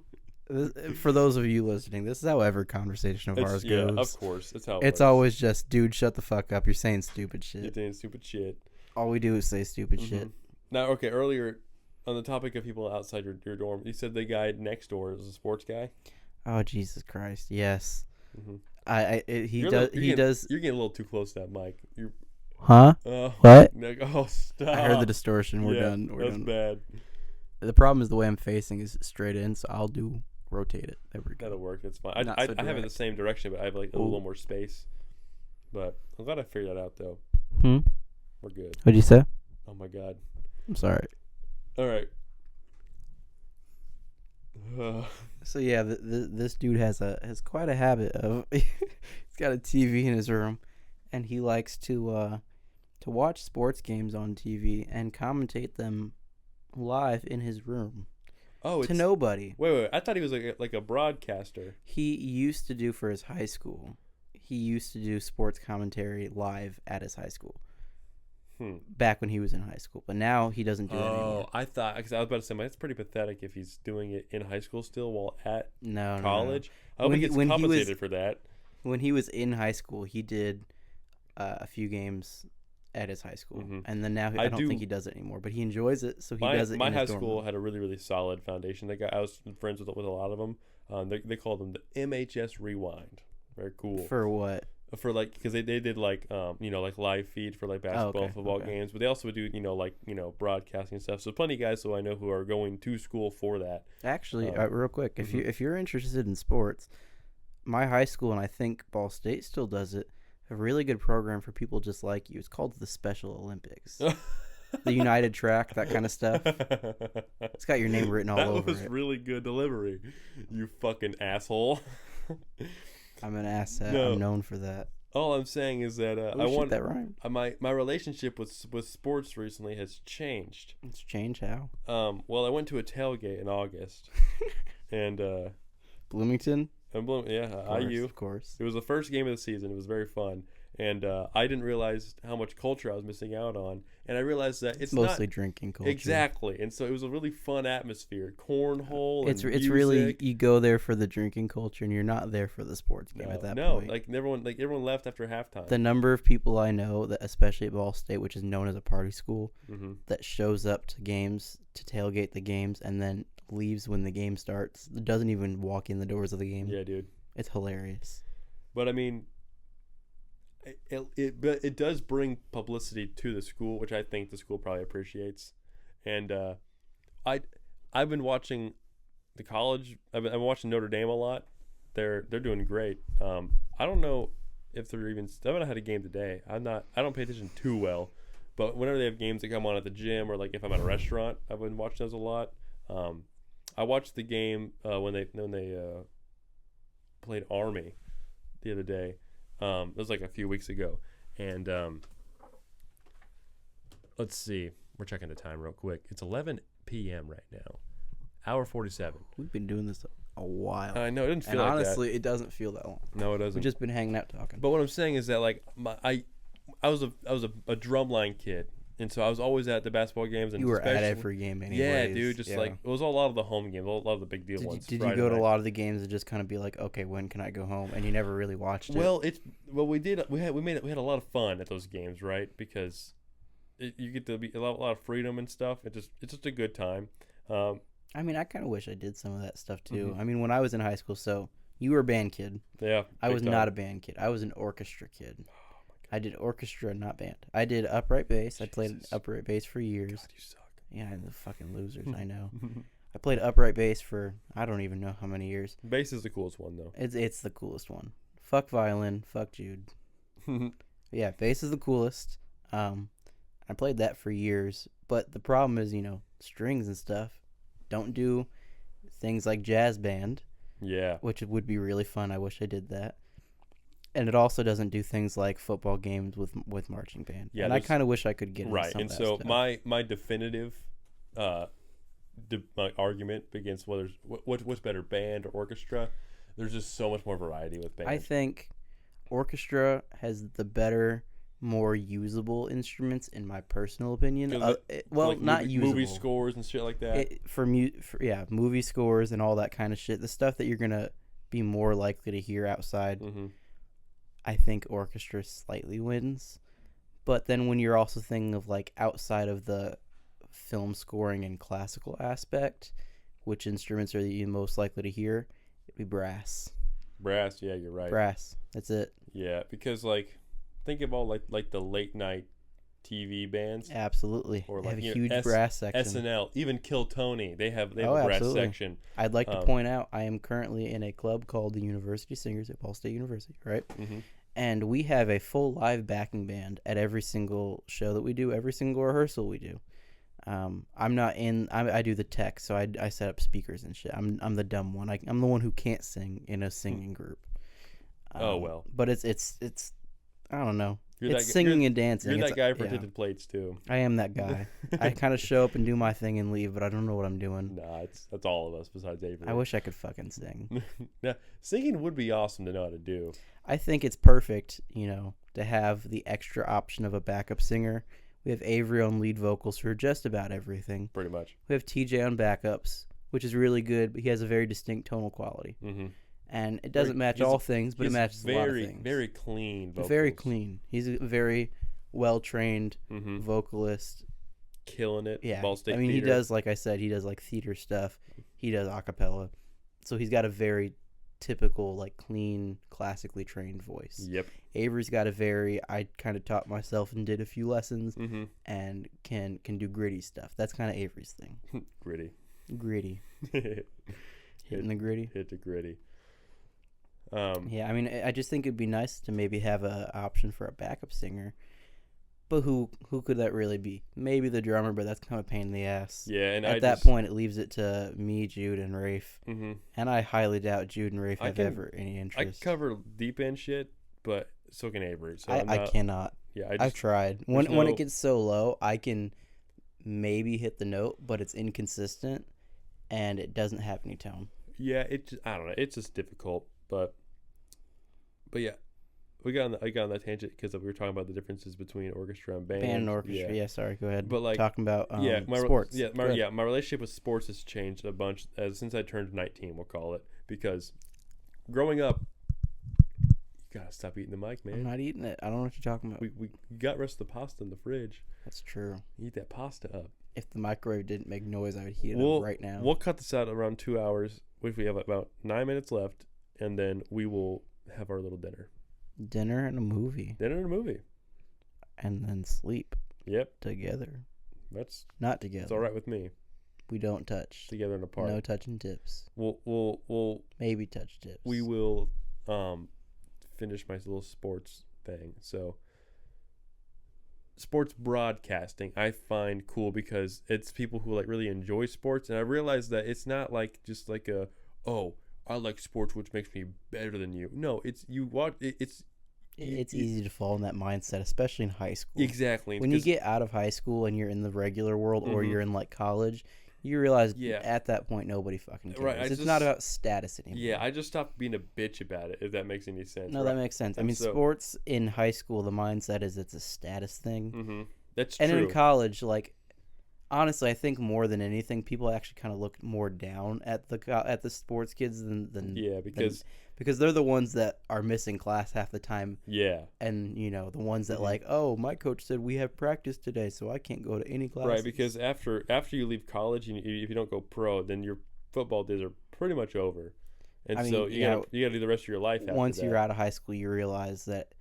For those of you listening, this is how every conversation of ours goes. Yeah, of course. That's how it's always just, dude, shut the fuck up. You're saying stupid shit. You're saying stupid shit. All we do is say stupid shit. Now, okay, earlier, on the topic of people outside your dorm, you said the guy next door is a sports guy? Oh, Jesus Christ. Yes. Mm-hmm. He does. You're getting a little too close to that mic. Huh? What? Oh, stop. I heard the distortion. We're done. That's bad. The problem is the way I'm facing is straight in, so I'll rotate it. There we go. That'll work. That's fine. I have it the same direction, but I have like a little more space. But I'm glad I figured that out, though. We're good. What'd you say? Oh, my God. I'm sorry. All right. So, yeah, this dude has quite a habit of... he's got a TV in his room, and he likes to watch sports games on TV and commentate them live in his room. Oh, to nobody. Wait! I thought he was like a broadcaster. He used to do for his high school. He used to do sports commentary live at his high school. Back when he was in high school, but now he doesn't do it anymore. Oh, I thought because I was about to say, that's pretty pathetic if he's doing it in high school still while at college. No. I hope he gets compensated for that. When he was in high school, he did a few games at his high school, and then now I don't think he does it anymore. But he enjoys it, so he does it. My high school had a really, really solid foundation. I was friends with a lot of them. They called them the MHS Rewind. Very cool. For what? For because they did like live feed for like basketball and football games, but they also would do broadcasting stuff. So plenty of guys who I know who are going to school for that. Actually, real quick, if you're interested in sports, my high school, and I think Ball State still does it, a really good program for people just like you. It's called the Special Olympics. The United Track, that kind of stuff. It's got your name written all over it. That was really good delivery, you fucking asshole. I'm an asset. No. I'm known for that. All I'm saying is that I want that rhyme. My relationship with sports recently has changed. It's changed how? Well, I went to a tailgate in August, and Bloomington. IU. Of course. It was the first game of the season. It was very fun. And I didn't realize how much culture I was missing out on. And I realized that it's mostly drinking culture. Exactly. And so it was a really fun atmosphere. Cornhole it's really, you go there for the drinking culture and you're not there for the sports game at that point. No, everyone left after halftime. The number of people I know, that especially at Ball State, which is known as a party school, that shows up to games, to tailgate the games, and then leaves when the game starts, doesn't even walk in the doors of the game. Yeah, dude. It's hilarious. But I mean... It does bring publicity to the school, which I think the school probably appreciates. And I've been watching the college. I've been watching Notre Dame a lot. They're doing great. I don't know if they're even. I haven't had a game today. I don't pay attention too well, but whenever they have games that come on at the gym or like if I'm at a restaurant, I've been watching those a lot. I watched the game when they played Army the other day. It was like a few weeks ago, and let's see. We're checking the time real quick. It's 11 p.m. right now. Hour 47. We've been doing this a while. I know, it didn't feel and like honestly, that. it doesn't feel that long. No, it doesn't. We've just been hanging out talking. But what I'm saying is that like I was a drumline kid. And so I was always at the basketball games. And you were at every game anyways. Yeah, dude. Like, it was a lot of the home games, a lot of the big deal ones. Did you go to a lot of the games and just kind of be like, okay, when can I go home? And you never really watched it? We did. We had a lot of fun at those games, right? Because you get to be a lot of freedom and stuff. It's just a good time. I mean, I kind of wish I did some of that stuff too. I mean, when I was in high school, so you were a band kid. Yeah. I was not a band kid. I was an orchestra kid. I did orchestra, not band. I did upright bass. Jesus. I played upright bass for years. God, you suck. Yeah, the fucking losers, I know. I played upright bass for I don't even know how many years. Bass is the coolest one, though. It's the coolest one. Fuck violin. Fuck Jude. Yeah, bass is the coolest. I played that for years, but the problem is, strings and stuff don't do things like jazz band. Yeah. Which would be really fun. I wish I did that. And it also doesn't do things like football games with marching band. Yeah, and I kind of wish I could get into some of that stuff. And so my definitive my argument against what's better, band or orchestra, there's just so much more variety with band. I think orchestra has the better, more usable instruments, in my personal opinion. Not usable. Movie scores and shit like that. Movie scores and all that kind of shit. The stuff that you're gonna be more likely to hear outside. Mm-hmm. I think orchestra slightly wins, but then when you're also thinking of like outside of the film scoring and classical aspect, which instruments are you most likely to hear? It'd be brass. Brass, yeah, you're right. Brass, that's it. Yeah, because like think of all like the late night TV bands. Absolutely. Or they have a huge brass section. SNL, even Kill Tony, they have a brass section. I'd like to point out I am currently in a club called the University Singers at Ball State University, right? Mm-hmm. And we have a full live backing band at every single show that we do, every single rehearsal we do. I'm not in. I do the tech, so I set up speakers and shit. I'm the dumb one. I'm the one who can't sing in a singing group. Oh well. But it's I don't know. It's singing and dancing. You're that guy for Tinted Plates too. I am that guy. I kind of show up and do my thing and leave, but I don't know what I'm doing. Nah, that's all of us besides Avery. I wish I could fucking sing. Now, singing would be awesome to know how to do. I think it's perfect, to have the extra option of a backup singer. We have Avery on lead vocals for just about everything. Pretty much. We have TJ on backups, which is really good, but he has a very distinct tonal quality. Mm-hmm. And it doesn't match all things, but it matches a lot of things. Very clean vocals. Very clean. He's a very well-trained vocalist. Killing it. Yeah. Ball State Theater. He does, like I said, he does like theater stuff. He does a cappella. So he's got a very typical, like clean, classically trained voice. Yep. Avery's got I kind of taught myself and did a few lessons and can do gritty stuff. That's kind of Avery's thing. Gritty. Hitting the gritty. Hit the gritty. Yeah, I mean, I just think it'd be nice to maybe have an option for a backup singer. But who could that really be? Maybe the drummer, but that's kind of a pain in the ass. Yeah, and at that point, it leaves it to me, Jude, and Rafe. Mm-hmm. And I highly doubt Jude and Rafe have ever any interest. I cover deep end shit, but so can Avery. So I cannot. Yeah, I've tried. When it gets so low, I can maybe hit the note, but it's inconsistent, and it doesn't have any tone. Yeah, I don't know. It's just difficult, but yeah. I got on that tangent because we were talking about the differences between orchestra and band. Band and orchestra, yeah. Sorry, go ahead. But talking about sports. My relationship with sports has changed a bunch since I turned 19. We'll call it, because growing up, you gotta stop eating the mic, man. I'm not eating it. I don't know what you're talking about. We got rest of the pasta in the fridge. That's true. Eat that pasta up. If the microwave didn't make noise, I would heat it up right now. We'll cut this out around 2 hours, which we have about 9 minutes left, and then we will have our little dinner. Dinner and a movie. And then sleep. Yep. Together. That's not together. It's all right with me. We don't touch. Together and apart. No touching tips. We'll maybe touch tips. We will finish my little sports thing. So sports broadcasting I find cool because it's people who like really enjoy sports, and I realize that it's not like just like I like sports, which makes me better than you. No, it's you watch. It's easy to fall in that mindset, especially in high school. Exactly. When you get out of high school and you're in the regular world, or you're in like college, you realize at that point nobody fucking cares. Right, it's not about status anymore. Yeah, I just stopped being a bitch about it. If that makes any sense. No, that makes sense. I mean, sports in high school, the mindset is it's a status thing. Mm-hmm. That's true. And in college, like. Honestly, I think more than anything, people actually kind of look more down at the sports kids than because they're the ones that are missing class half the time. Yeah, and the ones that like, oh, my coach said we have practice today, so I can't go to any class. Right, because after you leave college, if you don't go pro, then your football days are pretty much over, and you gotta do the rest of your life. Once you're out of high school, you realize that.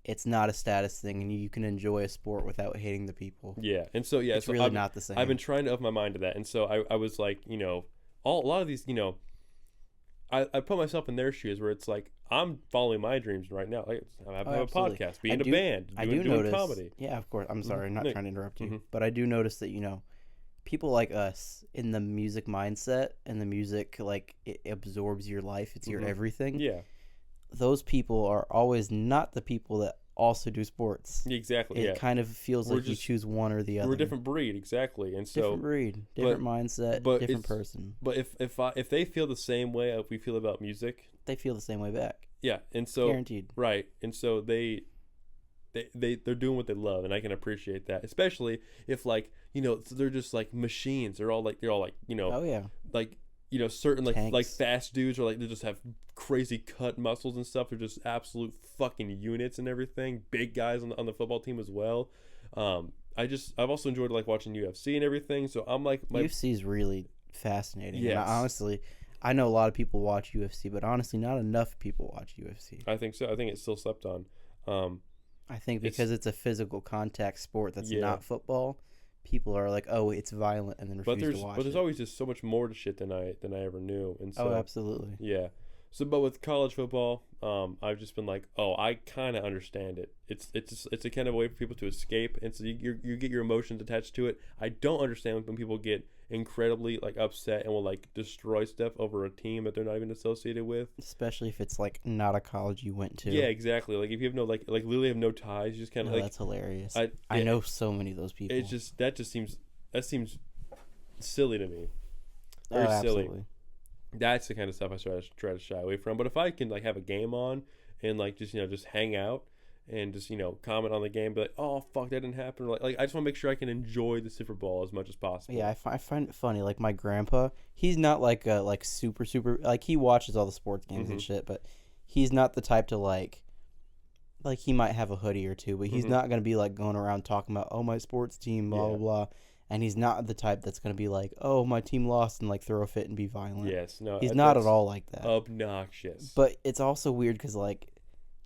It's not a status thing, and you can enjoy a sport without hating the people. Yeah, and so it's really not the same. I've been trying to open my mind to that, and so I was like, a lot of these, I put myself in their shoes where it's like I'm following my dreams right now. Like I have a podcast, being in a band, doing notice, comedy. Yeah, of course. I'm sorry, I'm not trying to interrupt you, Mm-hmm. but I do notice that people like us in the music mindset and the music like it absorbs your life. It's your everything. Yeah. Those people are always not the people that also do sports. Exactly. It kind of feels like you choose one or the other. We're a different breed, exactly, and so different breed, different mindset, different person. But if they feel the same way we feel about music, they feel the same way back. Yeah, and so guaranteed. Right, and so they're doing what they love, and I can appreciate that, especially if they're just like machines. They're all like Oh yeah. Like certain Tanks. like fast dudes or they just have crazy cut muscles and stuff. They're just absolute fucking units and everything. Big guys on the football team as well. I've also enjoyed like watching UFC and everything. So I'm like UFC is really fascinating. Yes. And I know a lot of people watch UFC, but honestly, not enough people watch UFC. I think so. I think it's still slept on. I think because it's a physical contact sport that's not football. People are like, oh, it's violent, and then refuse to watch it. But there's always just so much more to shit than I ever knew. And so, absolutely. Yeah. So, but with college football, I've just been like, oh, I kind of understand it. It's a kind of way for people to escape, and so you get your emotions attached to it. I don't understand when people get incredibly like upset and will like destroy stuff over a team that they're not even associated with. Especially if it's like not a college you went to. Yeah, exactly. Like if you have no like literally have no ties, you just kind of that's hilarious. I know so many of those people. That seems silly to me. Very absolutely. Silly. That's the kind of stuff I try to shy away from. But if I can like have a game on and like just hang out and just comment on the game, be like, oh fuck, that didn't happen. Or like I just want to make sure I can enjoy the Super Bowl as much as possible. Yeah, I find it funny. Like my grandpa, he's not like super like he watches all the sports games and shit, but he's not the type to like he might have a hoodie or two, but he's not gonna be like going around talking about my sports team, blah blah blah. And he's not the type that's going to be like, oh, my team lost, and like throw a fit and be violent. Yes, no. He's not at all like that. Obnoxious. But it's also weird because like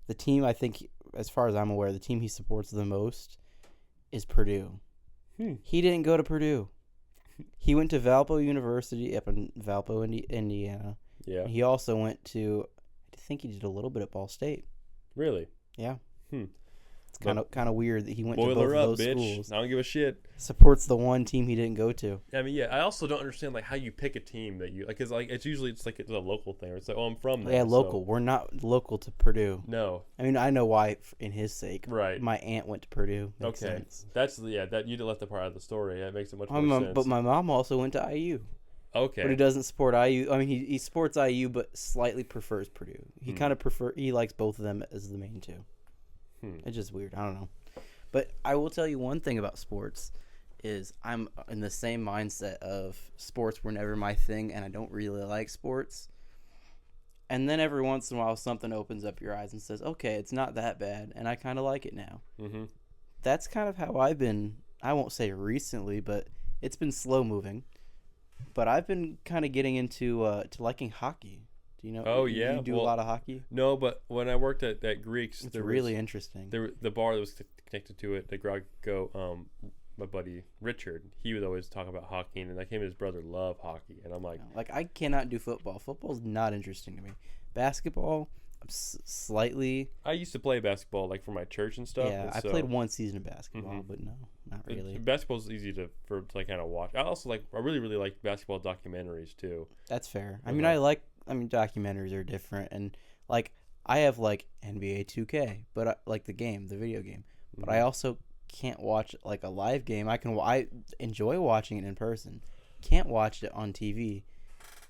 the team, I think, as far as I'm aware, the team he supports the most is Purdue. He didn't go to Purdue. He went to Valpo University up in Valpo, Indiana. Yeah. He also went to, I think he did a little bit at Ball State. Really? Yeah. It's kind of weird that he went to both Boiler of up, those bitch. schools. I don't give a shit. Supports the one team he didn't go to. I mean, yeah. I also don't understand like how you pick a team that you like, because like it's a local thing. It's like, oh, I'm from there. Yeah, local. So. We're not local to Purdue. No. I mean, I know why in his sake. Right. My aunt went to Purdue. Makes sense. That you didn't let that part out of the story. That makes it much more sense. But my mom also went to IU. Okay. But he doesn't support IU. I mean, he supports IU, but slightly prefers Purdue. He likes both of them as the main two. It's just weird. I don't know. But I will tell you one thing about sports is I'm in the same mindset of sports were never my thing, and I don't really like sports. And then every once in a while, something opens up your eyes and says, okay, it's not that bad, and I kind of like it now. That's kind of how I've been, I won't say recently, but it's been slow moving. But I've been kind of getting into to liking hockey. Do you know? Oh, yeah. Do you do a lot of hockey? No, but when I worked at Greeks, it's really interesting. The bar that was connected to it, the Go, my buddy Richard, he would always talk about hockey, and like him and his brother love hockey, and I'm like, I cannot do football. Football's not interesting to me. Basketball, I'm slightly. I used to play basketball like for my church and stuff. Yeah, I played one season of basketball, but no, not really. Basketball's easy to like kind of watch. I really like basketball documentaries too. That's fair. I mean, documentaries are different, and like I have like NBA 2K, but like the video game. But I also can't watch like a live game. I enjoy watching it in person. Can't watch it on TV,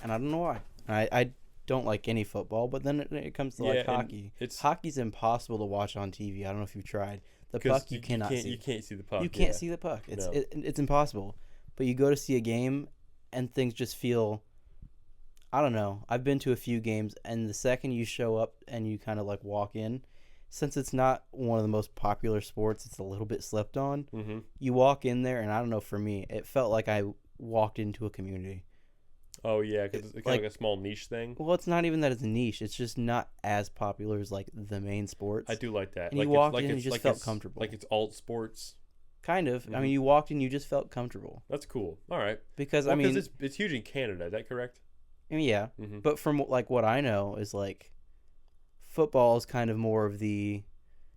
and I don't know why. I don't like any football, but then it comes to like hockey. Hockey's impossible to watch on TV. I don't know if you've tried. The puck you cannot see. You can't see the puck. You can't see the puck. It's impossible. But you go to see a game, and things just feel. I don't know. I've been to a few games, and the second you show up and you kind of like walk in, since it's not one of the most popular sports, it's a little bit slept on. You walk in there, and I don't know, for me, it felt like I walked into a community. Oh, yeah, because it's kind of like a small niche thing. Well, it's not even that it's a niche. It's just not as popular as like the main sports. I do like that. And you walked in and you just felt comfortable. Like it's alt sports. Kind of. I mean, you walked in, you just felt comfortable. That's cool. All right. Because, because it's huge in Canada. Is that correct? I mean, yeah. Mm-hmm. But from like what I know is like football is kind of more of the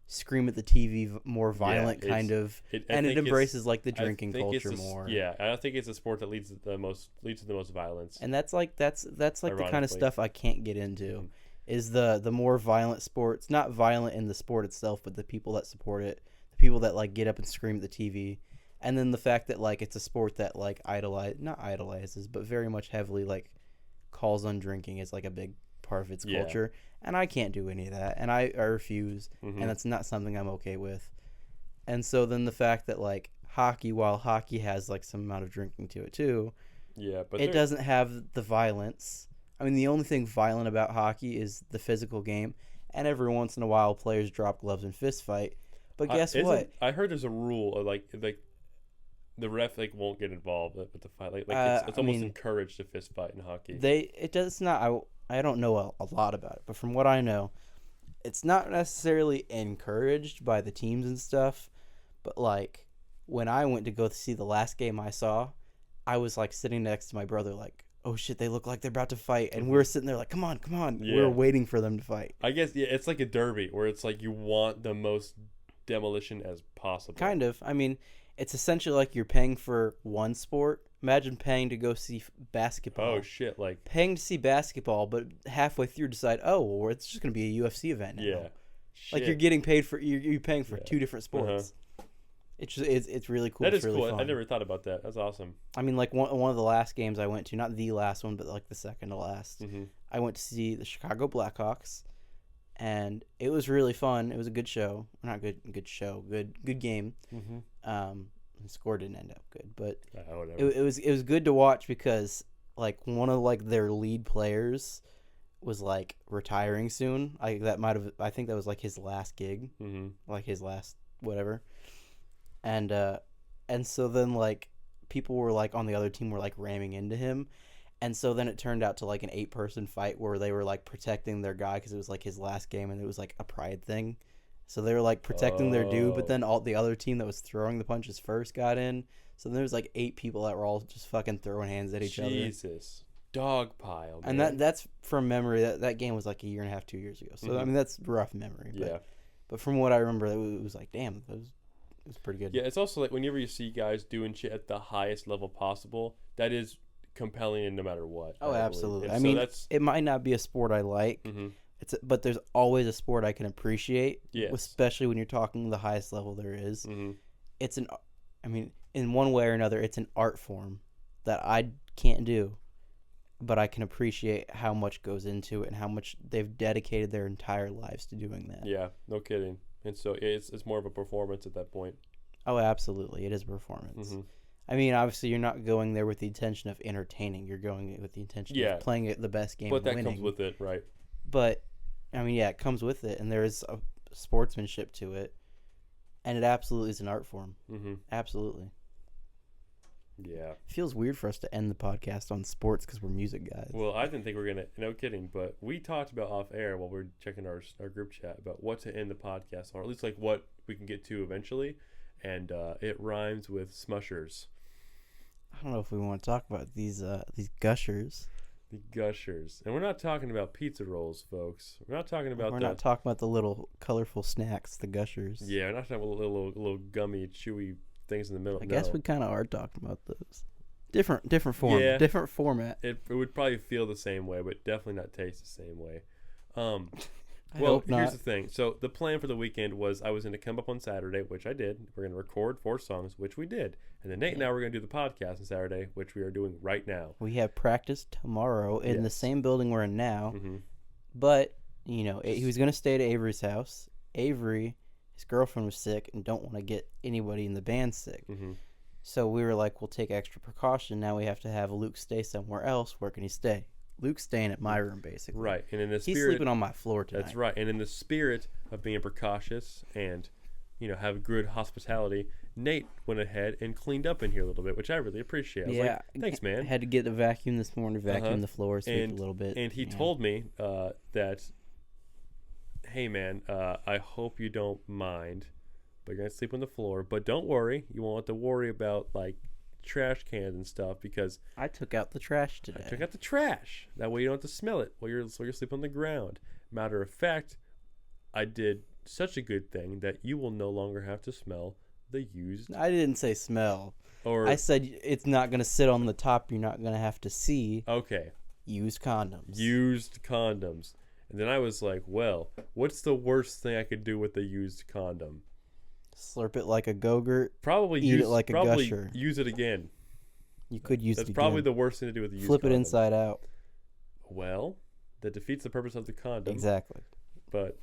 scream at the TV, more violent kind of, and it embraces like the drinking culture more. Yeah, I think it's a sport that leads to the most violence. And that's like the kind of stuff I can't get into. Mm-hmm. Is the more violent sports, not violent in the sport itself, but the people that support it, the people that like get up and scream at the TV, and then the fact that like it's a sport that like not idolizes, but very much heavily like calls on drinking as like a big part of its culture. And I can't do any of that, and I refuse, Mm-hmm. and that's not something I'm okay with. And so then the fact that like hockey, while hockey has like some amount of drinking to it too, but it doesn't have the violence. I mean, the only thing violent about hockey is the physical game, and every once in a while players drop gloves and fist fight. But guess what? I heard there's a rule like the ref like won't get involved with the fight. Like it's almost encouraged to fist fight in hockey. It does not. I don't know a lot about it, but from what I know, it's not necessarily encouraged by the teams and stuff. But like when I went to go see the last game I saw, I was like sitting next to my brother, like, oh shit, they look like they're about to fight, and we're sitting there like, come on, we're waiting for them to fight. I guess it's like a derby where it's like you want the most demolition as possible. Kind of. I mean, it's essentially like you're paying for one sport. Imagine paying to go see basketball. Oh shit! Like paying to see basketball, but halfway through decide, oh, well, it's just going to be a UFC event now. Yeah. Like you're getting paid for you're paying for two different sports. It's really cool. That is really cool. fun. I never thought about that. That's awesome. I mean, like one of the last games I went to, not the last one, but like the second to last. Mm-hmm. I went to see the Chicago Blackhawks, and it was really fun. It was a good show. Not good show. Good game. Mm-hmm. The score didn't end up good, but whatever. it was good to watch because like one of like their lead players was like retiring soon. I think that was like his last gig, like his last whatever. And so then like people were like on the other team were like ramming into him, and so then it turned out to like an 8-person fight where they were like protecting their guy because it was like his last game and it was like a pride thing. So they were like protecting their dude, but then all the other team that was throwing the punches first got in. So there was like 8 people that were all just fucking throwing hands at each other. Jesus, dog pile. Man. And that's from memory. That game was like a year and a half, 2 years ago. So I mean that's rough memory. But from what I remember, it was like damn, it was pretty good. Yeah, it's also like whenever you see guys doing shit at the highest level possible, that is compelling no matter what. Oh, absolutely. I mean, it might not be a sport I like. Mm-hmm. But there's always a sport I can appreciate, especially when you're talking the highest level there is. Mm-hmm. In one way or another, it's an art form that I can't do, but I can appreciate how much goes into it and how much they've dedicated their entire lives to doing that. Yeah, no kidding. And so it's more of a performance at that point. Oh, absolutely. It is a performance. Mm-hmm. I mean, obviously, you're not going there with the intention of entertaining. You're going with the intention of playing it the best game and winning. But that comes with it, right? But, I mean, yeah, it comes with it, and there is a sportsmanship to it, and it absolutely is an art form. Mm-hmm. Absolutely. Yeah. It feels weird for us to end the podcast on sports because we're music guys. Well, I didn't think we were going to, no kidding, but we talked about off air while we were checking our group chat about what to end the podcast on, or at least like what we can get to eventually, and it rhymes with smushers. I don't know if we want to talk about these gushers. The gushers. And we're not talking about pizza rolls, folks. We're not talking about not talking about the little colorful snacks, the gushers. Yeah, we're not talking about little gummy, chewy things in the middle. I guess we kind of are talking about those. Different form. Yeah, different format. It would probably feel the same way, but definitely not taste the same way. Well, here's the thing. So the plan for the weekend was I was going to come up on Saturday, which I did. We're going to record 4 songs, which we did. And then Nate and I were going to do the podcast on Saturday, which we are doing right now. We have practice tomorrow in the same building we're in now. Mm-hmm. But, you know, he was going to stay at Avery's house. Avery, his girlfriend was sick and don't want to get anybody in the band sick. Mm-hmm. So we were like, we'll take extra precaution. Now we have to have Luke stay somewhere else. Where can he stay? Luke's staying at my room, basically. Right. And in the spirit, he's sleeping on my floor tonight. That's right. And in the spirit of being precautious and, you know, have good hospitality, Nate went ahead and cleaned up in here a little bit, which I really appreciate. I was like, thanks, man. I had to get a vacuum this morning, vacuum the floor, sweep a little bit. And he told me that, hey, man, I hope you don't mind, but you're going to sleep on the floor. But don't worry. You won't have to worry about, like, trash cans and stuff because I took out the trash today. I took out the trash. That way you don't have to smell it while you're sleeping on the ground. Matter of fact, I did such a good thing that you will no longer have to smell the used. I didn't say smell. Or I said it's not going to sit on the top. You're not going to have to see. Okay. Used condoms. Used condoms. And then I was like, well, what's the worst thing I could do with a used condom? Slurp it like a Go-Gurt. Probably eat it like a gusher. Use it again. You could use it again. That's probably the worst thing to do with a used condom. Flip it condom. inside out. Well, that defeats the purpose of the condom. Exactly. But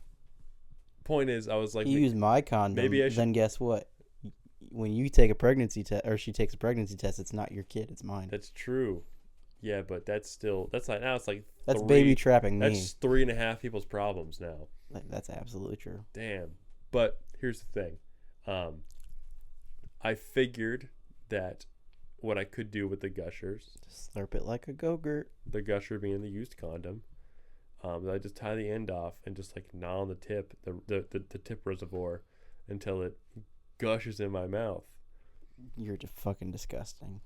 point is, I was like, you use my condom. Maybe I should. Then guess what? When you take a pregnancy test, or she takes a pregnancy test, it's not your kid, it's mine. That's true. Yeah, but that's like now it's like that's baby trapping me. That's 3.5 people's problems now. That's absolutely true. Damn. But here's the thing. I figured that what I could do with the gushers, just slurp it like a Go-Gurt. The gusher being the used condom. I just tie the end off and just like gnaw on the tip, the tip reservoir, until it gushes in my mouth. You're just fucking disgusting.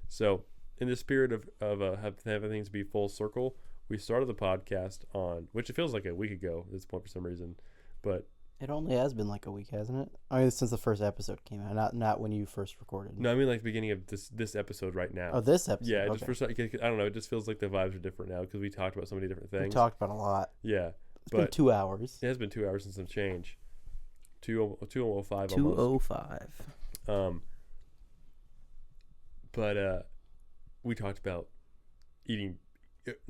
So, in the spirit of having things be full circle, we started the podcast on, which it feels like a week ago at this point for some reason, but it only has been like a week, hasn't it? I mean, since the first episode came out, not when you first recorded. No, I mean like the beginning of this episode right now. Oh, this episode. Yeah, okay. Just for I don't know. It just feels like the vibes are different now because we talked about so many different things. We talked about a lot. Yeah, it's been 2 hours. It has been 2 hours since some change. 2:05 almost. 2:05. But we talked about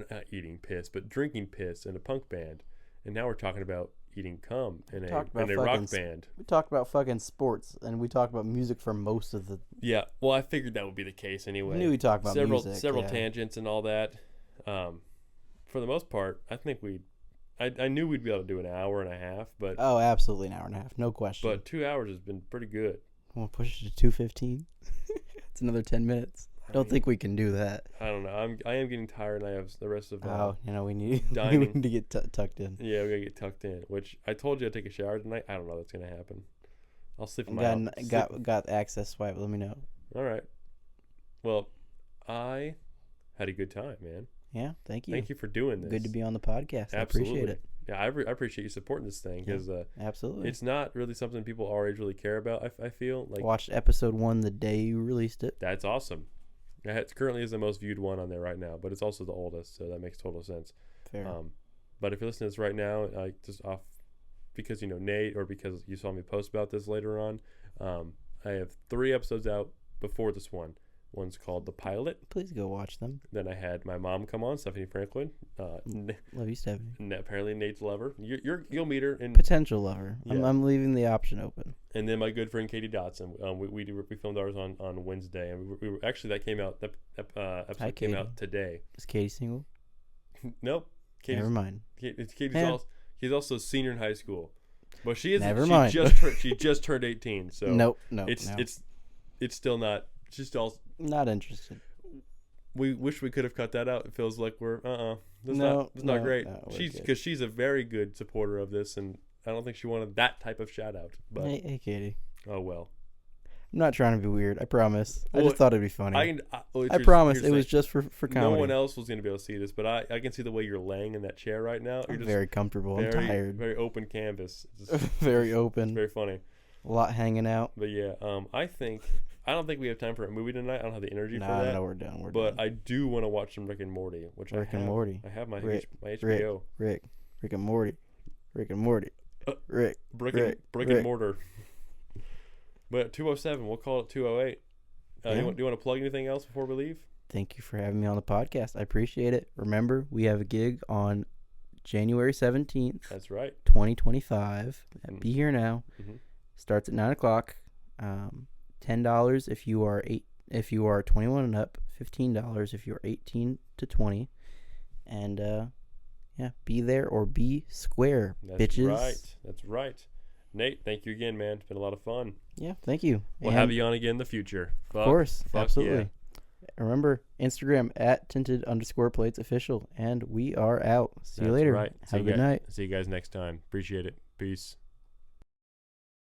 not eating piss, but drinking piss in a punk band, and now we're talking about eating cum in a rock band. We talked about fucking sports, and we talked about music for most of the. Yeah, well, I figured that would be the case anyway. I knew we talked about several tangents and all that. For the most part, I think I knew we'd be able to do an hour and a half, but absolutely an hour and a half, no question. But 2 hours has been pretty good. We'll push it to 2:15. It's another 10 minutes. I don't think we can do that. I don't know. I am getting tired, and I have the rest of. We need to get tucked in. Yeah, we gotta get tucked in. Which I told you I'd take a shower tonight. I don't know if that's gonna happen. I'll sleep in my house. Got access swipe. Let me know. All right. Well, I had a good time, man. Yeah, thank you. Thank you for doing this. Good to be on the podcast. Absolutely. I appreciate it. Yeah, I appreciate you supporting this thing because absolutely, it's not really something people our age really care about. I feel like watched episode 1 the day you released it. That's awesome. It currently is the most viewed one on there right now, but it's also the oldest, so that makes total sense. Fair. But if you're listening to this right now, just off because you know Nate or because you saw me post about this later on, I have 3 episodes out before this one. One's called The Pilot. Please go watch them. Then I had my mom come on, Stephanie Franklin. Love you, Stephanie. Apparently Nate's lover. You'll meet her. Potential lover. Yeah. I'm leaving the option open. And then my good friend Katie Dotson. We filmed ours on Wednesday, and we were actually that came out. That episode came out today. Is Katie single? Nope. Never mind. He's also a senior in high school, but she is. Never mind. She just turned 18. So nope. It's still not. She's still not interested. We wish we could have cut that out. It feels like we're That's not great. She's a very good supporter of this, and I don't think she wanted that type of shout out. But hey, Katie. Oh well. I'm not trying to be weird. I promise. I just thought it'd be funny. I promise it was just for comedy. No one else was going to be able to see this, but I can see the way you're laying in that chair right now. You're just very comfortable. I'm tired. Very open canvas. Very open. It's very funny. A lot hanging out. But yeah, I don't think we have time for a movie tonight. I don't have the energy for that. No, we're done. But I do want to watch some Rick and Morty, Rick and Morty. I have my HBO. Rick and Morty. Rick and Morty. Rick and Mortar. But 207, we'll call it 208. Do you want to plug anything else before we leave? Thank you for having me on the podcast. I appreciate it. Remember, we have a gig on January 17th. That's right. 2025. Be here now. Mm-hmm. Starts at 9 o'clock. $10 if you are 21 and up. $15 if you're 18 to 20. And be there or be square, bitches. That's right. Nate, thank you again, man. It's been a lot of fun. Yeah, thank you. We'll have you on again in the future. Of course, absolutely. Yeah. Remember, Instagram at Tinted_Plates official, and we are out. See you later. Right. Have a good night. See you guys next time. Appreciate it. Peace.